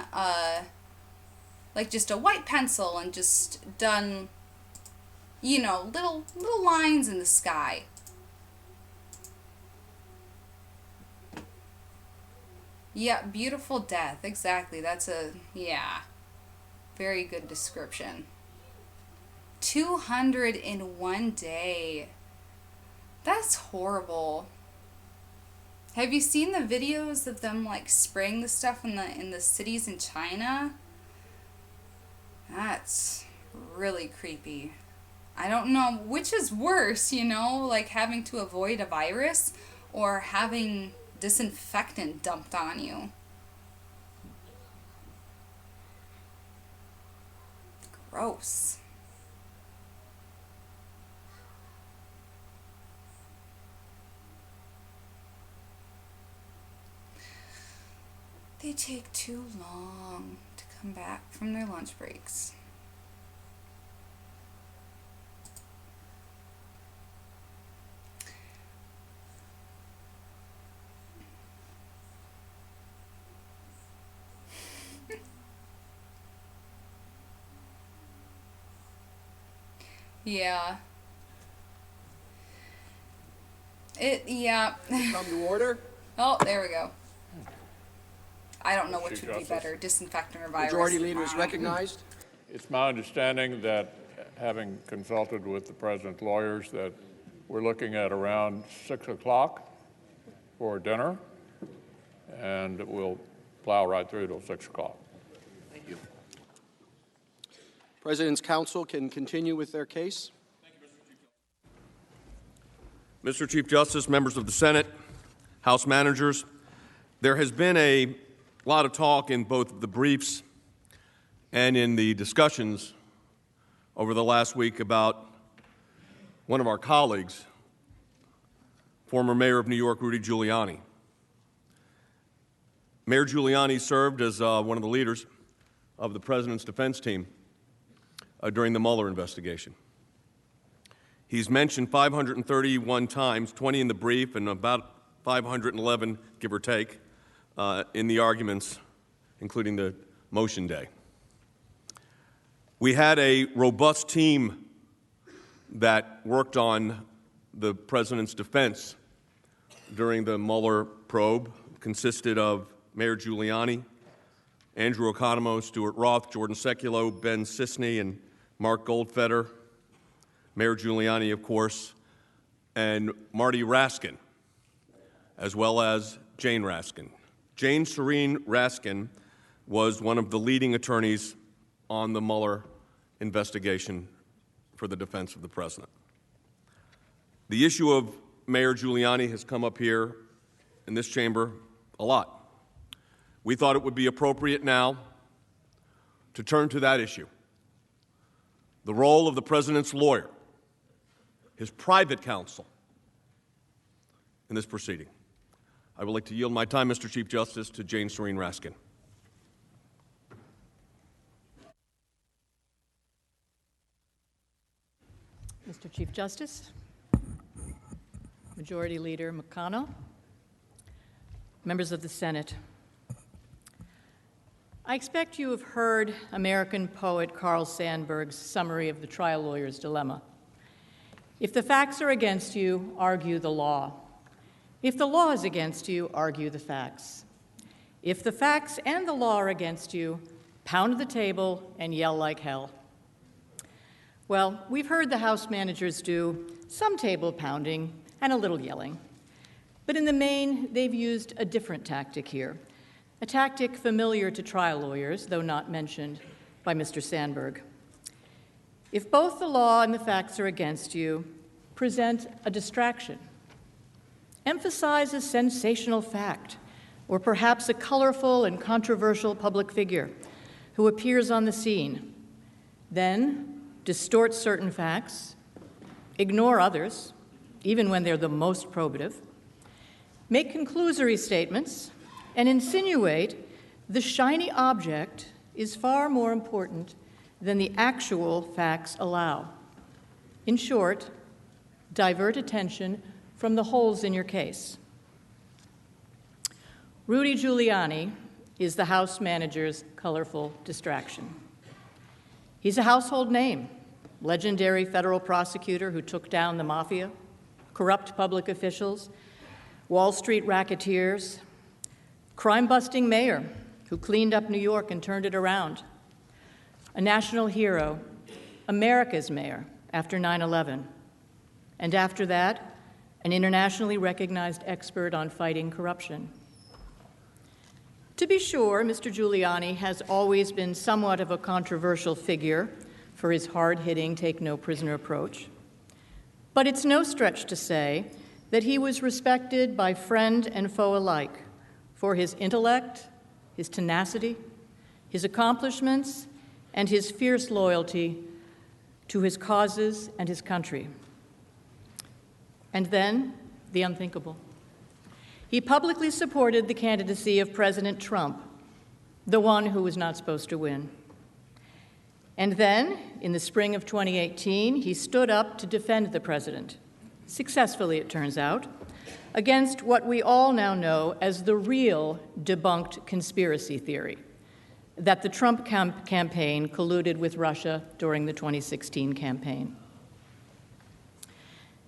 like just a white pencil and just done, little lines in the sky. Yeah, beautiful death. Exactly. That's very good description. 200 in one day. That's horrible. Have you seen the videos of them like spraying the stuff in the cities in China? That's really creepy. I don't know which is worse, like having to avoid a virus or having disinfectant dumped on you. Gross. They take too long to come back from their lunch breaks. Yeah. Come to order. Oh, there we go. I don't know which would be better, disinfectant or virus. Majority Leader is recognized. It's my understanding that, having consulted with the president's lawyers, that we're looking at around 6 o'clock for dinner, and we'll plow right through till 6 o'clock. Thank you. President's counsel can continue with their case. Mr. Chief Justice, members of the Senate, House managers, there has been a lot of talk in both the briefs and in the discussions over the last week about one of our colleagues, former Mayor of New York, Rudy Giuliani. Mayor Giuliani served as one of the leaders of the President's defense team during the Mueller investigation. He's mentioned 531 times, 20 in the brief and about 511, give or take, in the arguments, including the motion day. We had a robust team that worked on the President's defense during the Mueller probe. It consisted of Mayor Giuliani, Andrew Economou, Stuart Roth, Jordan Sekulow, Ben Sisney, and Mark Goldfeder. Mayor Giuliani, of course, and Marty Raskin, as well as Jane Raskin. Jane Serene Raskin was one of the leading attorneys on the Mueller investigation for the defense of the president. The issue of Mayor Giuliani has come up here in this chamber a lot. We thought it would be appropriate now to turn to that issue, the role of the president's lawyer, his private counsel, in this proceeding. I would like to yield my time, Mr. Chief Justice, to Jane Serene Raskin. Mr. Chief Justice, Majority Leader McConnell, members of the Senate, I expect you have heard American poet Carl Sandburg's summary of the trial lawyer's dilemma. If the facts are against you, argue the law. If the law is against you, argue the facts. If the facts and the law are against you, pound the table and yell like hell. Well, we've heard the House managers do some table pounding and a little yelling. But in the main, they've used a different tactic here, a tactic familiar to trial lawyers, though not mentioned by Mr. Sandburg. If both the law and the facts are against you, present a distraction. Emphasize a sensational fact, or perhaps a colorful and controversial public figure who appears on the scene. Then distort certain facts, ignore others, even when they're the most probative, make conclusory statements, and insinuate the shiny object is far more important than the actual facts allow. In short, divert attention from the holes in your case. Rudy Giuliani is the House manager's colorful distraction. He's a household name, legendary federal prosecutor who took down the mafia, corrupt public officials, Wall Street racketeers, crime-busting mayor who cleaned up New York and turned it around, a national hero, America's mayor after 9/11, and after that, an internationally recognized expert on fighting corruption. To be sure, Mr. Giuliani has always been somewhat of a controversial figure for his hard-hitting, take-no-prisoner approach. But it's no stretch to say that he was respected by friend and foe alike for his intellect, his tenacity, his accomplishments, and his fierce loyalty to his causes and his country. And then, the unthinkable. He publicly supported the candidacy of President Trump, the one who was not supposed to win. And then, in the spring of 2018, he stood up to defend the president, successfully it turns out, against what we all now know as the real debunked conspiracy theory, that the Trump campaign colluded with Russia during the 2016 campaign.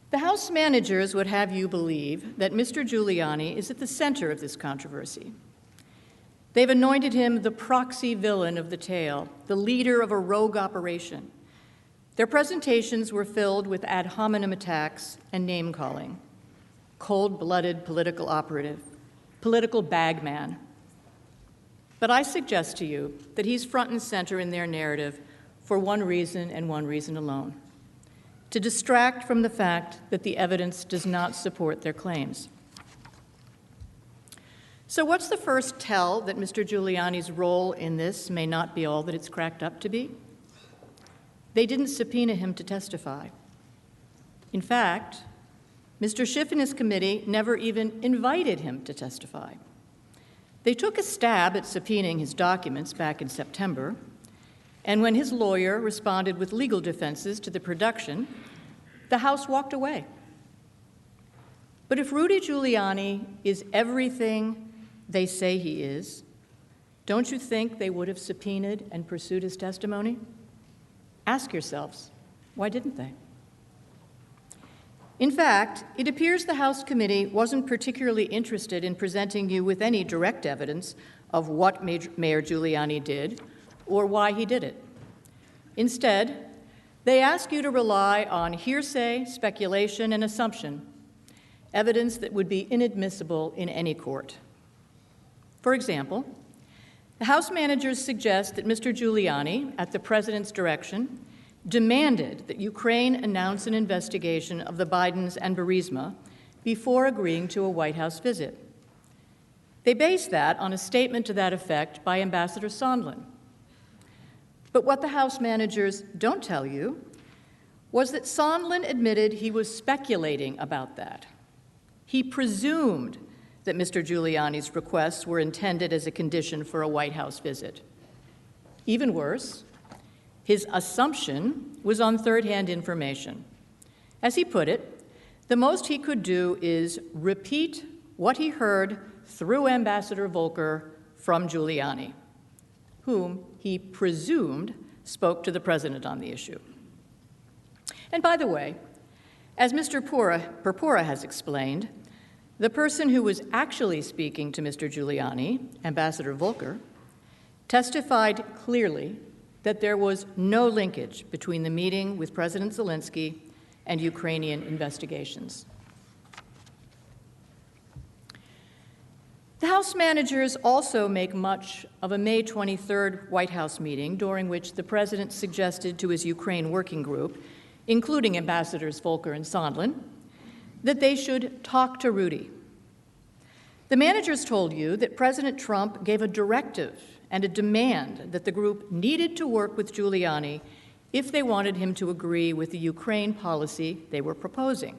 The House managers would have you believe that Mr. Giuliani is at the center of this controversy. They've anointed him the proxy villain of the tale, the leader of a rogue operation. Their presentations were filled with ad hominem attacks and name-calling. Cold-blooded political operative, political bagman. But I suggest to you that he's front and center in their narrative for one reason and one reason alone: to distract from the fact that the evidence does not support their claims. So what's the first tell that Mr. Giuliani's role in this may not be all that it's cracked up to be? They didn't subpoena him to testify. In fact, Mr. Schiff and his committee never even invited him to testify. They took a stab at subpoenaing his documents back in September, and when his lawyer responded with legal defenses to the production, the House walked away. But if Rudy Giuliani is everything they say he is, don't you think they would have subpoenaed and pursued his testimony? Ask yourselves, why didn't they? In fact, it appears the House committee wasn't particularly interested in presenting you with any direct evidence of what Mayor Giuliani did or why he did it. Instead, they ask you to rely on hearsay, speculation, and assumption, evidence that would be inadmissible in any court. For example, the House managers suggest that Mr. Giuliani, at the president's direction, demanded that Ukraine announce an investigation of the Bidens and Burisma before agreeing to a White House visit. They base that on a statement to that effect by Ambassador Sondland. But what the House managers don't tell you was that Sondland admitted he was speculating about that. He presumed that Mr. Giuliani's requests were intended as a condition for a White House visit. Even worse, his assumption was on third-hand information. As he put it, the most he could do is repeat what he heard through Ambassador Volker from Giuliani, whom he presumed spoke to the president on the issue. And by the way, as Mr. Purpura has explained, the person who was actually speaking to Mr. Giuliani, Ambassador Volker, testified clearly that there was no linkage between the meeting with President Zelensky and Ukrainian investigations. The House managers also make much of a May 23rd White House meeting during which the president suggested to his Ukraine working group, including Ambassadors Volker and Sondland, that they should talk to Rudy. The managers told you that President Trump gave a directive and a demand that the group needed to work with Giuliani if they wanted him to agree with the Ukraine policy they were proposing.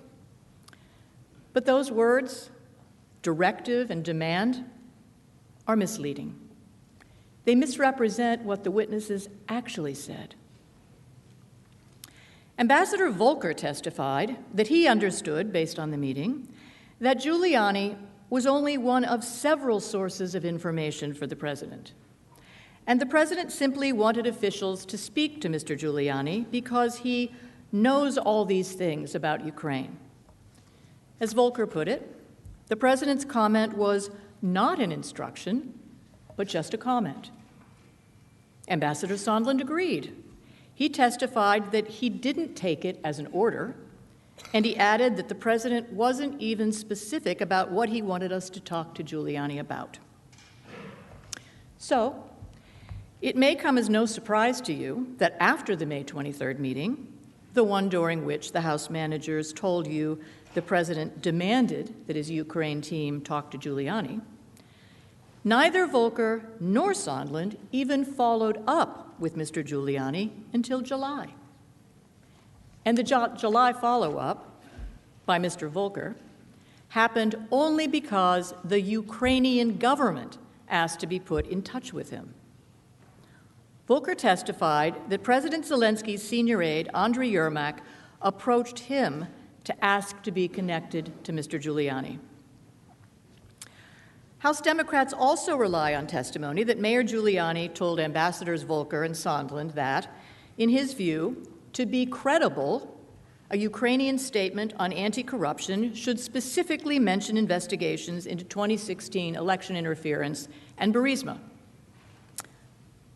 But those words, directive and demand, are misleading. They misrepresent what the witnesses actually said. Ambassador Volker testified that he understood, based on the meeting, that Giuliani was only one of several sources of information for the president. And the president simply wanted officials to speak to Mr. Giuliani because he knows all these things about Ukraine. As Volker put it, the president's comment was not an instruction, but just a comment. Ambassador Sondland agreed. He testified that he didn't take it as an order, and he added that the president wasn't even specific about what he wanted us to talk to Giuliani about. So, it may come as no surprise to you that after the May 23rd meeting, the one during which the House managers told you the president demanded that his Ukraine team talk to Giuliani, neither Volker nor Sondland even followed up with Mr. Giuliani until July. And the July follow-up by Mr. Volker happened only because the Ukrainian government asked to be put in touch with him. Volker testified that President Zelensky's senior aide, Andriy Yermak, approached him to ask to be connected to Mr. Giuliani. House Democrats also rely on testimony that Mayor Giuliani told Ambassadors Volker and Sondland that, in his view, to be credible, a Ukrainian statement on anti-corruption should specifically mention investigations into 2016 election interference and Burisma.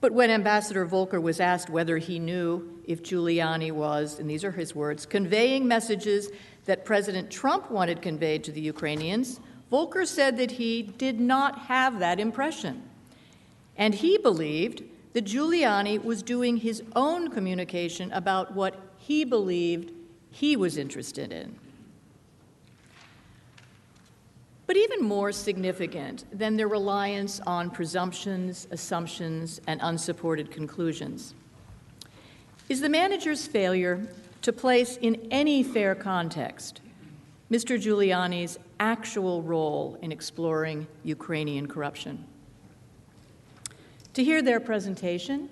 But when Ambassador Volker was asked whether he knew if Giuliani was, and these are his words, conveying messages that President Trump wanted conveyed to the Ukrainians, Volker said that he did not have that impression. And he believed that Giuliani was doing his own communication about what he believed he was interested in. But even more significant than their reliance on presumptions, assumptions, and unsupported conclusions is the manager's failure to place in any fair context Mr. Giuliani's actual role in exploring Ukrainian corruption. To hear their presentation,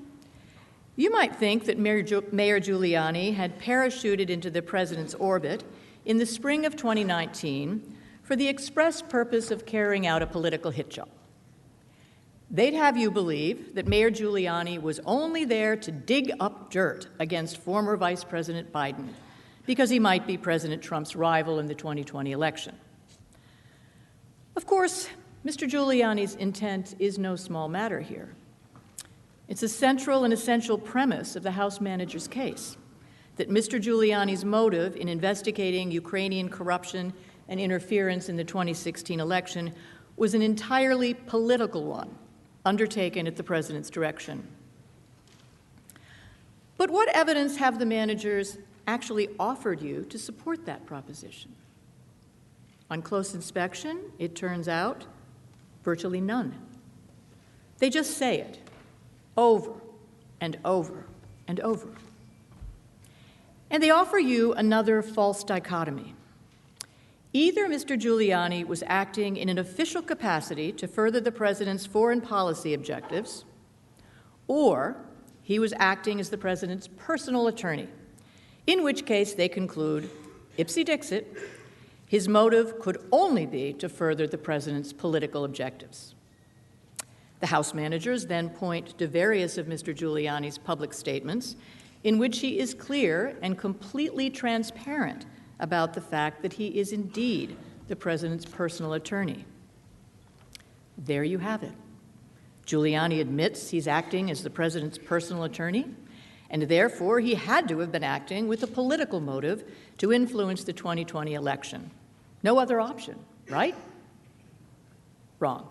you might think that Mayor Giuliani had parachuted into the president's orbit in the spring of 2019 for the express purpose of carrying out a political hit job. They'd have you believe that Mayor Giuliani was only there to dig up dirt against former Vice President Biden because he might be President Trump's rival in the 2020 election. Of course, Mr. Giuliani's intent is no small matter here. It's a central and essential premise of the House manager's case that Mr. Giuliani's motive in investigating Ukrainian corruption and interference in the 2016 election was an entirely political one, undertaken at the president's direction. But what evidence have the managers actually offered you to support that proposition? On close inspection, it turns out virtually none. They just say it over and over and over. And they offer you another false dichotomy. Either Mr. Giuliani was acting in an official capacity to further the president's foreign policy objectives, or he was acting as the president's personal attorney, in which case they conclude, ipsy dixit, his motive could only be to further the president's political objectives. The House managers then point to various of Mr. Giuliani's public statements in which he is clear and completely transparent about the fact that he is indeed the president's personal attorney. There you have it. Giuliani admits he's acting as the president's personal attorney, and therefore he had to have been acting with a political motive to influence the 2020 election. No other option, right? Wrong.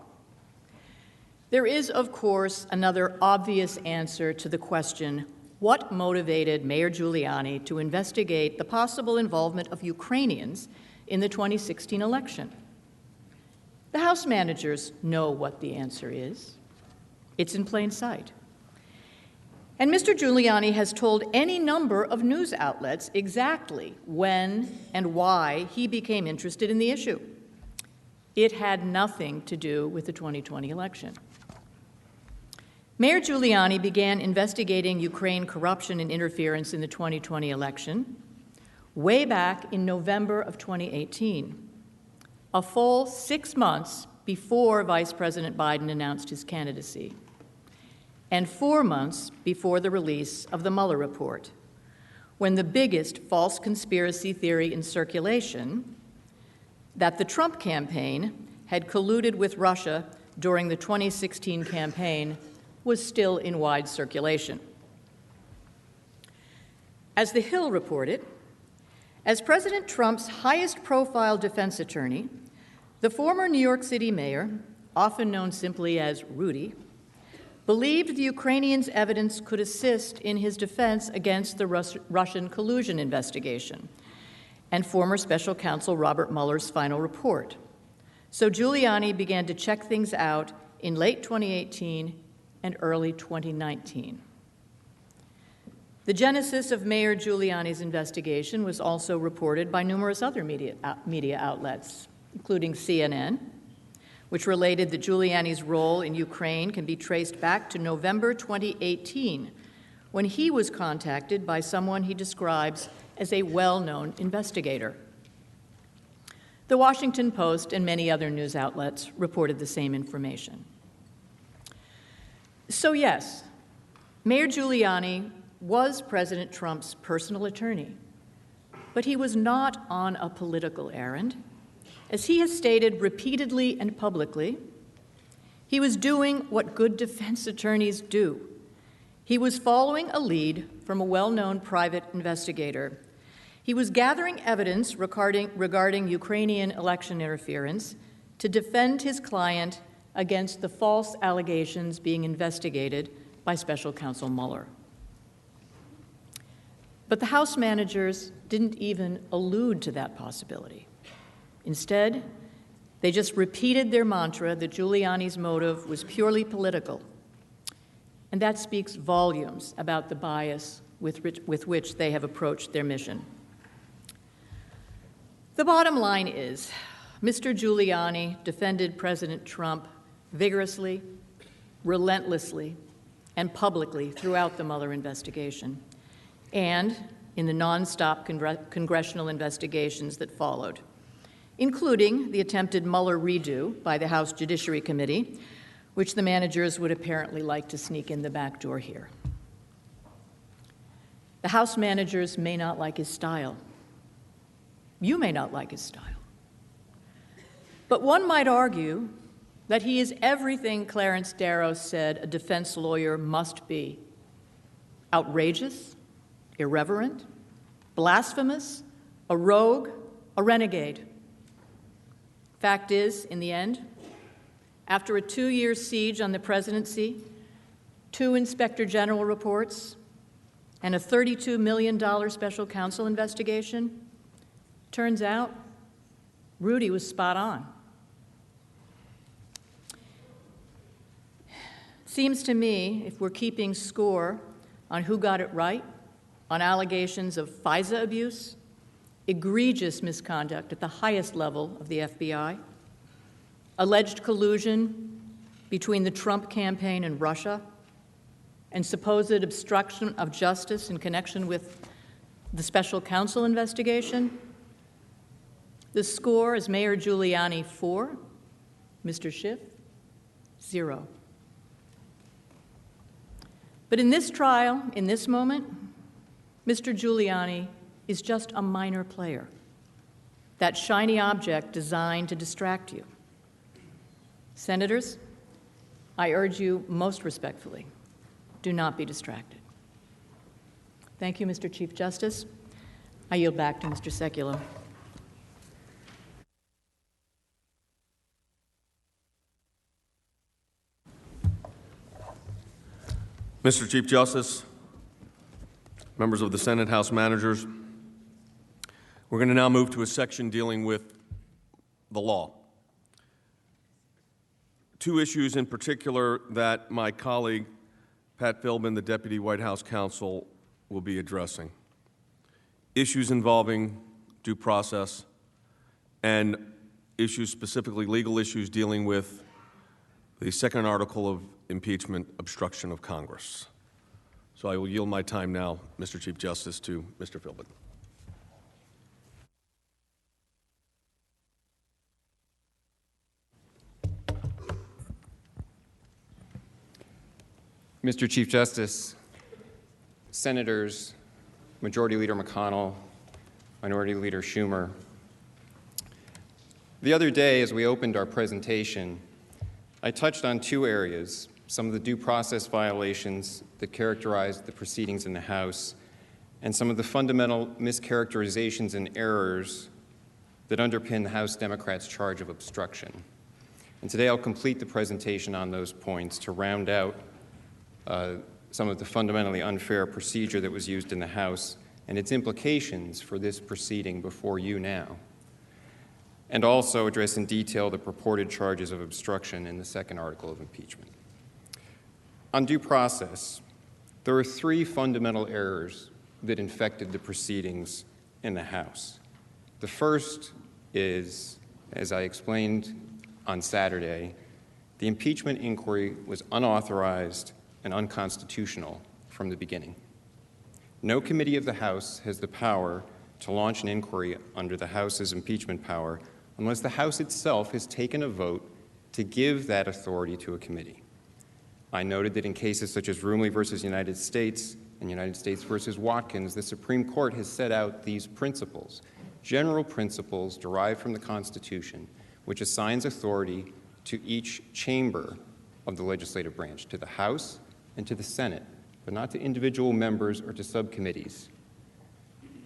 There is, of course, another obvious answer to the question, what motivated Mayor Giuliani to investigate the possible involvement of Ukrainians in the 2016 election? The House managers know what the answer is. It's in plain sight. And Mr. Giuliani has told any number of news outlets exactly when and why he became interested in the issue. It had nothing to do with the 2020 election. Mayor Giuliani began investigating Ukraine corruption and interference in the 2020 election way back in November of 2018, a full 6 months before Vice President Biden announced his candidacy, and 4 months before the release of the Mueller report, when the biggest false conspiracy theory in circulation, that the Trump campaign had colluded with Russia during the 2016 campaign was still in wide circulation. As The Hill reported, as President Trump's highest-profile defense attorney, the former New York City mayor, often known simply as Rudy, believed the Ukrainians' evidence could assist in his defense against the Russian collusion investigation and former special counsel Robert Mueller's final report. So Giuliani began to check things out in late 2018 and early 2019. The genesis of Mayor Giuliani's investigation was also reported by numerous other media outlets, including CNN, which related that Giuliani's role in Ukraine can be traced back to November 2018, when he was contacted by someone he describes as a well-known investigator. The Washington Post and many other news outlets reported the same information. So yes, Mayor Giuliani was President Trump's personal attorney, but he was not on a political errand. As he has stated repeatedly and publicly, he was doing what good defense attorneys do. He was following a lead from a well-known private investigator. He was gathering evidence regarding Ukrainian election interference to defend his client against the false allegations being investigated by Special Counsel Mueller. But the House managers didn't even allude to that possibility. Instead, they just repeated their mantra that Giuliani's motive was purely political. And that speaks volumes about the bias with which they have approached their mission. The bottom line is, Mr. Giuliani defended President Trump vigorously, relentlessly, and publicly throughout the Mueller investigation, and in the nonstop congressional investigations that followed, including the attempted Mueller redo by the House Judiciary Committee, which the managers would apparently like to sneak in the back door here. The House managers may not like his style. You may not like his style. But one might argue that he is everything Clarence Darrow said a defense lawyer must be: outrageous, irreverent, blasphemous, a rogue, a renegade. Fact is, in the end, after a 2-year siege on the presidency, 2 inspector general reports, and a $32 million special counsel investigation, turns out Rudy was spot on. Seems to me, if we're keeping score on who got it right, on allegations of FISA abuse, egregious misconduct at the highest level of the FBI, alleged collusion between the Trump campaign and Russia, and supposed obstruction of justice in connection with the special counsel investigation, the score is Mayor Giuliani 4, Mr. Schiff 0. But in this trial, in this moment, Mr. Giuliani is just a minor player, that shiny object designed to distract you. Senators, I urge you most respectfully, do not be distracted. Thank you, Mr. Chief Justice. I yield back to Mr. Sekulow. Mr. Chief Justice, members of the Senate, House managers, we're going to now move to a section dealing with the law. 2 issues in particular that my colleague, Pat Philbin, the Deputy White House Counsel, will be addressing. Issues involving due process and issues, specifically legal issues, dealing with the second article of impeachment, obstruction of Congress. So I will yield my time now, Mr. Chief Justice, to Mr. Philbin. Mr. Chief Justice, Senators, Majority Leader McConnell, Minority Leader Schumer, The other day, as we opened our presentation, I touched on two areas, some of the due process violations that characterized the proceedings in the House, and some of the fundamental mischaracterizations and errors that underpin the House Democrats' charge of obstruction. And today I'll complete the presentation on those points to round out some of the fundamentally unfair procedure that was used in the House and its implications for this proceeding before you now, and also address in detail the purported charges of obstruction in the second article of impeachment. On due process, there are three fundamental errors that infected the proceedings in the House. The first is, as I explained on Saturday, the impeachment inquiry was unauthorized and unconstitutional from the beginning. No committee of the House has the power to launch an inquiry under the House's impeachment power unless the House itself has taken a vote to give that authority to a committee. I noted that in cases such as Rumley versus United States and United States versus Watkins, the Supreme Court has set out these principles, general principles derived from the Constitution, which assigns authority to each chamber of the legislative branch, to the House and to the Senate, but not to individual members or to subcommittees.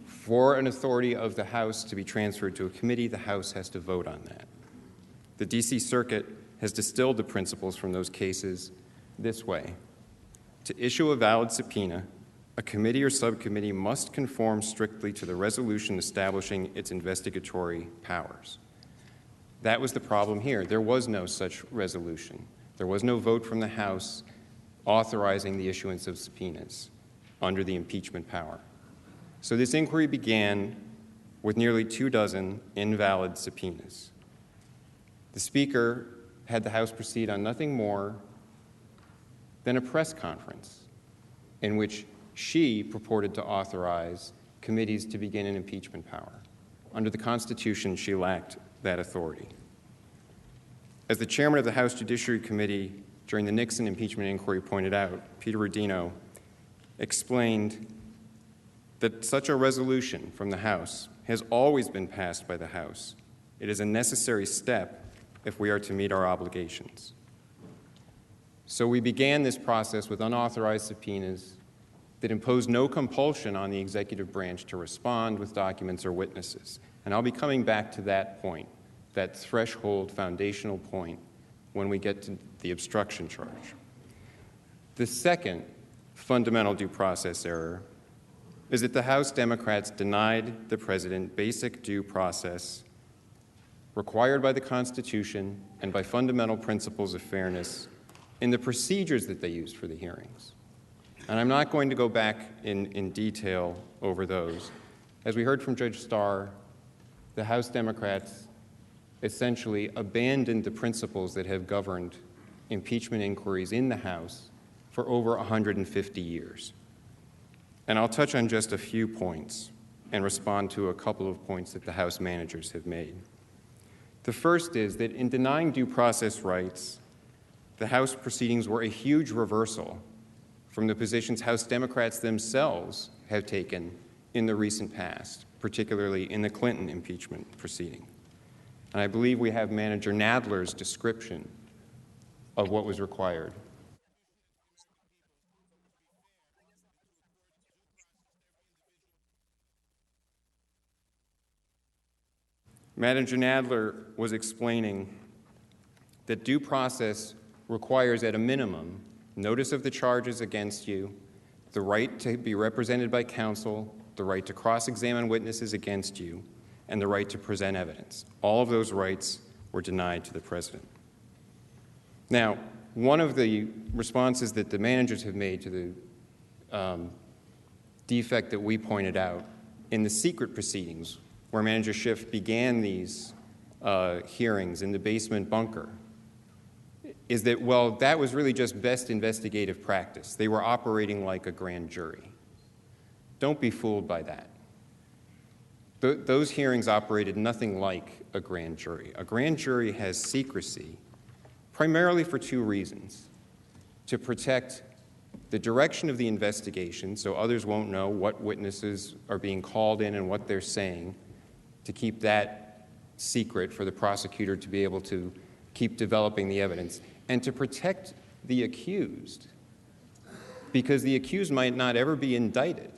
For an authority of the House to be transferred to a committee, the House has to vote on that. The D.C. Circuit has distilled the principles from those cases this way. To issue a valid subpoena, a committee or subcommittee must conform strictly to the resolution establishing its investigatory powers. That was the problem here. There was no such resolution. There was no vote from the House authorizing the issuance of subpoenas under the impeachment power. So this inquiry began with nearly 24 invalid subpoenas. The Speaker had the House proceed on nothing more than a press conference in which she purported to authorize committees to begin an impeachment power. Under the Constitution, she lacked that authority. As the chairman of the House Judiciary Committee during the Nixon impeachment inquiry pointed out, Peter Rodino explained that such a resolution from the House has always been passed by the House. It is a necessary step if we are to meet our obligations. So we began this process with unauthorized subpoenas that imposed no compulsion on the executive branch to respond with documents or witnesses. And I'll be coming back to that point, that threshold foundational point, when we get to the obstruction charge. The second fundamental due process error is that the House Democrats denied the president basic due process required by the Constitution and by fundamental principles of fairness in the procedures that they used for the hearings. And I'm not going to go back in detail over those. As we heard from Judge Starr, the House Democrats essentially abandoned the principles that have governed impeachment inquiries in the House for over 150 years. And I'll touch on just a few points and respond to a couple of points that the House managers have made. The first is that in denying due process rights, the House proceedings were a huge reversal from the positions House Democrats themselves have taken in the recent past, particularly in the Clinton impeachment proceeding. And I believe we have Manager Nadler's description of what was required. Manager Nadler was explaining that due process requires at a minimum notice of the charges against you, the right to be represented by counsel, the right to cross-examine witnesses against you, and the right to present evidence. All of those rights were denied to the president. Now, one of the responses that the managers have made to the defect that we pointed out in the secret proceedings, where Manager Schiff began these hearings in the basement bunker, is that, well, that was really just best investigative practice. They were operating like a grand jury. Don't be fooled by that. Those hearings operated nothing like a grand jury. A grand jury has secrecy primarily for two reasons: to protect the direction of the investigation so others won't know what witnesses are being called in and what they're saying, to keep that secret for the prosecutor to be able to keep developing the evidence and to protect the accused, because the accused might not ever be indicted.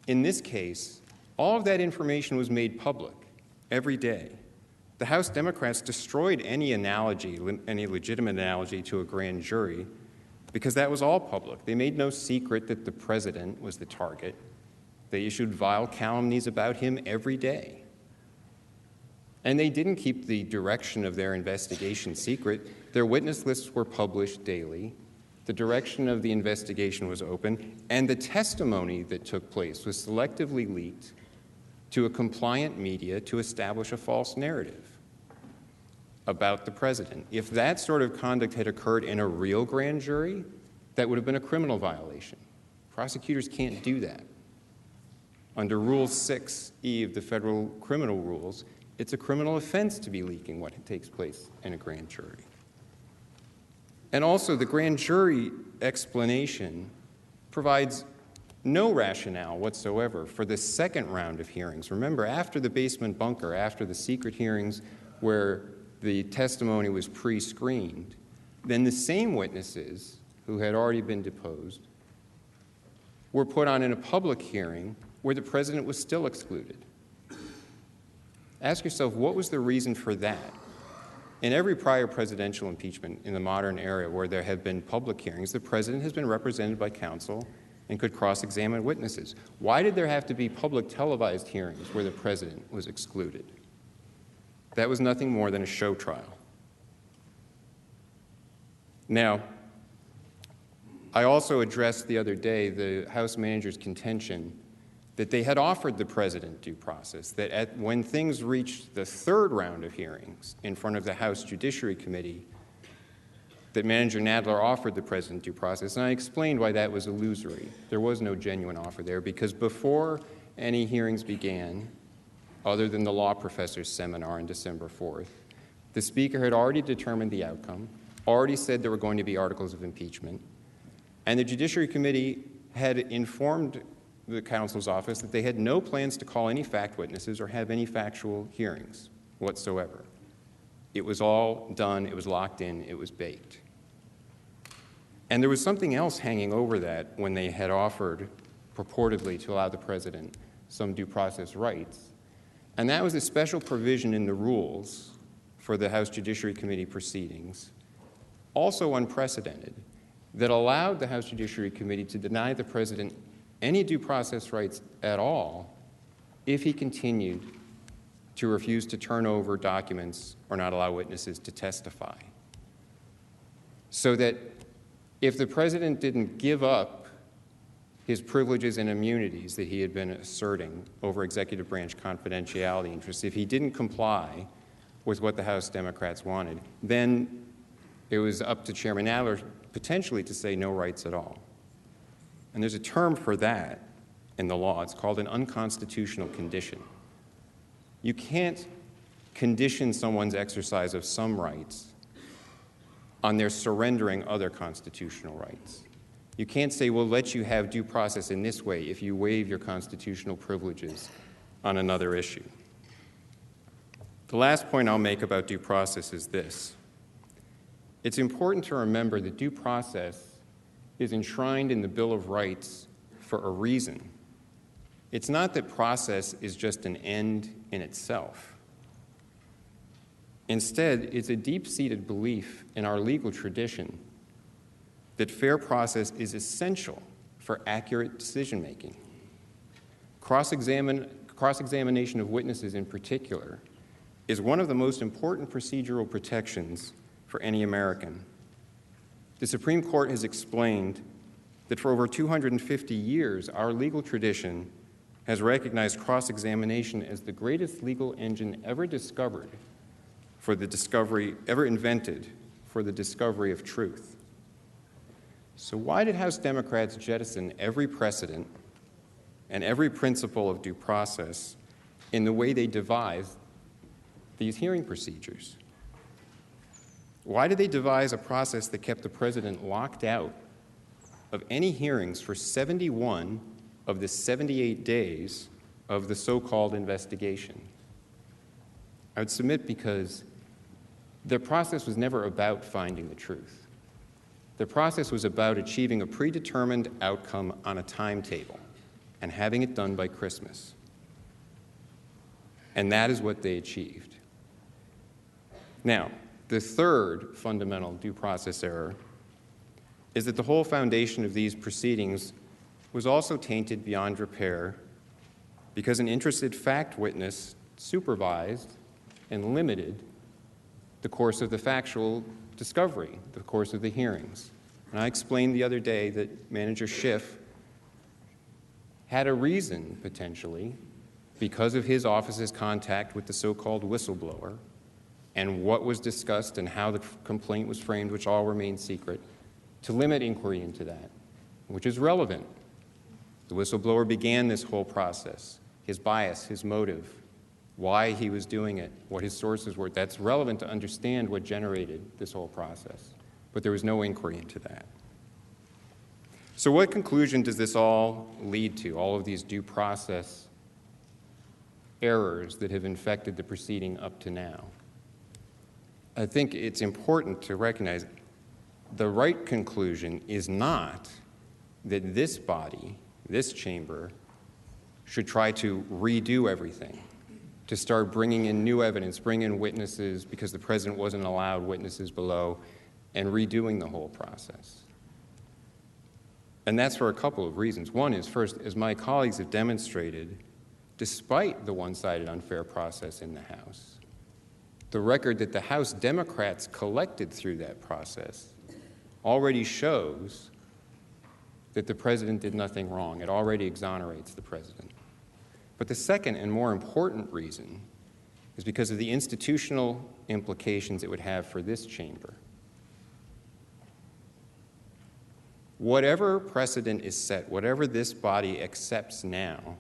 In this case, all of that information was made public every day. The House Democrats destroyed any analogy, any legitimate analogy to a grand jury, because that was all public. They made no secret that the president was the target. They issued vile calumnies about him every day. And they didn't keep the direction of their investigation secret. Their witness lists were published daily. The direction of the investigation was open, and the testimony that took place was selectively leaked to a compliant media to establish a false narrative about the president. If that sort of conduct had occurred in a real grand jury, that would have been a criminal violation. Prosecutors can't do that. Under Rule 6E of the federal criminal rules, it's a criminal offense to be leaking what takes place in a grand jury. And also, the grand jury explanation provides no rationale whatsoever for the second round of hearings. Remember, after the basement bunker, after the secret hearings where the testimony was pre-screened, then the same witnesses who had already been deposed were put on in a public hearing where the president was still excluded. Ask yourself, what was the reason for that? In every prior presidential impeachment in the modern era where there have been public hearings, the president has been represented by counsel and could cross-examine witnesses. Why did there have to be public televised hearings where the president was excluded? That was nothing more than a show trial. Now, I also addressed the other day the House manager's contention that they had offered the president due process, that when things reached the third round of hearings in front of the House Judiciary Committee, that Manager Nadler offered the president due process, and I explained why that was illusory. There was no genuine offer there, because before any hearings began, other than the law professor's seminar on December 4th, the Speaker had already determined the outcome, already said there were going to be articles of impeachment, and the Judiciary Committee had informed the counsel's office that they had no plans to call any fact witnesses or have any factual hearings whatsoever. It was all done, it was locked in, it was baked. And there was something else hanging over that when they had offered, purportedly, to allow the president some due process rights, and that was a special provision in the rules for the House Judiciary Committee proceedings, also unprecedented, that allowed the House Judiciary Committee to deny the president any due process rights at all if he continued to refuse to turn over documents or not allow witnesses to testify. So that if the president didn't give up his privileges and immunities that he had been asserting over executive branch confidentiality interests, if he didn't comply with what the House Democrats wanted, then it was up to Chairman Nadler potentially to say no rights at all. And there's a term for that in the law. It's called an unconstitutional condition. You can't condition someone's exercise of some rights on their surrendering other constitutional rights. You can't say, we'll let you have due process in this way if you waive your constitutional privileges on another issue. The last point I'll make about due process is this. It's important to remember that due process is enshrined in the Bill of Rights for a reason. It's not that process is just an end in itself. Instead, it's a deep-seated belief in our legal tradition that fair process is essential for accurate decision-making. Cross-examination of witnesses in particular is one of the most important procedural protections for any American. The Supreme Court has explained that for over 250 years, our legal tradition has recognized cross-examination as the greatest legal engine ever invented for the discovery of truth. So why did House Democrats jettison every precedent and every principle of due process in the way they devised these hearing procedures? Why did they devise a process that kept the president locked out of any hearings for 71 of the 78 days of the so-called investigation? I would submit because the process was never about finding the truth. The process was about achieving a predetermined outcome on a timetable and having it done by Christmas. And that is what they achieved. Now, the third fundamental due process error is that the whole foundation of these proceedings was also tainted beyond repair because an interested fact witness supervised and limited the course of the factual discovery, the course of the hearings. And I explained the other day that Manager Schiff had a reason, potentially, because of his office's contact with the so-called whistleblower and what was discussed and how the complaint was framed, which all remained secret, to limit inquiry into that, which is relevant. The whistleblower began this whole process, his bias, his motive, why he was doing it, what his sources were. That's relevant to understand what generated this whole process. But there was no inquiry into that. So what conclusion does this all lead to, all of these due process errors that have infected the proceeding up to now? I think it's important to recognize the right conclusion is not that this body, this chamber, should try to redo everything, to start bringing in new evidence, bring in witnesses because the president wasn't allowed witnesses below, and redoing the whole process. And that's for a couple of reasons. One is, first, as my colleagues have demonstrated, despite the one-sided unfair process in the House, the record that the House Democrats collected through that process already shows that the president did nothing wrong. It already exonerates the president. But the second and more important reason is because of the institutional implications it would have for this chamber. Whatever precedent is set, whatever this body accepts now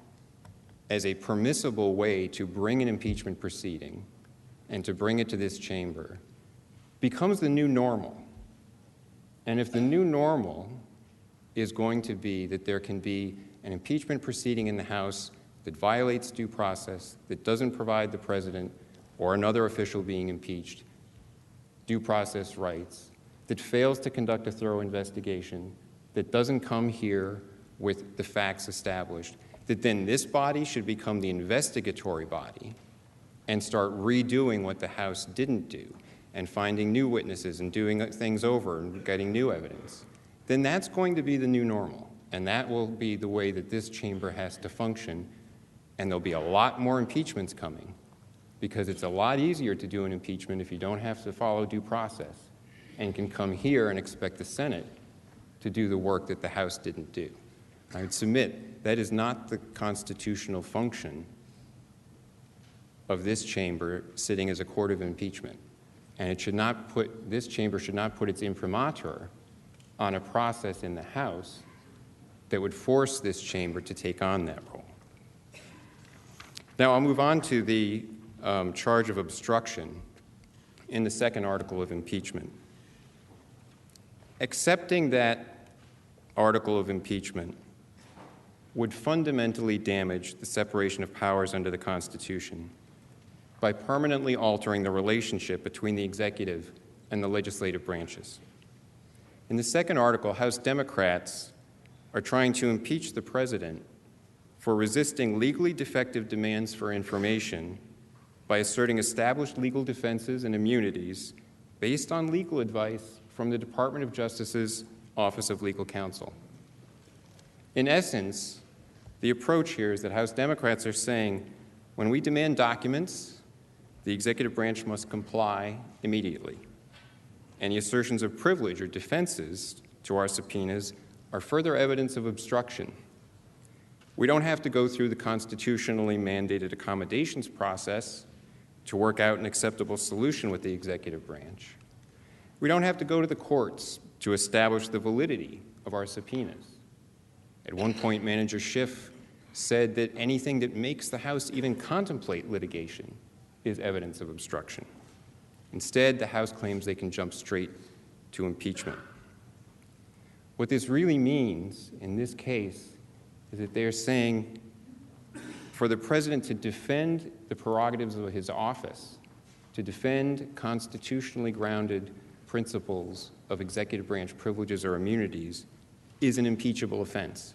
as a permissible way to bring an impeachment proceeding and to bring it to this chamber becomes the new normal. And if the new normal is going to be that there can be an impeachment proceeding in the House that violates due process, that doesn't provide the president or another official being impeached due process rights, that fails to conduct a thorough investigation, that doesn't come here with the facts established, that then this body should become the investigatory body and start redoing what the House didn't do and finding new witnesses and doing things over and getting new evidence, then that's going to be the new normal. And that will be the way that this chamber has to function. And there'll be a lot more impeachments coming because it's a lot easier to do an impeachment if you don't have to follow due process and can come here and expect the Senate to do the work that the House didn't do. I would submit that is not the constitutional function of this chamber sitting as a court of impeachment. And it should not put, this chamber should not put its imprimatur on a process in the House that would force this chamber to take on that role. Now I'll move on to the charge of obstruction in the second article of impeachment. Accepting that article of impeachment would fundamentally damage the separation of powers under the Constitution by permanently altering the relationship between the executive and the legislative branches. In the second article, House Democrats are trying to impeach the president for resisting legally defective demands for information by asserting established legal defenses and immunities based on legal advice from the Department of Justice's Office of Legal Counsel. In essence, the approach here is that House Democrats are saying, when we demand documents, the executive branch must comply immediately. Any assertions of privilege or defenses to our subpoenas are further evidence of obstruction. We don't have to go through the constitutionally mandated accommodations process to work out an acceptable solution with the executive branch. We don't have to go to the courts to establish the validity of our subpoenas. At one point, Manager Schiff said that anything that makes the House even contemplate litigation is evidence of obstruction. Instead, the House claims they can jump straight to impeachment. What this really means in this case is that they're saying for the president to defend the prerogatives of his office to defend constitutionally grounded principles of executive branch privileges or immunities is an impeachable offense.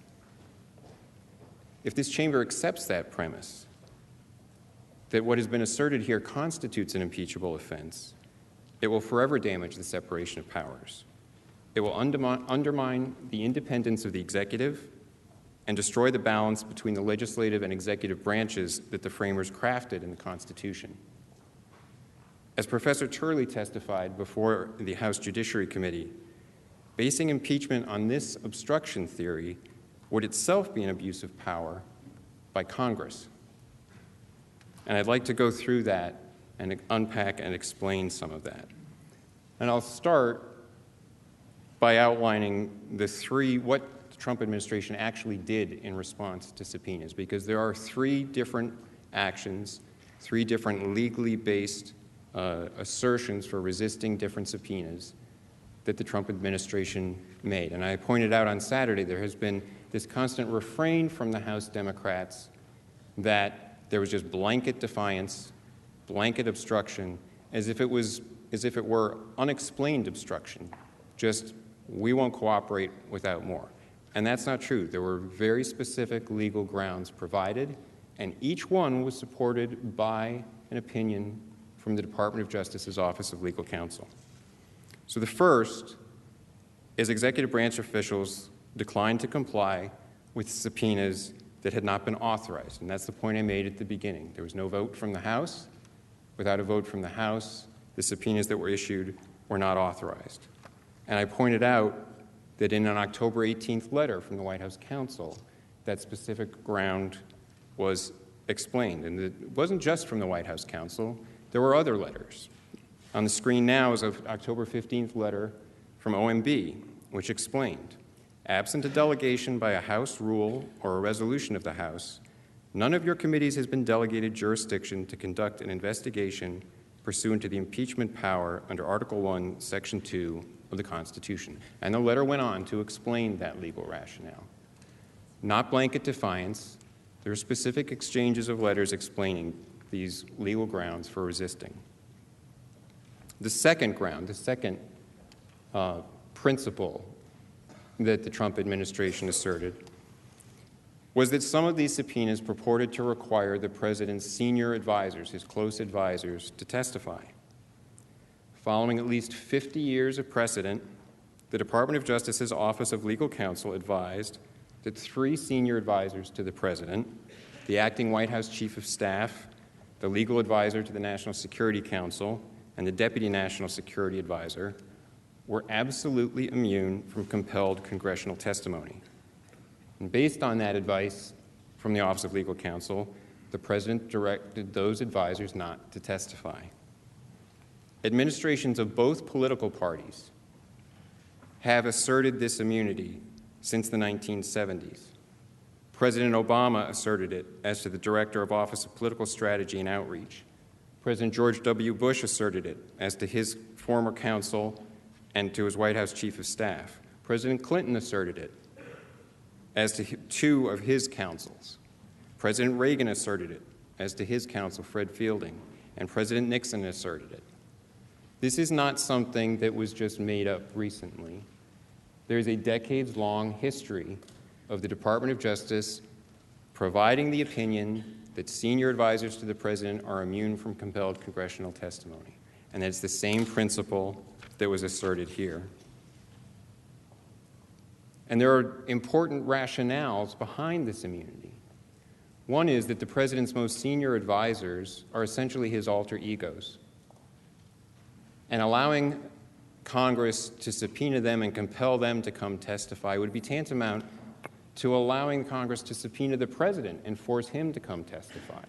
If this chamber accepts that premise, that what has been asserted here constitutes an impeachable offense, it will forever damage the separation of powers. It will undermine the independence of the executive and destroy the balance between the legislative and executive branches that the framers crafted in the Constitution. As Professor Turley testified before the House Judiciary Committee, basing impeachment on this obstruction theory would itself be an abuse of power by Congress. And I'd like to go through that and unpack and explain some of that. And I'll start by outlining what the Trump administration actually did in response to subpoenas, because there are three different actions, three different legally based assertions for resisting different subpoenas that the Trump administration made. And I pointed out on Saturday there has been this constant refrain from the House Democrats that there was just blanket defiance, blanket obstruction, as if it were unexplained obstruction, just we won't cooperate without more. And that's not true. There were very specific legal grounds provided, and each one was supported by an opinion from the Department of Justice's Office of Legal Counsel. So the first is executive branch officials declined to comply with subpoenas that had not been authorized. And that's the point I made at the beginning. There was no vote from the House. Without a vote from the House, the subpoenas that were issued were not authorized. And I pointed out that in an October 18th letter from the White House counsel, that specific ground was explained. And it wasn't just from the White House counsel. There were other letters. On the screen now is an October 15th letter from OMB, which explained, absent a delegation by a House rule or a resolution of the House, none of your committees has been delegated jurisdiction to conduct an investigation pursuant to the impeachment power under Article 1, Section 2 of the Constitution. And the letter went on to explain that legal rationale. Not blanket defiance. There are specific exchanges of letters explaining these legal grounds for resisting. The second ground, the second principle that the Trump administration asserted was that some of these subpoenas purported to require the president's senior advisors, his close advisors, to testify. Following at least 50 years of precedent, the Department of Justice's Office of Legal Counsel advised that 3 senior advisors to the president, the acting White House Chief of Staff, the legal advisor to the National Security Council, and the Deputy National Security Advisor, were absolutely immune from compelled congressional testimony. And based on that advice from the Office of Legal Counsel, the president directed those advisors not to testify. Administrations of both political parties have asserted this immunity since the 1970s. President Obama asserted it as to the Director of Office of Political Strategy and Outreach. President George W. Bush asserted it as to his former counsel and to his White House Chief of Staff. President Clinton asserted it as to 2 of his counsels. President Reagan asserted it as to his counsel, Fred Fielding, and President Nixon asserted it. This is not something that was just made up recently. There's a decades-long history of the Department of Justice providing the opinion that senior advisors to the president are immune from compelled congressional testimony. And it's the same principle that was asserted here. And there are important rationales behind this immunity. One is that the president's most senior advisors are essentially his alter egos. And allowing Congress to subpoena them and compel them to come testify would be tantamount to allowing Congress to subpoena the president and force him to come testify.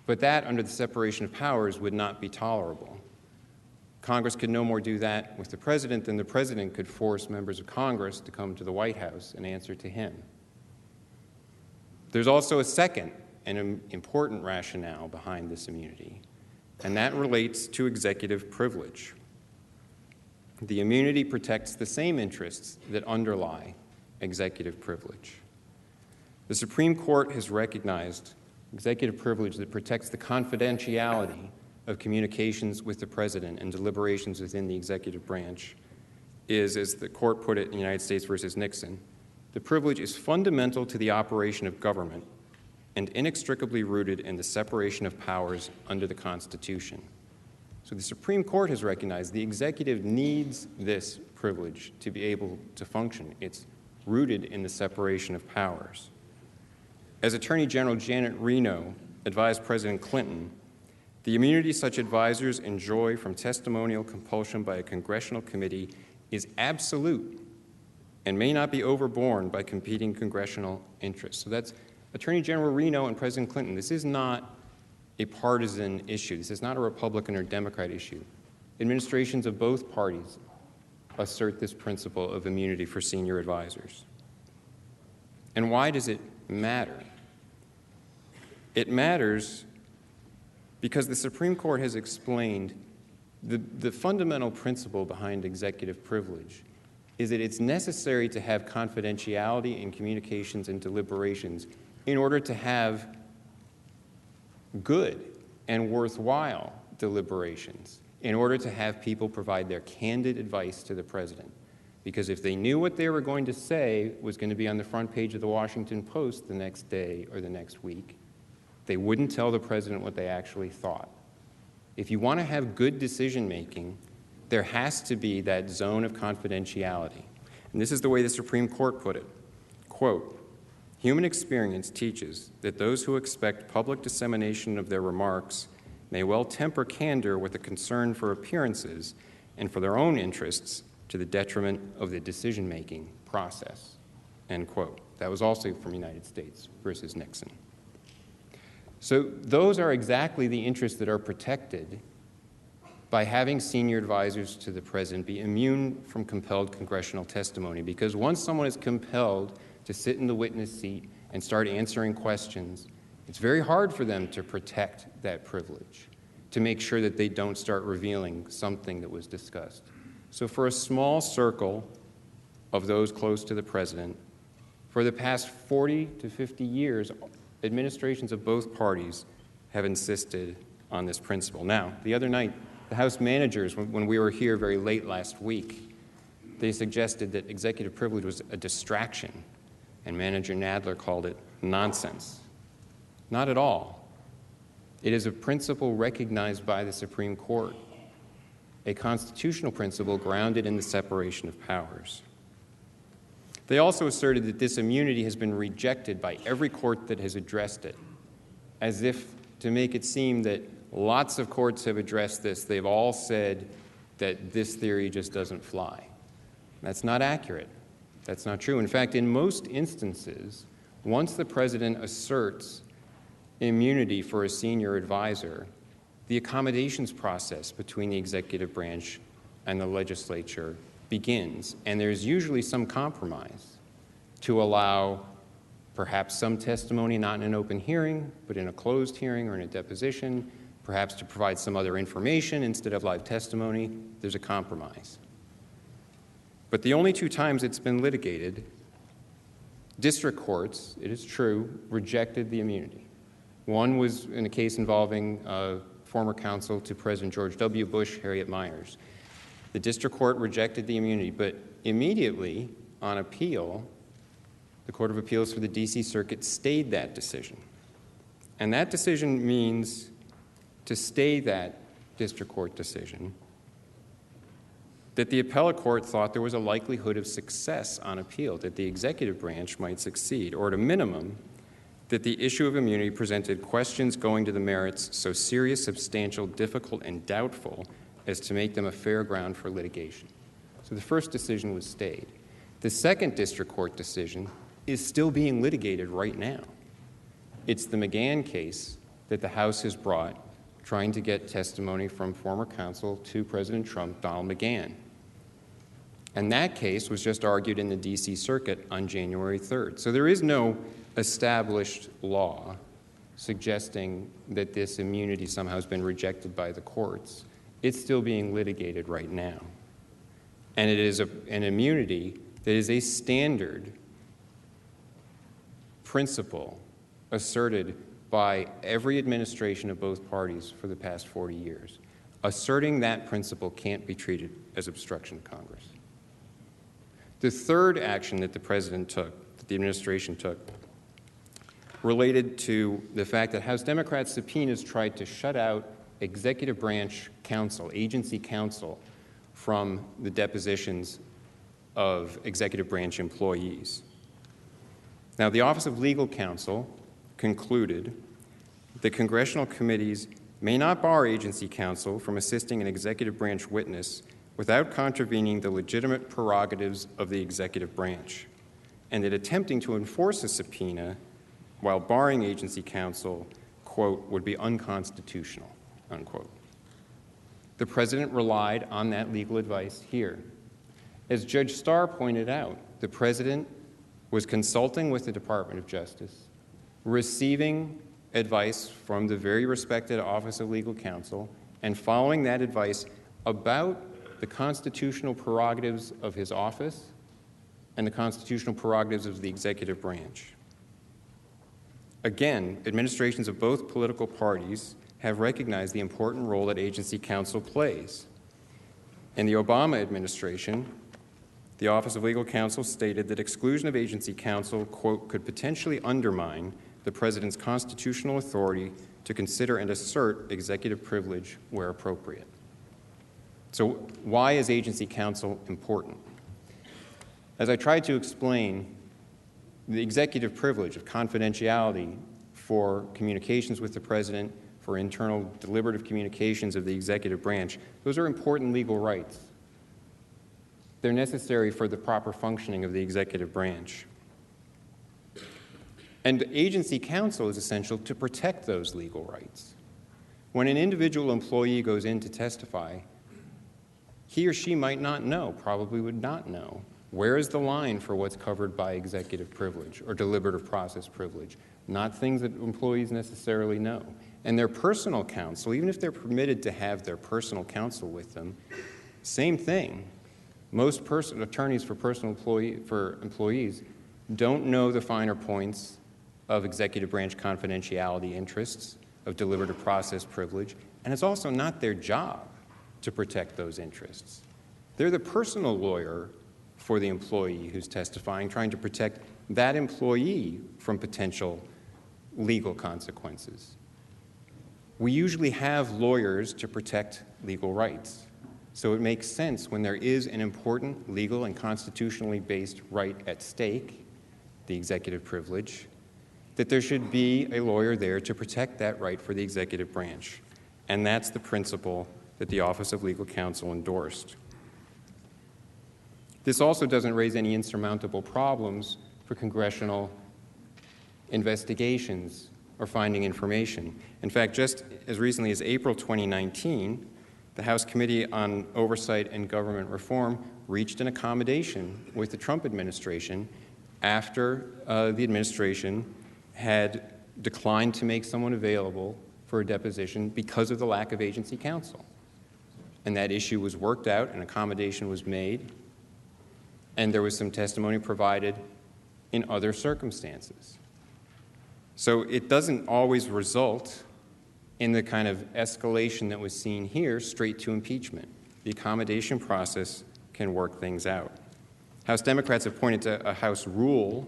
But that, under the separation of powers, would not be tolerable. Congress could no more do that with the president than the president could force members of Congress to come to the White House and answer to him. There's also a second and important rationale behind this immunity, and that relates to executive privilege. The immunity protects the same interests that underlie executive privilege. The Supreme Court has recognized executive privilege that protects the confidentiality of communications with the president and deliberations within the executive branch is, as the court put it in United States versus Nixon, the privilege is fundamental to the operation of government and inextricably rooted in the separation of powers under the Constitution. So the Supreme Court has recognized the executive needs this privilege to be able to function. It's rooted in the separation of powers. As Attorney General Janet Reno advised President Clinton, the immunity such advisors enjoy from testimonial compulsion by a congressional committee is absolute and may not be overborne by competing congressional interests. So that's Attorney General Reno and President Clinton. This is not a partisan issue. This is not a Republican or Democrat issue. Administrations of both parties assert this principle of immunity for senior advisors. And why does it matter? It matters because the Supreme Court has explained the fundamental principle behind executive privilege is that it's necessary to have confidentiality in communications and deliberations in order to have good and worthwhile deliberations, in order to have people provide their candid advice to the president. Because if they knew what they were going to say was going to be on the front page of the Washington Post the next day or the next week, they wouldn't tell the president what they actually thought. If you want to have good decision-making, there has to be that zone of confidentiality. And this is the way the Supreme Court put it. Quote, "Human experience teaches that those who expect public dissemination of their remarks may well temper candor with a concern for appearances and for their own interests to the detriment of the decision-making process." End quote. That was also from United States versus Nixon. So those are exactly the interests that are protected by having senior advisors to the president be immune from compelled congressional testimony, because once someone is compelled to sit in the witness seat and start answering questions, it's very hard for them to protect that privilege, to make sure that they don't start revealing something that was discussed. So for a small circle of those close to the president, for the past 40 to 50 years, administrations of both parties have insisted on this principle. Now, the other night, the House managers, when we were here very late last week, they suggested that executive privilege was a distraction, and Manager Nadler called it nonsense. Not at all. It is a principle recognized by the Supreme Court, a constitutional principle grounded in the separation of powers. They also asserted that this immunity has been rejected by every court that has addressed it, as if to make it seem that lots of courts have addressed this. They've all said that this theory just doesn't fly. That's not accurate. That's not true. In fact, in most instances, once the president asserts immunity for a senior advisor, the accommodations process between the executive branch and the legislature begins, and there's usually some compromise to allow perhaps some testimony not in an open hearing, but in a closed hearing or in a deposition, perhaps to provide some other information instead of live testimony. There's a compromise. But the only two times it's been litigated, district courts, it is true, rejected the immunity. One was in a case involving former counsel to President George W. Bush, Harriet Miers. The district court rejected the immunity, but immediately on appeal, the Court of Appeals for the D.C. Circuit stayed that decision. And that decision means to stay that district court decision, that the appellate court thought there was a likelihood of success on appeal, that the executive branch might succeed, or at a minimum, that the issue of immunity presented questions going to the merits so serious, substantial, difficult, and doubtful as to make them a fair ground for litigation. So the first decision was stayed. The second district court decision is still being litigated right now. It's the McGahn case that the House has brought, trying to get testimony from former counsel to President Trump, Donald McGahn. And that case was just argued in the D.C. Circuit on January 3rd. So there is no established law suggesting that this immunity somehow has been rejected by the courts. It's still being litigated right now. And it is an immunity that is a standard principle asserted by every administration of both parties for the past 40 years. Asserting that principle can't be treated as obstruction of Congress. The third action that the president took, that the administration took, related to the fact that House Democrats' subpoenas tried to shut out executive branch counsel, agency counsel, from the depositions of executive branch employees. Now, the Office of Legal Counsel concluded that congressional committees may not bar agency counsel from assisting an executive branch witness without contravening the legitimate prerogatives of the executive branch, and that attempting to enforce a subpoena while barring agency counsel, quote, would be unconstitutional, unquote. The president relied on that legal advice here. As Judge Starr pointed out, the president was consulting with the Department of Justice, receiving advice from the very respected Office of Legal Counsel, and following that advice about the constitutional prerogatives of his office and the constitutional prerogatives of the executive branch. Again, administrations of both political parties have recognized the important role that agency counsel plays. In the Obama administration, the Office of Legal Counsel stated that exclusion of agency counsel, quote, could potentially undermine the president's constitutional authority to consider and assert executive privilege where appropriate. So why is agency counsel important? As I tried to explain, the executive privilege of confidentiality for communications with the president, for internal deliberative communications of the executive branch, those are important legal rights. They're necessary for the proper functioning of the executive branch. And agency counsel is essential to protect those legal rights. When an individual employee goes in to testify, he or she might not know, probably would not know, where is the line for what's covered by executive privilege or deliberative process privilege? Not things that employees necessarily know. And their personal counsel, even if they're permitted to have their personal counsel with them, same thing. Most attorneys for employees don't know the finer points of executive branch confidentiality interests, of deliberative process privilege, and it's also not their job to protect those interests. They're the personal lawyer for the employee who's testifying, trying to protect that employee from potential legal consequences. We usually have lawyers to protect legal rights. So it makes sense when there is an important legal and constitutionally based right at stake, the executive privilege, that there should be a lawyer there to protect that right for the executive branch. And that's the principle that the Office of Legal Counsel endorsed. This also doesn't raise any insurmountable problems for congressional investigations or finding information. In fact, just as recently as April 2019, the House Committee on Oversight and Government Reform reached an accommodation with the Trump administration after the administration had declined to make someone available for a deposition because of the lack of agency counsel. And that issue was worked out, an accommodation was made, and there was some testimony provided in other circumstances. So it doesn't always result in the kind of escalation that was seen here straight to impeachment. The accommodation process can work things out. House Democrats have pointed to a House rule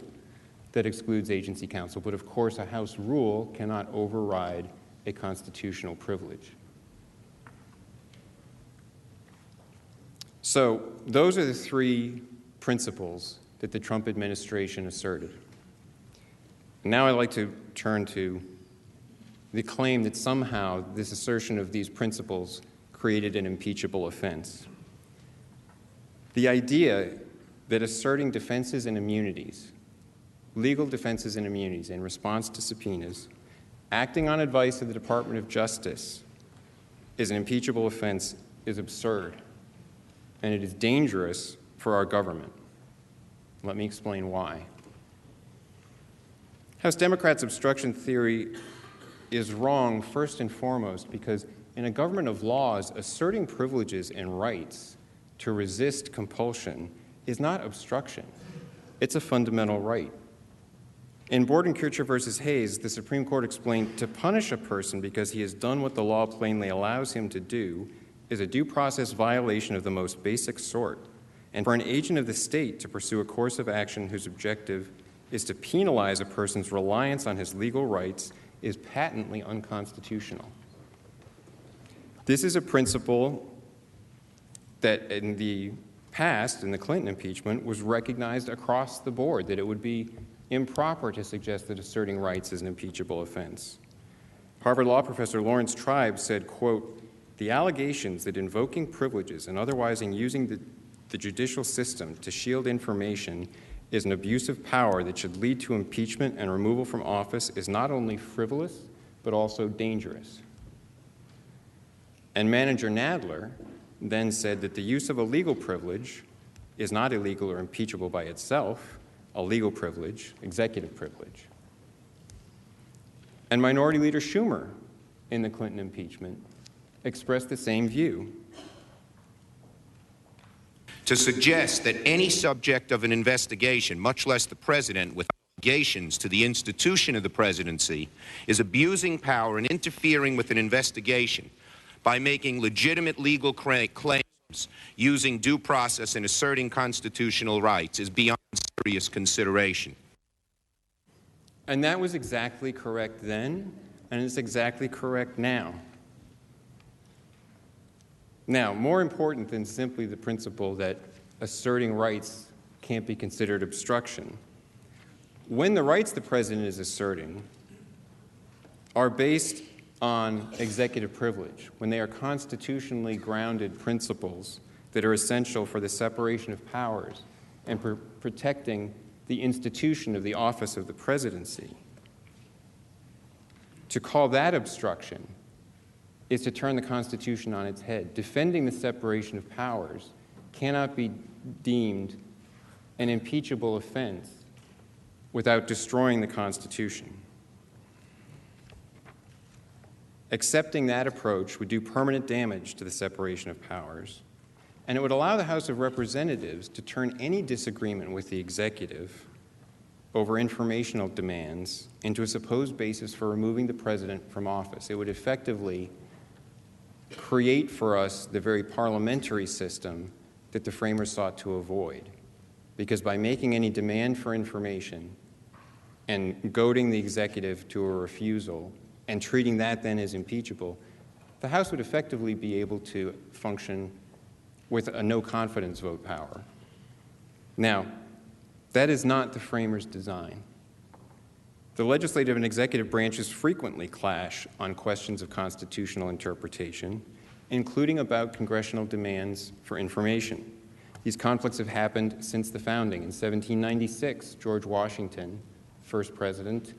that excludes agency counsel, but of course a House rule cannot override a constitutional privilege. So those are the three principles that the Trump administration asserted. Now I'd like to turn to the claim that somehow this assertion of these principles created an impeachable offense. The idea that asserting defenses and immunities, legal defenses and immunities in response to subpoenas, acting on advice of the Department of Justice is an impeachable offense is absurd, and it is dangerous for our government. Let me explain why. House Democrats' obstruction theory is wrong first and foremost because in a government of laws, asserting privileges and rights to resist compulsion is not obstruction. It's a fundamental right. In Bordenkircher versus Hayes, the Supreme Court explained to punish a person because he has done what the law plainly allows him to do is a due process violation of the most basic sort, and for an agent of the state to pursue a course of action whose objective is to penalize a person's reliance on his legal rights is patently unconstitutional. This is a principle that in the past, in the Clinton impeachment, was recognized across the board, that it would be improper to suggest that asserting rights is an impeachable offense. Harvard law professor Lawrence Tribe said, quote, "The allegations that invoking privileges and otherwise in using the judicial system to shield information is an abuse of power that should lead to impeachment and removal from office is not only frivolous, but also dangerous." And Manager Nadler then said that the use of a legal privilege is not illegal or impeachable by itself, a legal privilege, executive privilege. And Minority Leader Schumer in the Clinton impeachment expressed the same view. To suggest that any subject of an investigation, much less the president, with obligations to the institution of the presidency, is abusing power and interfering with an investigation by making legitimate legal claims using due process and asserting constitutional rights is beyond serious consideration. And that was exactly correct then, and it's exactly correct now. Now, more important than simply the principle that asserting rights can't be considered obstruction, when the rights the president is asserting are based on executive privilege, when they are constitutionally grounded principles that are essential for the separation of powers and protecting the institution of the office of the presidency, to call that obstruction is to turn the Constitution on its head. Defending the separation of powers cannot be deemed an impeachable offense without destroying the Constitution. Accepting that approach would do permanent damage to the separation of powers, and it would allow the House of Representatives to turn any disagreement with the executive over informational demands into a supposed basis for removing the president from office. It would effectively create for us the very parliamentary system that the framers sought to avoid. Because by making any demand for information and goading the executive to a refusal and treating that then as impeachable, the House would effectively be able to function with a no-confidence vote power. Now, that is not the framers' design. The legislative and executive branches frequently clash on questions of constitutional interpretation, including about congressional demands for information. These conflicts have happened since the founding. In 1796, George Washington, first president,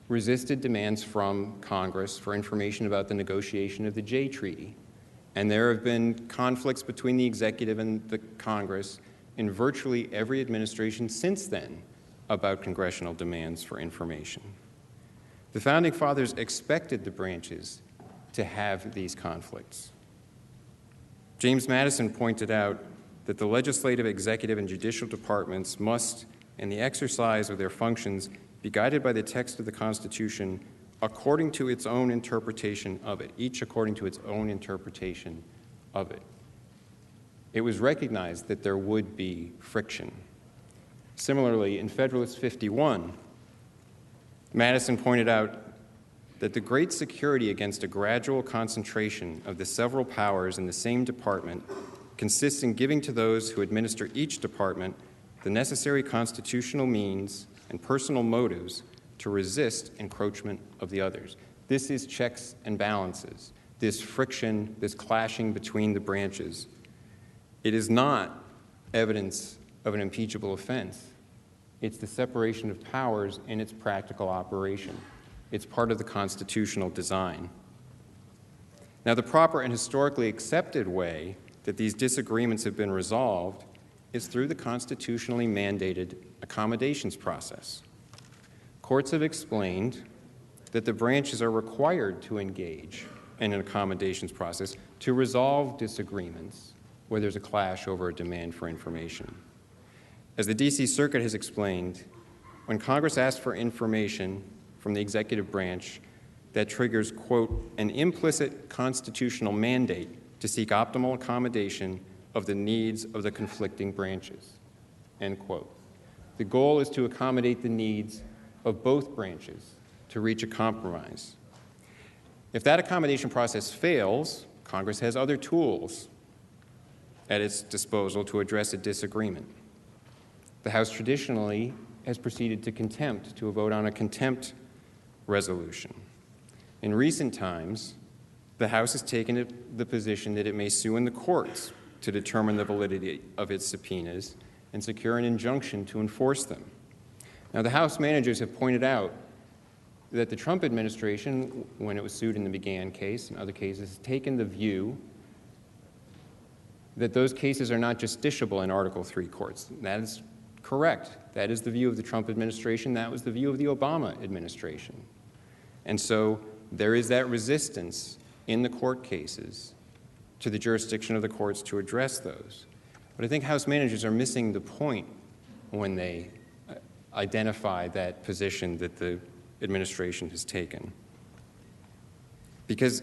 resisted demands from Congress for information about the negotiation of the Jay Treaty. And there have been conflicts between the executive and the Congress in virtually every administration since then about congressional demands for information. The Founding Fathers expected the branches to have these conflicts. James Madison pointed out that the legislative, executive, and judicial departments must, in the exercise of their functions, be guided by the text of the Constitution according to its own interpretation of it, each according to its own interpretation of it. It was recognized that there would be friction. Similarly, in Federalist 51, Madison pointed out that the great security against a gradual concentration of the several powers in the same department consists in giving to those who administer each department the necessary constitutional means and personal motives to resist encroachment of the others. This is checks and balances, this friction, this clashing between the branches. It is not evidence of an impeachable offense. It's the separation of powers in its practical operation. It's part of the constitutional design. Now, the proper and historically accepted way that these disagreements have been resolved is through the constitutionally mandated accommodations process. Courts have explained that the branches are required to engage in an accommodations process to resolve disagreements where there's a clash over a demand for information. As the D.C. Circuit has explained, when Congress asks for information from the executive branch that triggers, quote, an implicit constitutional mandate to seek optimal accommodation of the needs of the conflicting branches, end quote. The goal is to accommodate the needs of both branches to reach a compromise. If that accommodation process fails, Congress has other tools at its disposal to address a disagreement. The House traditionally has proceeded to contempt, to a vote on a contempt resolution. In recent times, the House has taken the position that it may sue in the courts to determine the validity of its subpoenas and secure an injunction to enforce them. Now, the House managers have pointed out that the Trump administration, when it was sued in the McGahn case and other cases, has taken the view that those cases are not justiciable in Article III courts. That is correct. That is the view of the Trump administration. That was the view of the Obama administration. And so there is that resistance in the court cases to the jurisdiction of the courts to address those. But I think House managers are missing the point when they identify that position that the administration has taken. Because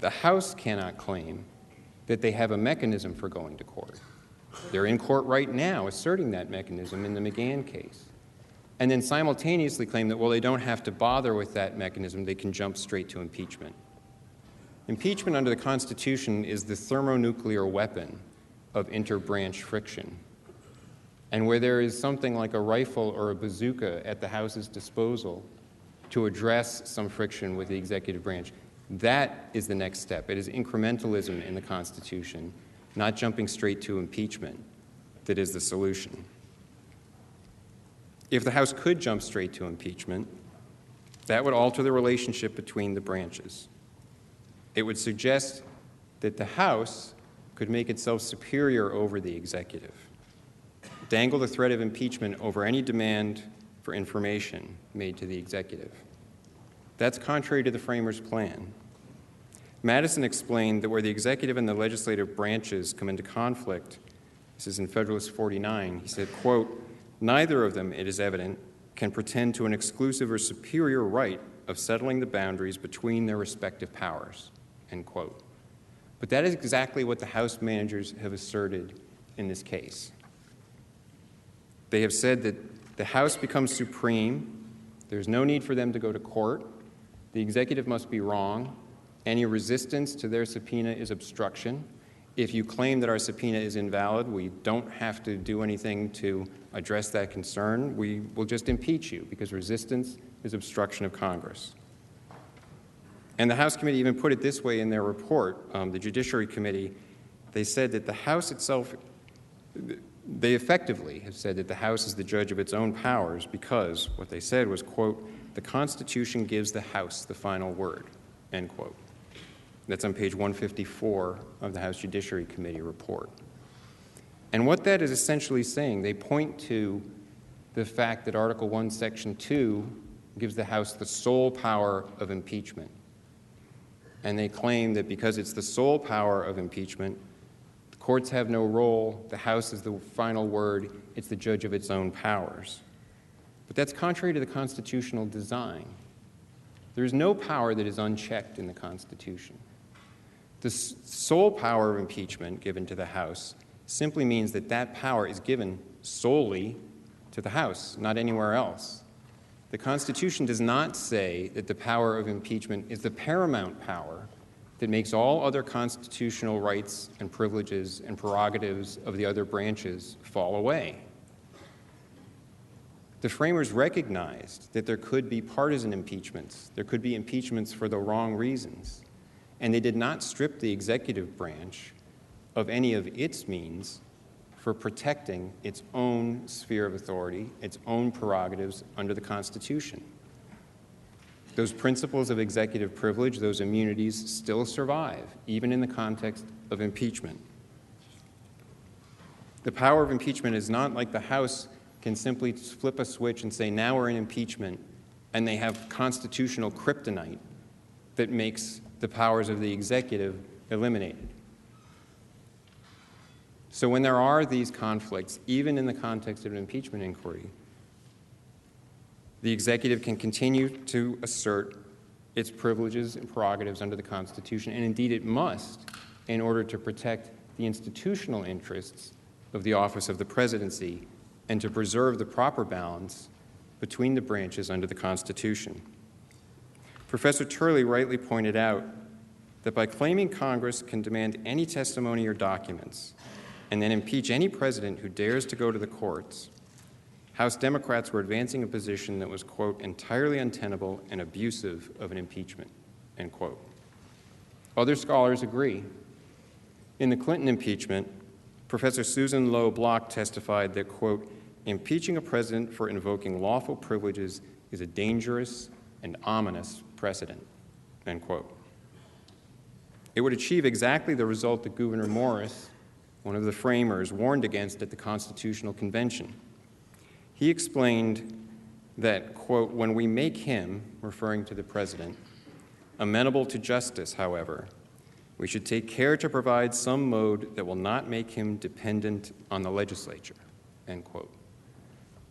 the House cannot claim that they have a mechanism for going to court. They're in court right now asserting that mechanism in the McGahn case. And then simultaneously claim that, well, they don't have to bother with that mechanism, they can jump straight to impeachment. Impeachment under the Constitution is the thermonuclear weapon of interbranch friction. And where there is something like a rifle or a bazooka at the House's disposal to address some friction with the executive branch, that is the next step. It is incrementalism in the Constitution, not jumping straight to impeachment, that is the solution. If the House could jump straight to impeachment, that would alter the relationship between the branches. It would suggest that the House could make itself superior over the executive, dangle the threat of impeachment over any demand for information made to the executive. That's contrary to the framers' plan. Madison explained that where the executive and the legislative branches come into conflict, this is in Federalist 49, he said, quote, neither of them, it is evident, can pretend to an exclusive or superior right of settling the boundaries between their respective powers, end quote. But that is exactly what the House managers have asserted in this case. They have said that the House becomes supreme, there's no need for them to go to court, the executive must be wrong, any resistance to their subpoena is obstruction. If you claim that our subpoena is invalid, we don't have to do anything to address that concern. We will just impeach you because resistance is obstruction of Congress. And the House Committee even put it this way in their report, the Judiciary Committee. They said that the House itself, they effectively have said that the House is the judge of its own powers because what they said was, quote, the Constitution gives the House the final word, end quote. That's on page 154 of the House Judiciary Committee report. And what that is essentially saying, they point to the fact that Article 1, Section 2 gives the House the sole power of impeachment. And they claim that because it's the sole power of impeachment, the courts have no role, the House is the final word, it's the judge of its own powers. But that's contrary to the constitutional design. There is no power that is unchecked in the Constitution. The sole power of impeachment given to the House simply means that that power is given solely to the House, not anywhere else. The Constitution does not say that the power of impeachment is the paramount power that makes all other constitutional rights and privileges and prerogatives of the other branches fall away. The framers recognized that there could be partisan impeachments. There could be impeachments for the wrong reasons. And they did not strip the executive branch of any of its means for protecting its own sphere of authority, its own prerogatives under the Constitution. Those principles of executive privilege, those immunities still survive, even in the context of impeachment. The power of impeachment is not like the House can simply flip a switch and say, now we're in impeachment, and they have constitutional kryptonite that makes the powers of the executive eliminated. So when there are these conflicts, even in the context of an impeachment inquiry, the executive can continue to assert its privileges and prerogatives under the Constitution, and indeed it must, in order to protect the institutional interests of the office of the presidency and to preserve the proper balance between the branches under the Constitution. Professor Turley rightly pointed out that by claiming Congress can demand any testimony or documents and then impeach any president who dares to go to the courts, House Democrats were advancing a position that was, quote, entirely untenable and abusive of an impeachment, end quote. Other scholars agree. In the Clinton impeachment, Professor Susan Lowe Block testified that, quote, impeaching a president for invoking lawful privileges is a dangerous and ominous precedent, end quote. It would achieve exactly the result that Gouverneur Morris, one of the framers, warned against at the Constitutional Convention. He explained that, quote, when we make him, referring to the president, amenable to justice, however, we should take care to provide some mode that will not make him dependent on the legislature, end quote.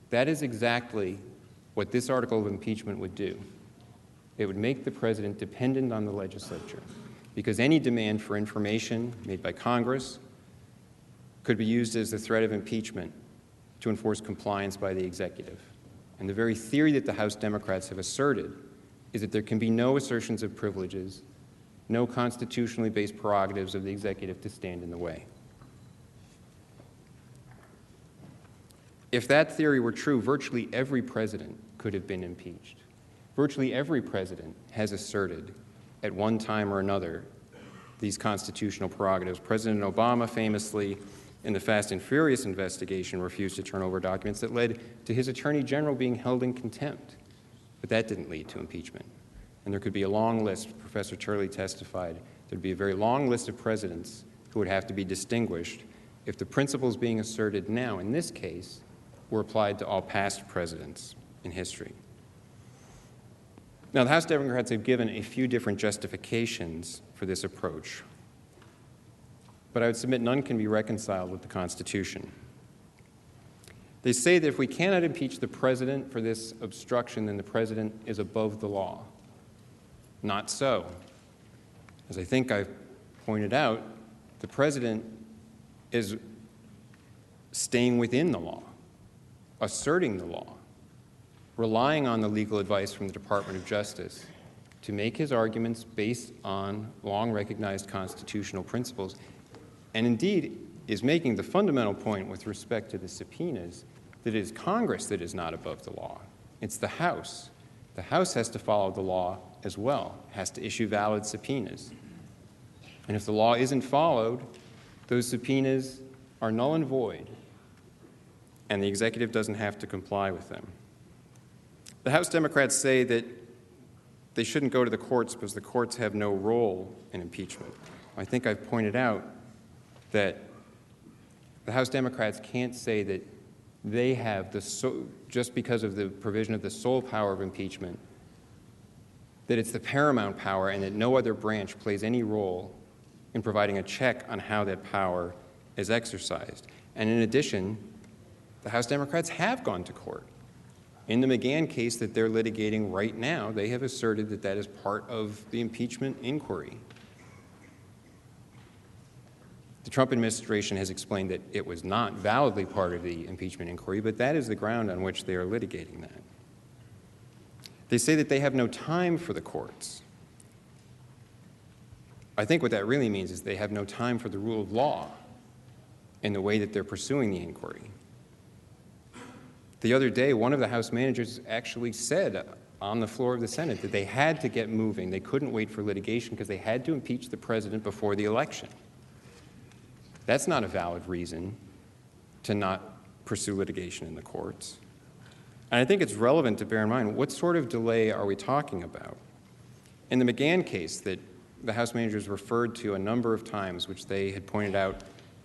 That is exactly what this article of impeachment would do. It would make the president dependent on the legislature, because any demand for information made by Congress could be used as the threat of impeachment to enforce compliance by the executive. And the very theory that the House Democrats have asserted is that there can be no assertions of privileges, no constitutionally based prerogatives of the executive to stand in the way. If that theory were true, virtually every president could have been impeached. Virtually every president has asserted at one time or another these constitutional prerogatives. President Obama famously, in the Fast and Furious investigation, refused to turn over documents that led to his attorney general being held in contempt. But that didn't lead to impeachment. And there could be a long list. Professor Turley testified there'd be a very long list of presidents who would have to be distinguished if the principles being asserted now, in this case, were applied to all past presidents in history. Now, the House Democrats have given a few different justifications for this approach, but I would submit none can be reconciled with the Constitution. They say that if we cannot impeach the president for this obstruction, then the president is above the law. Not so. As I think I've pointed out, the president is staying within the law, asserting the law, relying on the legal advice from the Department of Justice to make his arguments based on long-recognized constitutional principles, and indeed is making the fundamental point with respect to the subpoenas that it is Congress that is not above the law. It's the House. The House has to follow the law as well, has to issue valid subpoenas. And if the law isn't followed, those subpoenas are null and void, and the executive doesn't have to comply with them. The House Democrats say that they shouldn't go to the courts because the courts have no role in impeachment. I think I've pointed out that the House Democrats can't say that they have just because of the provision of the sole power of impeachment, that it's the paramount power and that no other branch plays any role in providing a check on how that power is exercised. And in addition, the House Democrats have gone to court. In the McGahn case that they're litigating right now, they have asserted that that is part of the impeachment inquiry. The Trump administration has explained that it was not validly part of the impeachment inquiry, but that is the ground on which they are litigating that. They say that they have no time for the courts. I think what that really means is they have no time for the rule of law in the way that they're pursuing the inquiry. The other day, one of the House managers actually said on the floor of the Senate that they had to get moving. They couldn't wait for litigation because they had to impeach the president before the election. That's not a valid reason to not pursue litigation in the courts. And I think it's relevant to bear in mind, what sort of delay are we talking about? In the McGahn case that the House managers referred to a number of times, which they had pointed out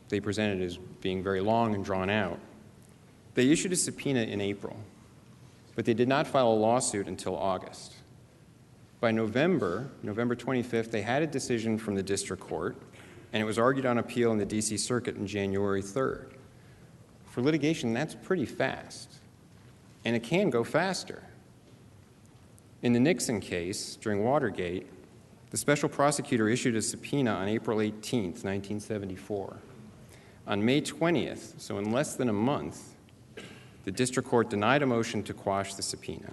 they presented as being very long and drawn out, they issued a subpoena in April, but they did not file a lawsuit until August. By November 25th, they had a decision from the district court, and it was argued on appeal in the D.C. Circuit on January 3rd. For litigation, that's pretty fast, and it can go faster. In the Nixon case, during Watergate, the special prosecutor issued a subpoena on April 18th, 1974. On May 20th, so in less than a month, the district court denied a motion to quash the subpoena.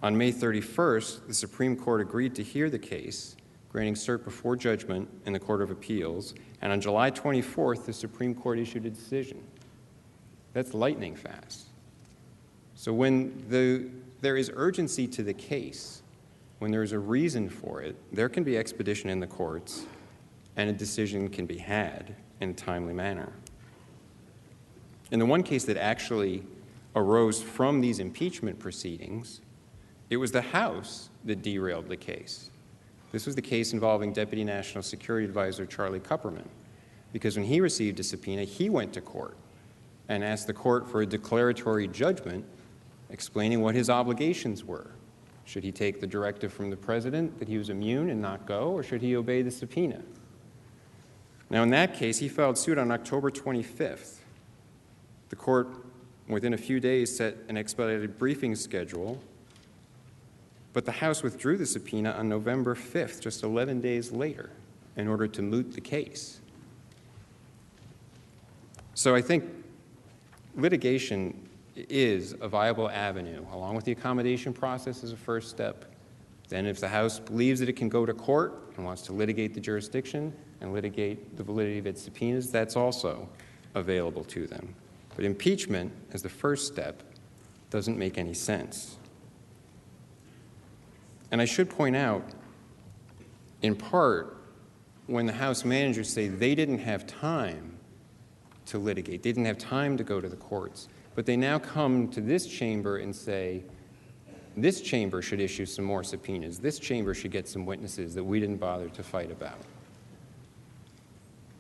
On May 31st, the Supreme Court agreed to hear the case, granting cert before judgment in the Court of Appeals, and on July 24th, the Supreme Court issued a decision. That's lightning fast. So when there is urgency to the case, when there is a reason for it, there can be expedition in the courts, and a decision can be had in a timely manner. In the one case that actually arose from these impeachment proceedings, it was the House that derailed the case. This was the case involving Deputy National Security Advisor Charlie Kupperman, because when he received a subpoena, he went to court and asked the court for a declaratory judgment explaining what his obligations were. Should he take the directive from the president that he was immune and not go, or should he obey the subpoena? Now, in that case, he filed suit on October 25th. The court, within a few days, set an expedited briefing schedule, but the House withdrew the subpoena on November 5th, just 11 days later, in order to moot the case. So I think litigation is a viable avenue, along with the accommodation process as a first step. Then if the House believes that it can go to court and wants to litigate the jurisdiction and litigate the validity of its subpoenas, that's also available to them. But impeachment, as the first step, doesn't make any sense. And I should point out, in part, when the House managers say they didn't have time to litigate, they didn't have time to go to the courts, but they now come to this chamber and say, this chamber should issue some more subpoenas, this chamber should get some witnesses that we didn't bother to fight about.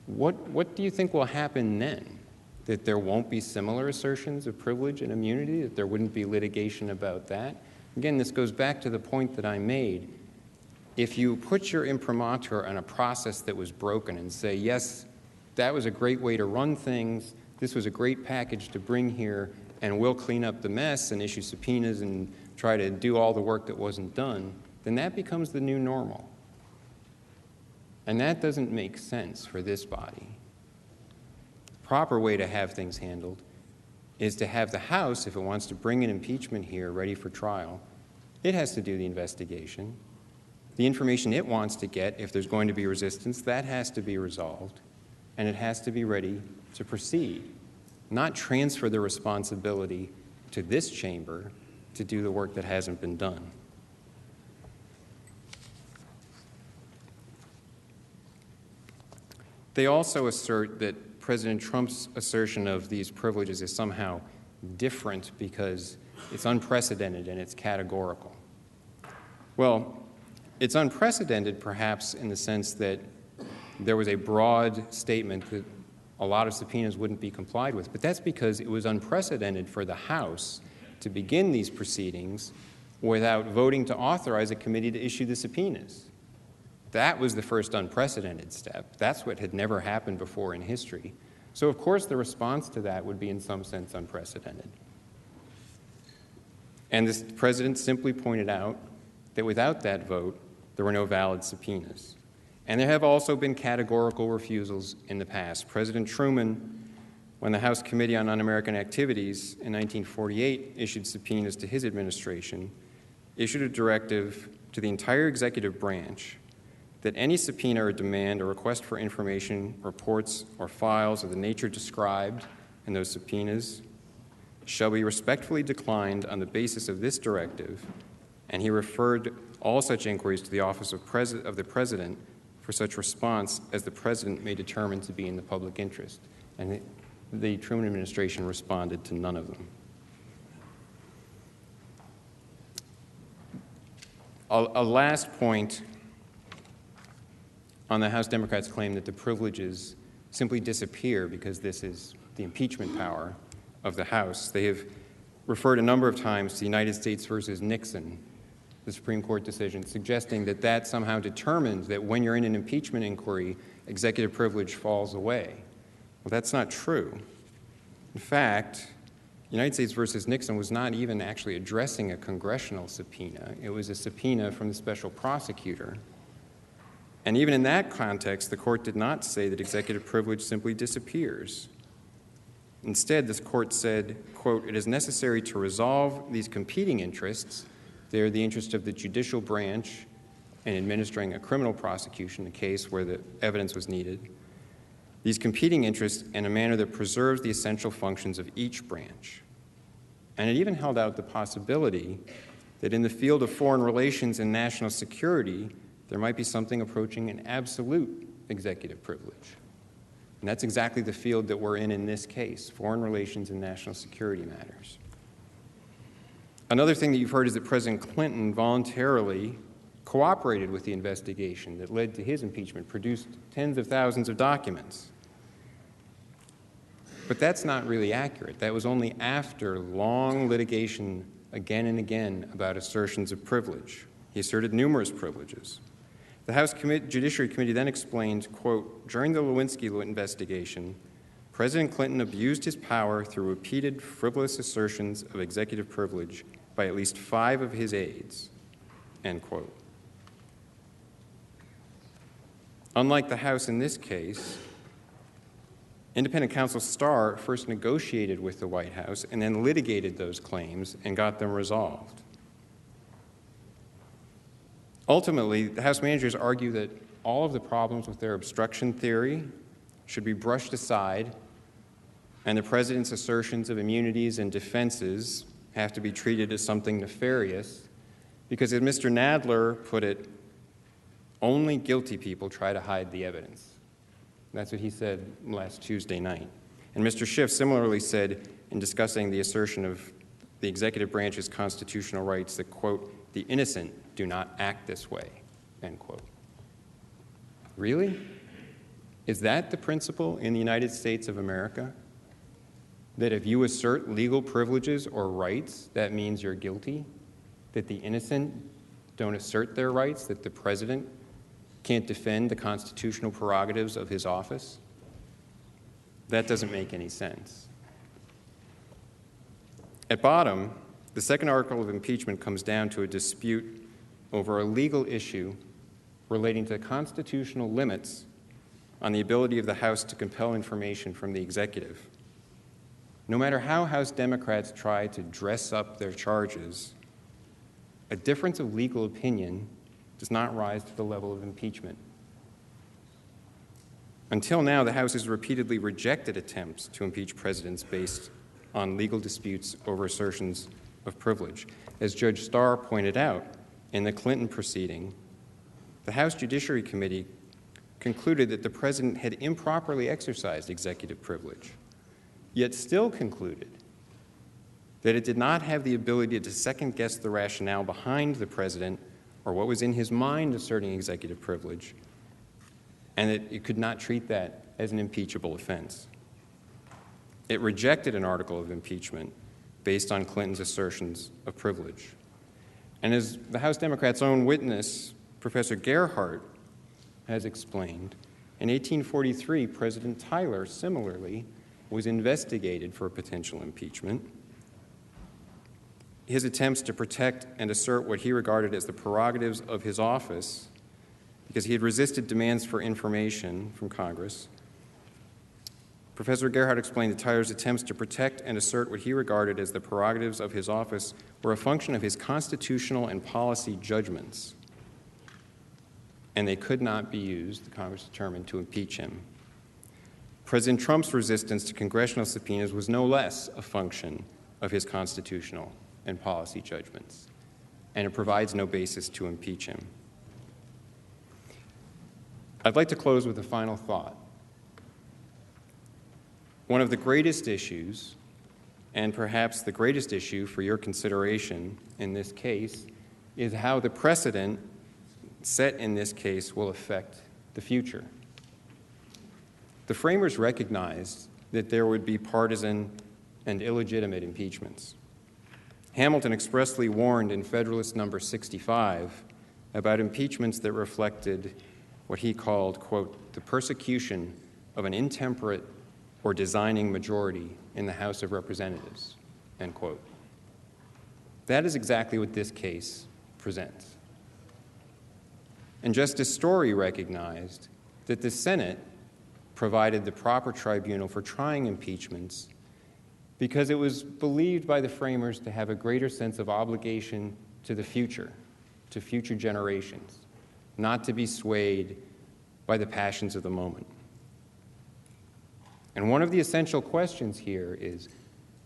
What do you think will happen then? That there won't be similar assertions of privilege and immunity, that there wouldn't be litigation about that? Again, this goes back to the point that I made. If you put your imprimatur on a process that was broken and say, yes, that was a great way to run things, this was a great package to bring here, and we'll clean up the mess and issue subpoenas and try to do all the work that wasn't done, then that becomes the new normal. And that doesn't make sense for this body. The proper way to have things handled is to have the House, if it wants to bring an impeachment here ready for trial, it has to do the investigation. The information it wants to get, if there's going to be resistance, that has to be resolved, and it has to be ready to proceed, not transfer the responsibility to this chamber to do the work that hasn't been done. They also assert that President Trump's assertion of these privileges is somehow different because it's unprecedented and it's categorical. Well, it's unprecedented perhaps in the sense that there was a broad statement that a lot of subpoenas wouldn't be complied with, but that's because it was unprecedented for the House to begin these proceedings without voting to authorize a committee to issue the subpoenas. That was the first unprecedented step. That's what had never happened before in history. So, of course, the response to that would be in some sense unprecedented. And the president simply pointed out that without that vote, there were no valid subpoenas. And there have also been categorical refusals in the past. President Truman, when the House Committee on Un-American Activities in 1948 issued subpoenas to his administration, issued a directive to the entire executive branch that any subpoena or demand or request for information, reports, or files of the nature described in those subpoenas shall be respectfully declined on the basis of this directive, and he referred all such inquiries to the office of the President for such response as the President may determine to be in the public interest. And the Truman administration responded to none of them. A last point on the House Democrats' claim that the privileges simply disappear because this is the impeachment power of the House. They have referred a number of times to United States versus Nixon, the Supreme Court decision, suggesting that that somehow determines that when you're in an impeachment inquiry, executive privilege falls away. Well, that's not true. In fact, United States versus Nixon was not even actually addressing a congressional subpoena. It was a subpoena from the special prosecutor. And even in that context, the court did not say that executive privilege simply disappears. Instead, this court said, quote, "It is necessary to resolve these competing interests." They are the interest of the judicial branch in administering a criminal prosecution, a case where the evidence was needed. These competing interests in a manner that preserves the essential functions of each branch. And it even held out the possibility that in the field of foreign relations and national security, there might be something approaching an absolute executive privilege. And that's exactly the field that we're in this case, foreign relations and national security matters. Another thing that you've heard is that President Clinton voluntarily cooperated with the investigation that led to his impeachment, produced tens of thousands of documents. But that's not really accurate. That was only after long litigation again and again about assertions of privilege. He asserted numerous privileges. The House Judiciary Committee then explained, quote, "During the Lewinsky investigation, President Clinton abused his power through repeated frivolous assertions of executive privilege by at least 5 of his aides," end quote. Unlike the House in this case, independent counsel Starr first negotiated with the White House and then litigated those claims and got them resolved. Ultimately, the House managers argue that all of the problems with their obstruction theory should be brushed aside, and the president's assertions of immunities and defenses have to be treated as something nefarious because, as Mr. Nadler put it, only guilty people try to hide the evidence. That's what he said last Tuesday night. And Mr. Schiff similarly said in discussing the assertion of the executive branch's constitutional rights that, quote, "The innocent do not act this way," end quote. Really? Is that the principle in the United States of America? That if you assert legal privileges or rights, that means you're guilty? That the innocent don't assert their rights? That the president can't defend the constitutional prerogatives of his office? That doesn't make any sense. At bottom, the second article of impeachment comes down to a dispute over a legal issue relating to constitutional limits on the ability of the House to compel information from the executive. No matter how House Democrats try to dress up their charges, a difference of legal opinion does not rise to the level of impeachment. Until now, the House has repeatedly rejected attempts to impeach presidents based on legal disputes over assertions of privilege. As Judge Starr pointed out, in the Clinton proceeding, the House Judiciary Committee concluded that the president had improperly exercised executive privilege, yet still concluded that it did not have the ability to second-guess the rationale behind the president or what was in his mind asserting executive privilege, and that it could not treat that as an impeachable offense. It rejected an article of impeachment based on Clinton's assertions of privilege. And as the House Democrats' own witness, Professor Gerhardt, has explained, in 1843, President Tyler similarly was investigated for potential impeachment. His attempts to protect and assert what he regarded as the prerogatives of his office, because he had resisted demands for information from Congress. Professor Gerhardt explained that Tyler's attempts to protect and assert what he regarded as the prerogatives of his office were a function of his constitutional and policy judgments, and they could not be used, the Congress determined, to impeach him. President Trump's resistance to congressional subpoenas was no less a function of his constitutional and policy judgments, and it provides no basis to impeach him. I'd like to close with a final thought. One of the greatest issues, and perhaps the greatest issue for your consideration in this case, is how the precedent set in this case will affect the future. The framers recognized that there would be partisan and illegitimate impeachments. Hamilton expressly warned in Federalist Number 65 about impeachments that reflected what he called, quote, "the persecution of an intemperate or designing majority in the House of Representatives," end quote. That is exactly what this case presents. And Justice Story recognized that the Senate provided the proper tribunal for trying impeachments because it was believed by the framers to have a greater sense of obligation to the future, to future generations, not to be swayed by the passions of the moment. And one of the essential questions here is,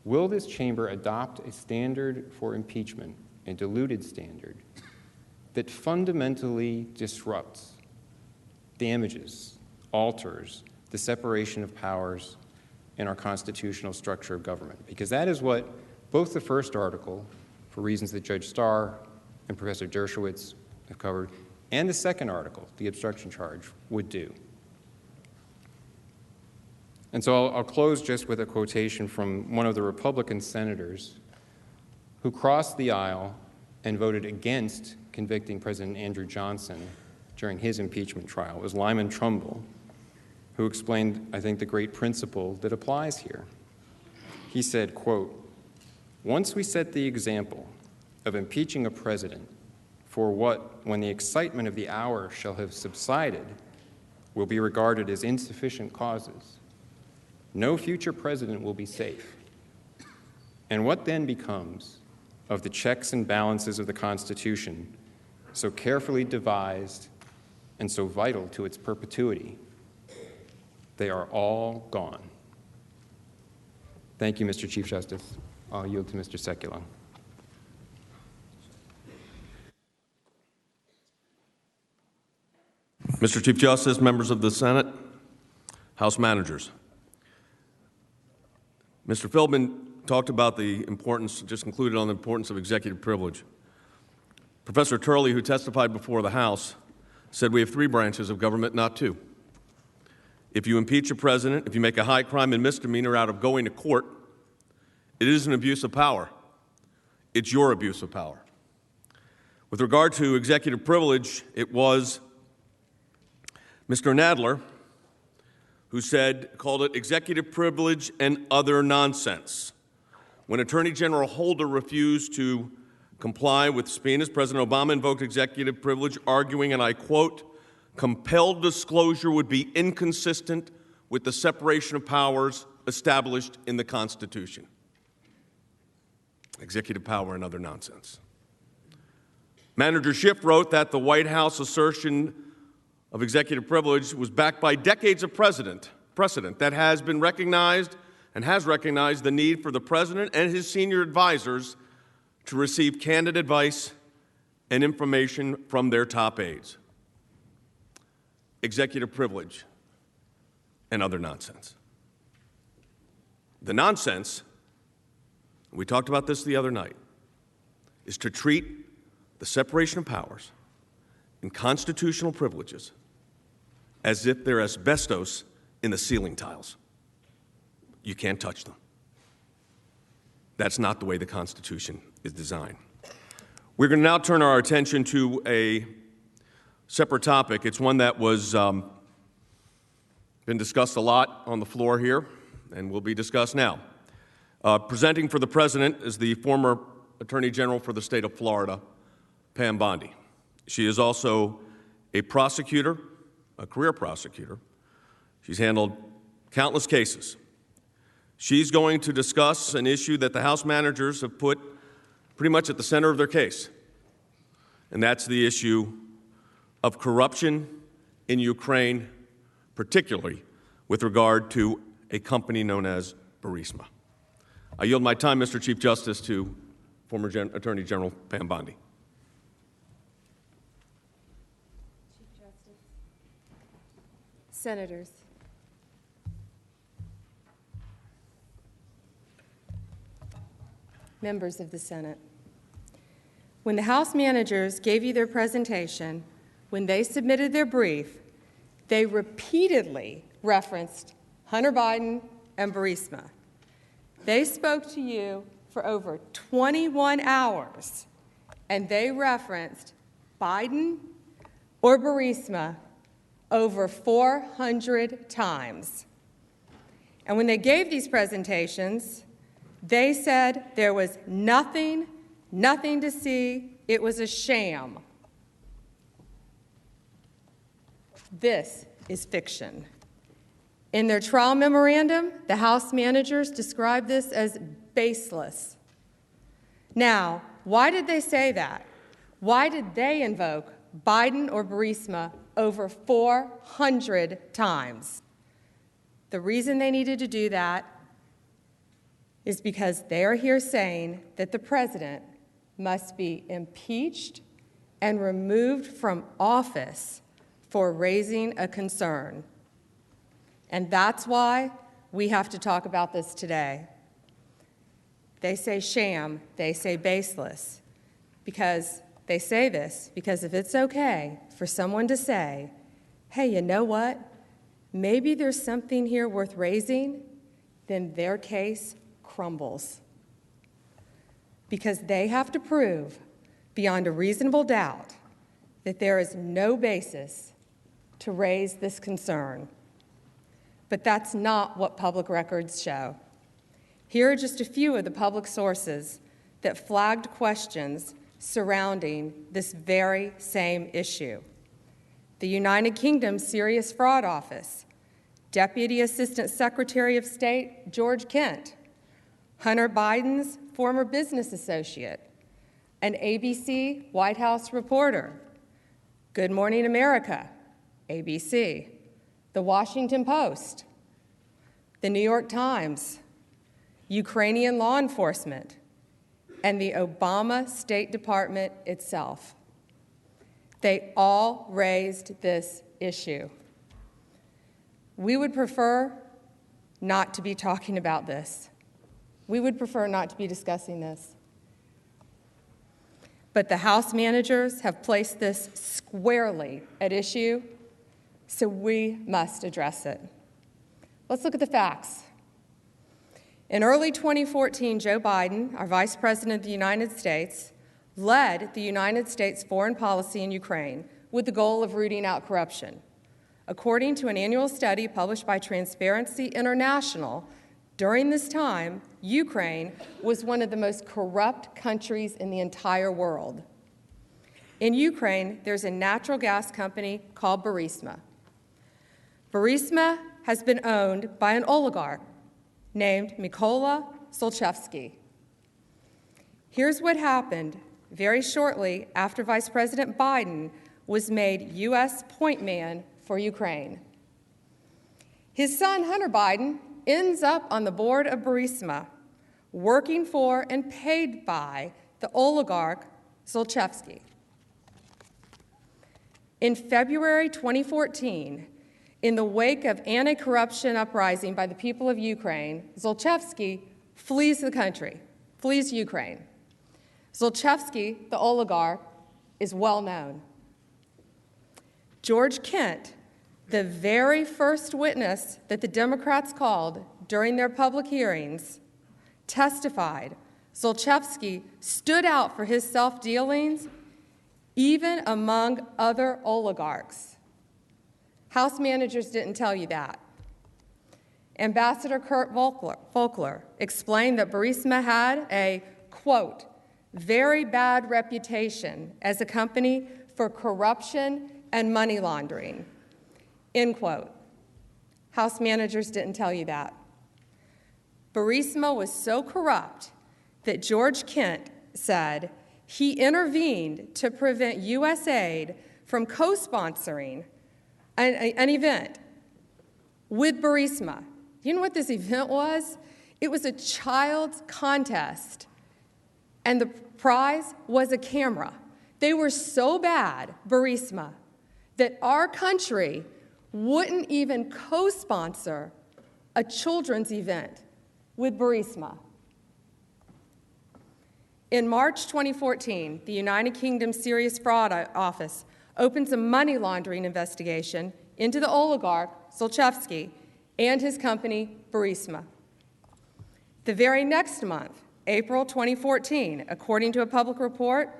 will this chamber adopt a standard for impeachment, a diluted standard, that fundamentally disrupts, damages, alters the separation of powers in our constitutional structure of government? Because that is what both the first article, for reasons that Judge Starr and Professor Dershowitz have covered, and the second article, the obstruction charge, would do. And so I'll close just with a quotation from one of the Republican senators who crossed the aisle and voted against convicting President Andrew Johnson during his impeachment trial. It was Lyman Trumbull, who explained, I think, the great principle that applies here. He said, quote, "Once we set the example of impeaching a president for what, when the excitement of the hour shall have subsided, will be regarded as insufficient causes, no future president will be safe. And what then becomes of the checks and balances of the Constitution, so carefully devised and so vital to its perpetuity? They are all gone." Thank you, Mr. Chief Justice. I'll yield to Mr. Sekulow. Mr. Chief Justice, members of the Senate, House managers. Mr. Feldman talked about the importance, just concluded on the importance of executive privilege. Professor Turley, who testified before the House, said we have three branches of government, not two. If you impeach a president, if you make a high crime and misdemeanor out of going to court, it is an abuse of power. It's your abuse of power. With regard to executive privilege, it was Mr. Nadler who called it executive privilege and other nonsense. When Attorney General Holder refused to comply with subpoenas, President Obama invoked executive privilege, arguing, and I quote, "compelled disclosure would be inconsistent with the separation of powers established in the Constitution." Executive power and other nonsense. Manager Schiff wrote that the White House assertion of executive privilege was backed by decades of precedent that has been recognized and has recognized the need for the president and his senior advisors to receive candid advice and information from their top aides. Executive privilege and other nonsense. The nonsense, we talked about this the other night, is to treat the separation of powers and constitutional privileges as if they're asbestos in the ceiling tiles. You can't touch them. That's not the way the Constitution is designed. We're going to now turn our attention to a separate topic. It's one that was been discussed a lot on the floor here and will be discussed now. Presenting for the President is the former Attorney General for the state of Florida, Pam Bondi. She is also a prosecutor, a career prosecutor. She's handled countless cases. She's going to discuss an issue that the House managers have put pretty much at the center of their case, and that's the issue of corruption in Ukraine, particularly with regard to a company known as Burisma. I yield my time, Mr. Chief Justice, to former Attorney General Pam Bondi. Chief Justice. Senators. Members of the Senate. When the House managers gave you their presentation, when they submitted their brief, they repeatedly referenced Hunter Biden and Burisma. They spoke to you for over 21 hours, and they referenced Biden or Burisma over 400 times. And when they gave these presentations, They said there was nothing to see. It was a sham. This is fiction. In their trial memorandum, the House managers described this as baseless. Now, why did they say that? Why did they invoke Biden or Burisma over 400 times? The reason they needed to do that is because they are here saying that the president must be impeached and removed from office for raising a concern. And that's why we have to talk about this today. They say sham, they say baseless, because they say this because if it's okay for someone to say, hey, you know what? Maybe there's something here worth raising, then their case crumbles. Because they have to prove beyond a reasonable doubt that there is no basis to raise this concern. But that's not what public records show. Here are just a few of the public sources that flagged questions surrounding this very same issue. The United Kingdom Serious Fraud Office, Deputy Assistant Secretary of State George Kent, Hunter Biden's former business associate, an ABC White House reporter, Good Morning America, ABC, The Washington Post, The New York Times, Ukrainian law enforcement, and the Obama State Department itself. They all raised this issue. We would prefer not to be talking about this. We would prefer not to be discussing this. But the House managers have placed this squarely at issue, so we must address it. Let's look at the facts. In early 2014, Joe Biden, our Vice President of the United States, led the United States foreign policy in Ukraine with the goal of rooting out corruption. According to an annual study published by Transparency International, during this time, Ukraine was one of the most corrupt countries in the entire world. In Ukraine, there's a natural gas company called Burisma. Burisma has been owned by an oligarch named Mykola Zlochevsky. Here's what happened very shortly after Vice President Biden was made U.S. point man for Ukraine. His son, Hunter Biden, ends up on the board of Burisma, working for and paid by the oligarch Zlochevsky. In February 2014, in the wake of anti-corruption uprising by the people of Ukraine, Zlochevsky flees the country, flees Ukraine. Zlochevsky, the oligarch, is well known. George Kent, the very first witness that the Democrats called during their public hearings, testified Zlochevsky stood out for his self-dealings even among other oligarchs. House managers didn't tell you that. Ambassador Kurt Volkler explained that Burisma had a, quote, very bad reputation as a company for corruption and money laundering, end quote. House managers didn't tell you that. Burisma was so corrupt that George Kent said he intervened to prevent U.S. aid from co-sponsoring an event with Burisma. You know what this event was? It was a child's contest, and the prize was a camera. They were so bad, Burisma, that our country wouldn't even co-sponsor a children's event with Burisma. In March 2014, the United Kingdom Serious Fraud Office opens a money laundering investigation into the oligarch Zlochevsky and his company, Burisma. The very next month, April 2014, according to a public report,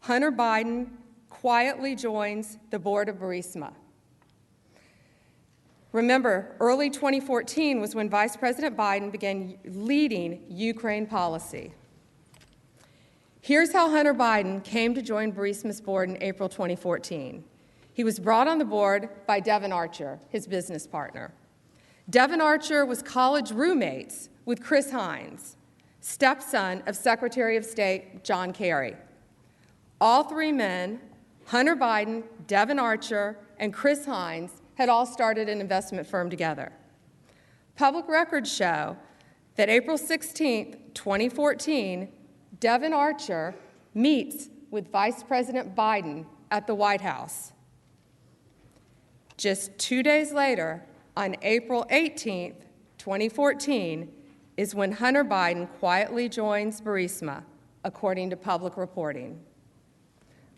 Hunter Biden quietly joins the board of Burisma. Remember, early 2014 was when Vice President Biden began leading Ukraine policy. Here's how Hunter Biden came to join Burisma's board in April 2014. He was brought on the board by Devon Archer, his business partner. Devon Archer was college roommates with Chris Hines, stepson of Secretary of State John Kerry. All three men, Hunter Biden, Devon Archer, and Chris Hines, had all started an investment firm together. Public records show that April 16, 2014, Devon Archer meets with Vice President Biden at the White House. Just 2 days later, on April 18, 2014, is when Hunter Biden quietly joins Burisma, according to public reporting.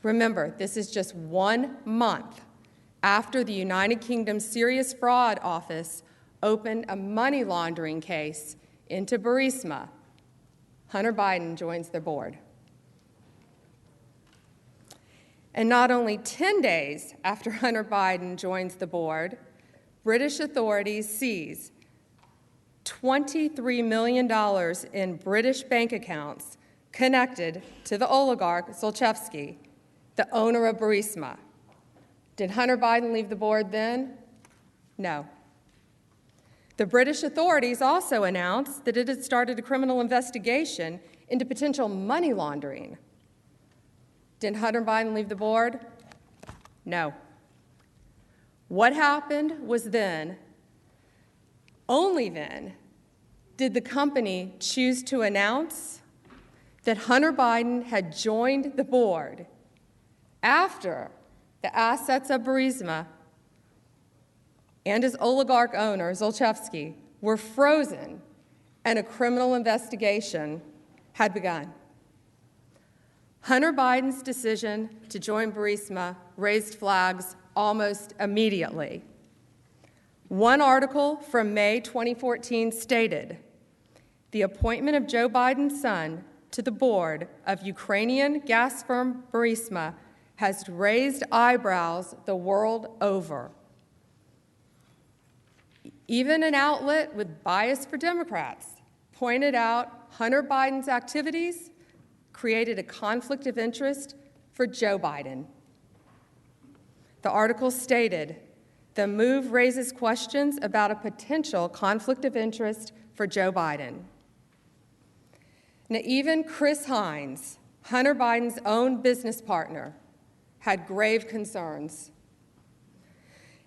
Remember, this is just 1 month after the United Kingdom Serious Fraud Office opened a money laundering case into Burisma. Hunter Biden joins their board. And not only 10 days after Hunter Biden joins the board, British authorities seize $23 million in British bank accounts connected to the oligarch Zlochevsky, the owner of Burisma. Did Hunter Biden leave the board then? No. The British authorities also announced that it had started a criminal investigation into potential money laundering. Did Hunter Biden leave the board? No. What happened was then, only then, did the company choose to announce that Hunter Biden had joined the board after the assets of Burisma and his oligarch owner, Zlochevsky, were frozen and a criminal investigation had begun. Hunter Biden's decision to join Burisma raised flags almost immediately. One article from May 2014 stated, "The appointment of Joe Biden's son to the board of Ukrainian gas firm Burisma has raised eyebrows the world over." Even an outlet with bias for Democrats pointed out Hunter Biden's activities created a conflict of interest for Joe Biden. The article stated, "The move raises questions about a potential conflict of interest for Joe Biden." Now, even Chris Hines, Hunter Biden's own business partner, had grave concerns.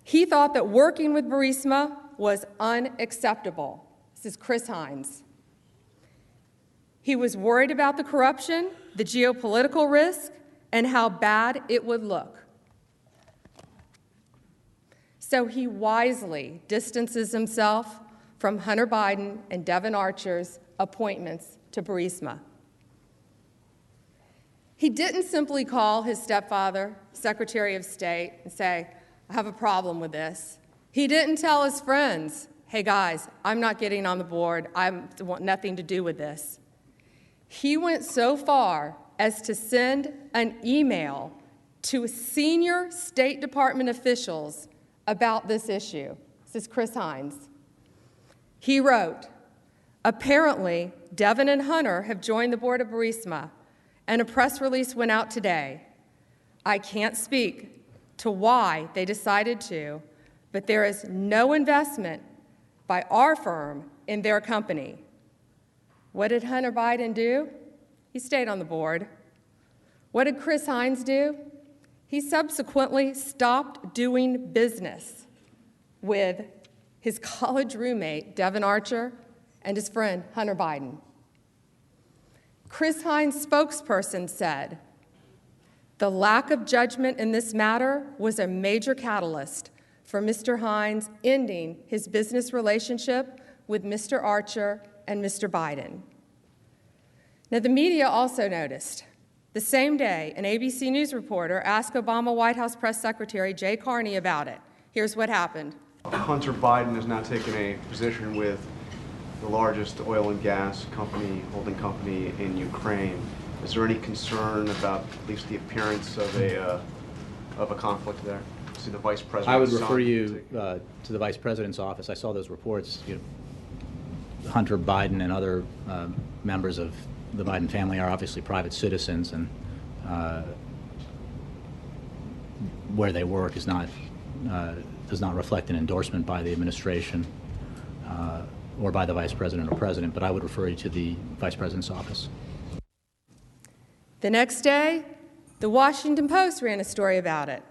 He thought that working with Burisma was unacceptable. This is Chris Hines. He was worried about the corruption, the geopolitical risk, and how bad it would look. So he wisely distances himself from Hunter Biden and Devon Archer's appointments to Burisma. He didn't simply call his stepfather, Secretary of State, and say, "I have a problem with this." He didn't tell his friends, "Hey guys, I'm not getting on the board. I want nothing to do with this." He went so far as to send an email to senior State Department officials about this issue. This is Chris Hines. He wrote, "Apparently, Devon and Hunter have joined the board of Burisma, and a press release went out today. I can't speak to why they decided to, but there is no investment by our firm in their company." What did Hunter Biden do? He stayed on the board. What did Chris Hines do? He subsequently stopped doing business with his college roommate, Devon Archer, and his friend, Hunter Biden. Chris Hines' spokesperson said, "The lack of judgment in this matter was a major catalyst for Mr. Hines ending his business relationship with Mr. Archer and Mr. Biden." Now, the media also noticed. The same day, an ABC News reporter asked Obama White House Press Secretary Jay Carney about it. Here's what happened. Hunter Biden has now taken a position with the largest oil and gas company, holding company in Ukraine. Is there any concern about at least the appearance of a conflict there? to the vice president. I would refer you to the vice president's office. I saw those reports. Hunter Biden and other members of the Biden family are obviously private citizens, and where they work is not does not reflect an endorsement by the administration or by the vice president or president. But I would refer you to the vice president's office. The next day, the Washington Post ran a story about it.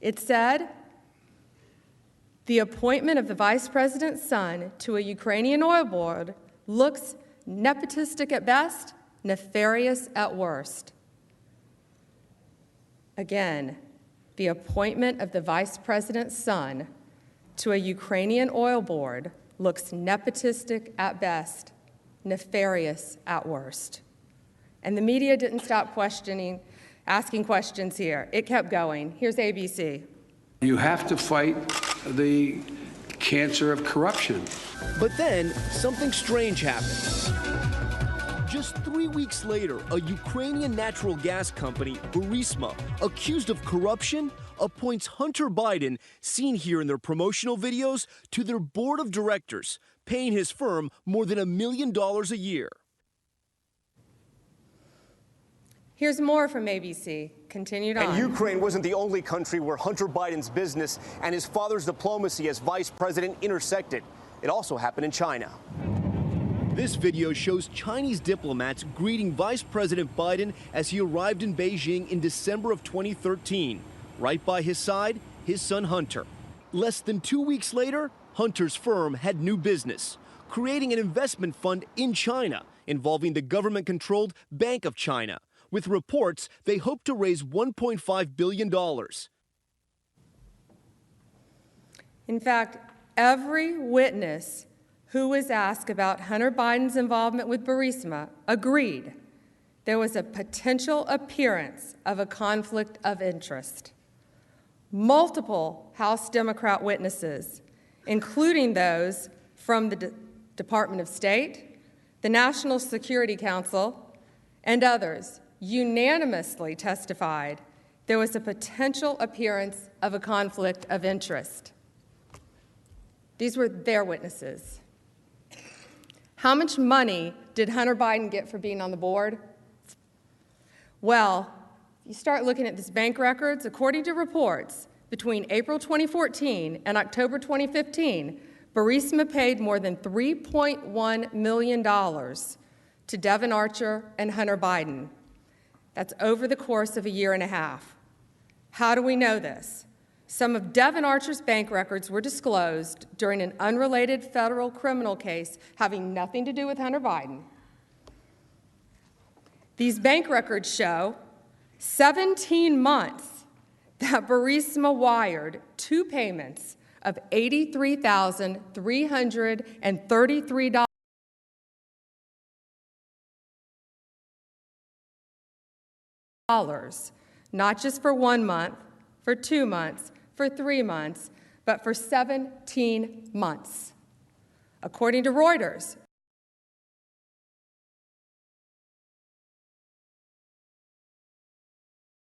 It said, the appointment of the vice president's son to a Ukrainian oil board looks nepotistic at best, nefarious at worst. Again, the appointment of the vice president's son to a Ukrainian oil board looks nepotistic at best, nefarious at worst. And the media didn't stop asking questions here. It kept going. Here's ABC. You have to fight the cancer of corruption. But then something strange happened. Just 3 weeks later, a Ukrainian natural gas company, Burisma, accused of corruption, appoints Hunter Biden, seen here in their promotional videos, to their board of directors, paying his firm more than $1 million a year. Here's more from ABC. Continued on. And Ukraine wasn't the only country where Hunter Biden's business and his father's diplomacy as vice president intersected. It also happened in China. This video shows Chinese diplomats greeting Vice President Biden as he arrived in Beijing in December of 2013. Right by his side, his son Hunter. Less than 2 weeks later, Hunter's firm had new business, creating an investment fund in China involving the government-controlled Bank of China. With reports, they hope to raise $1.5 billion. In fact, every witness who was asked about Hunter Biden's involvement with Burisma agreed there was a potential appearance of a conflict of interest. Multiple House Democrat witnesses, including those from the Department of State, the National Security Council, and others, unanimously testified there was a potential appearance of a conflict of interest. These were their witnesses. How much money did Hunter Biden get for being on the board? Well, you start looking at this bank records, according to reports, between April 2014 and October 2015, Burisma paid more than $3.1 million to Devon Archer and Hunter Biden. That's over the course of a year and a half. How do we know this? Some of Devon Archer's bank records were disclosed during an unrelated federal criminal case having nothing to do with Hunter Biden. These bank records show 17 months that Burisma wired two payments of $83,333 not just for 1 month, for 2 months, for 3 months, but for 17 months. According to Reuters,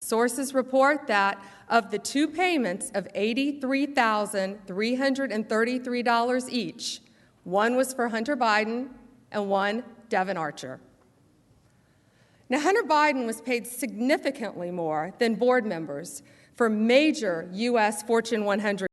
sources report that of the two payments of $83,333 each, one was for Hunter Biden and one Devon Archer. Now, Hunter Biden was paid significantly more than board members for major U.S. Fortune 100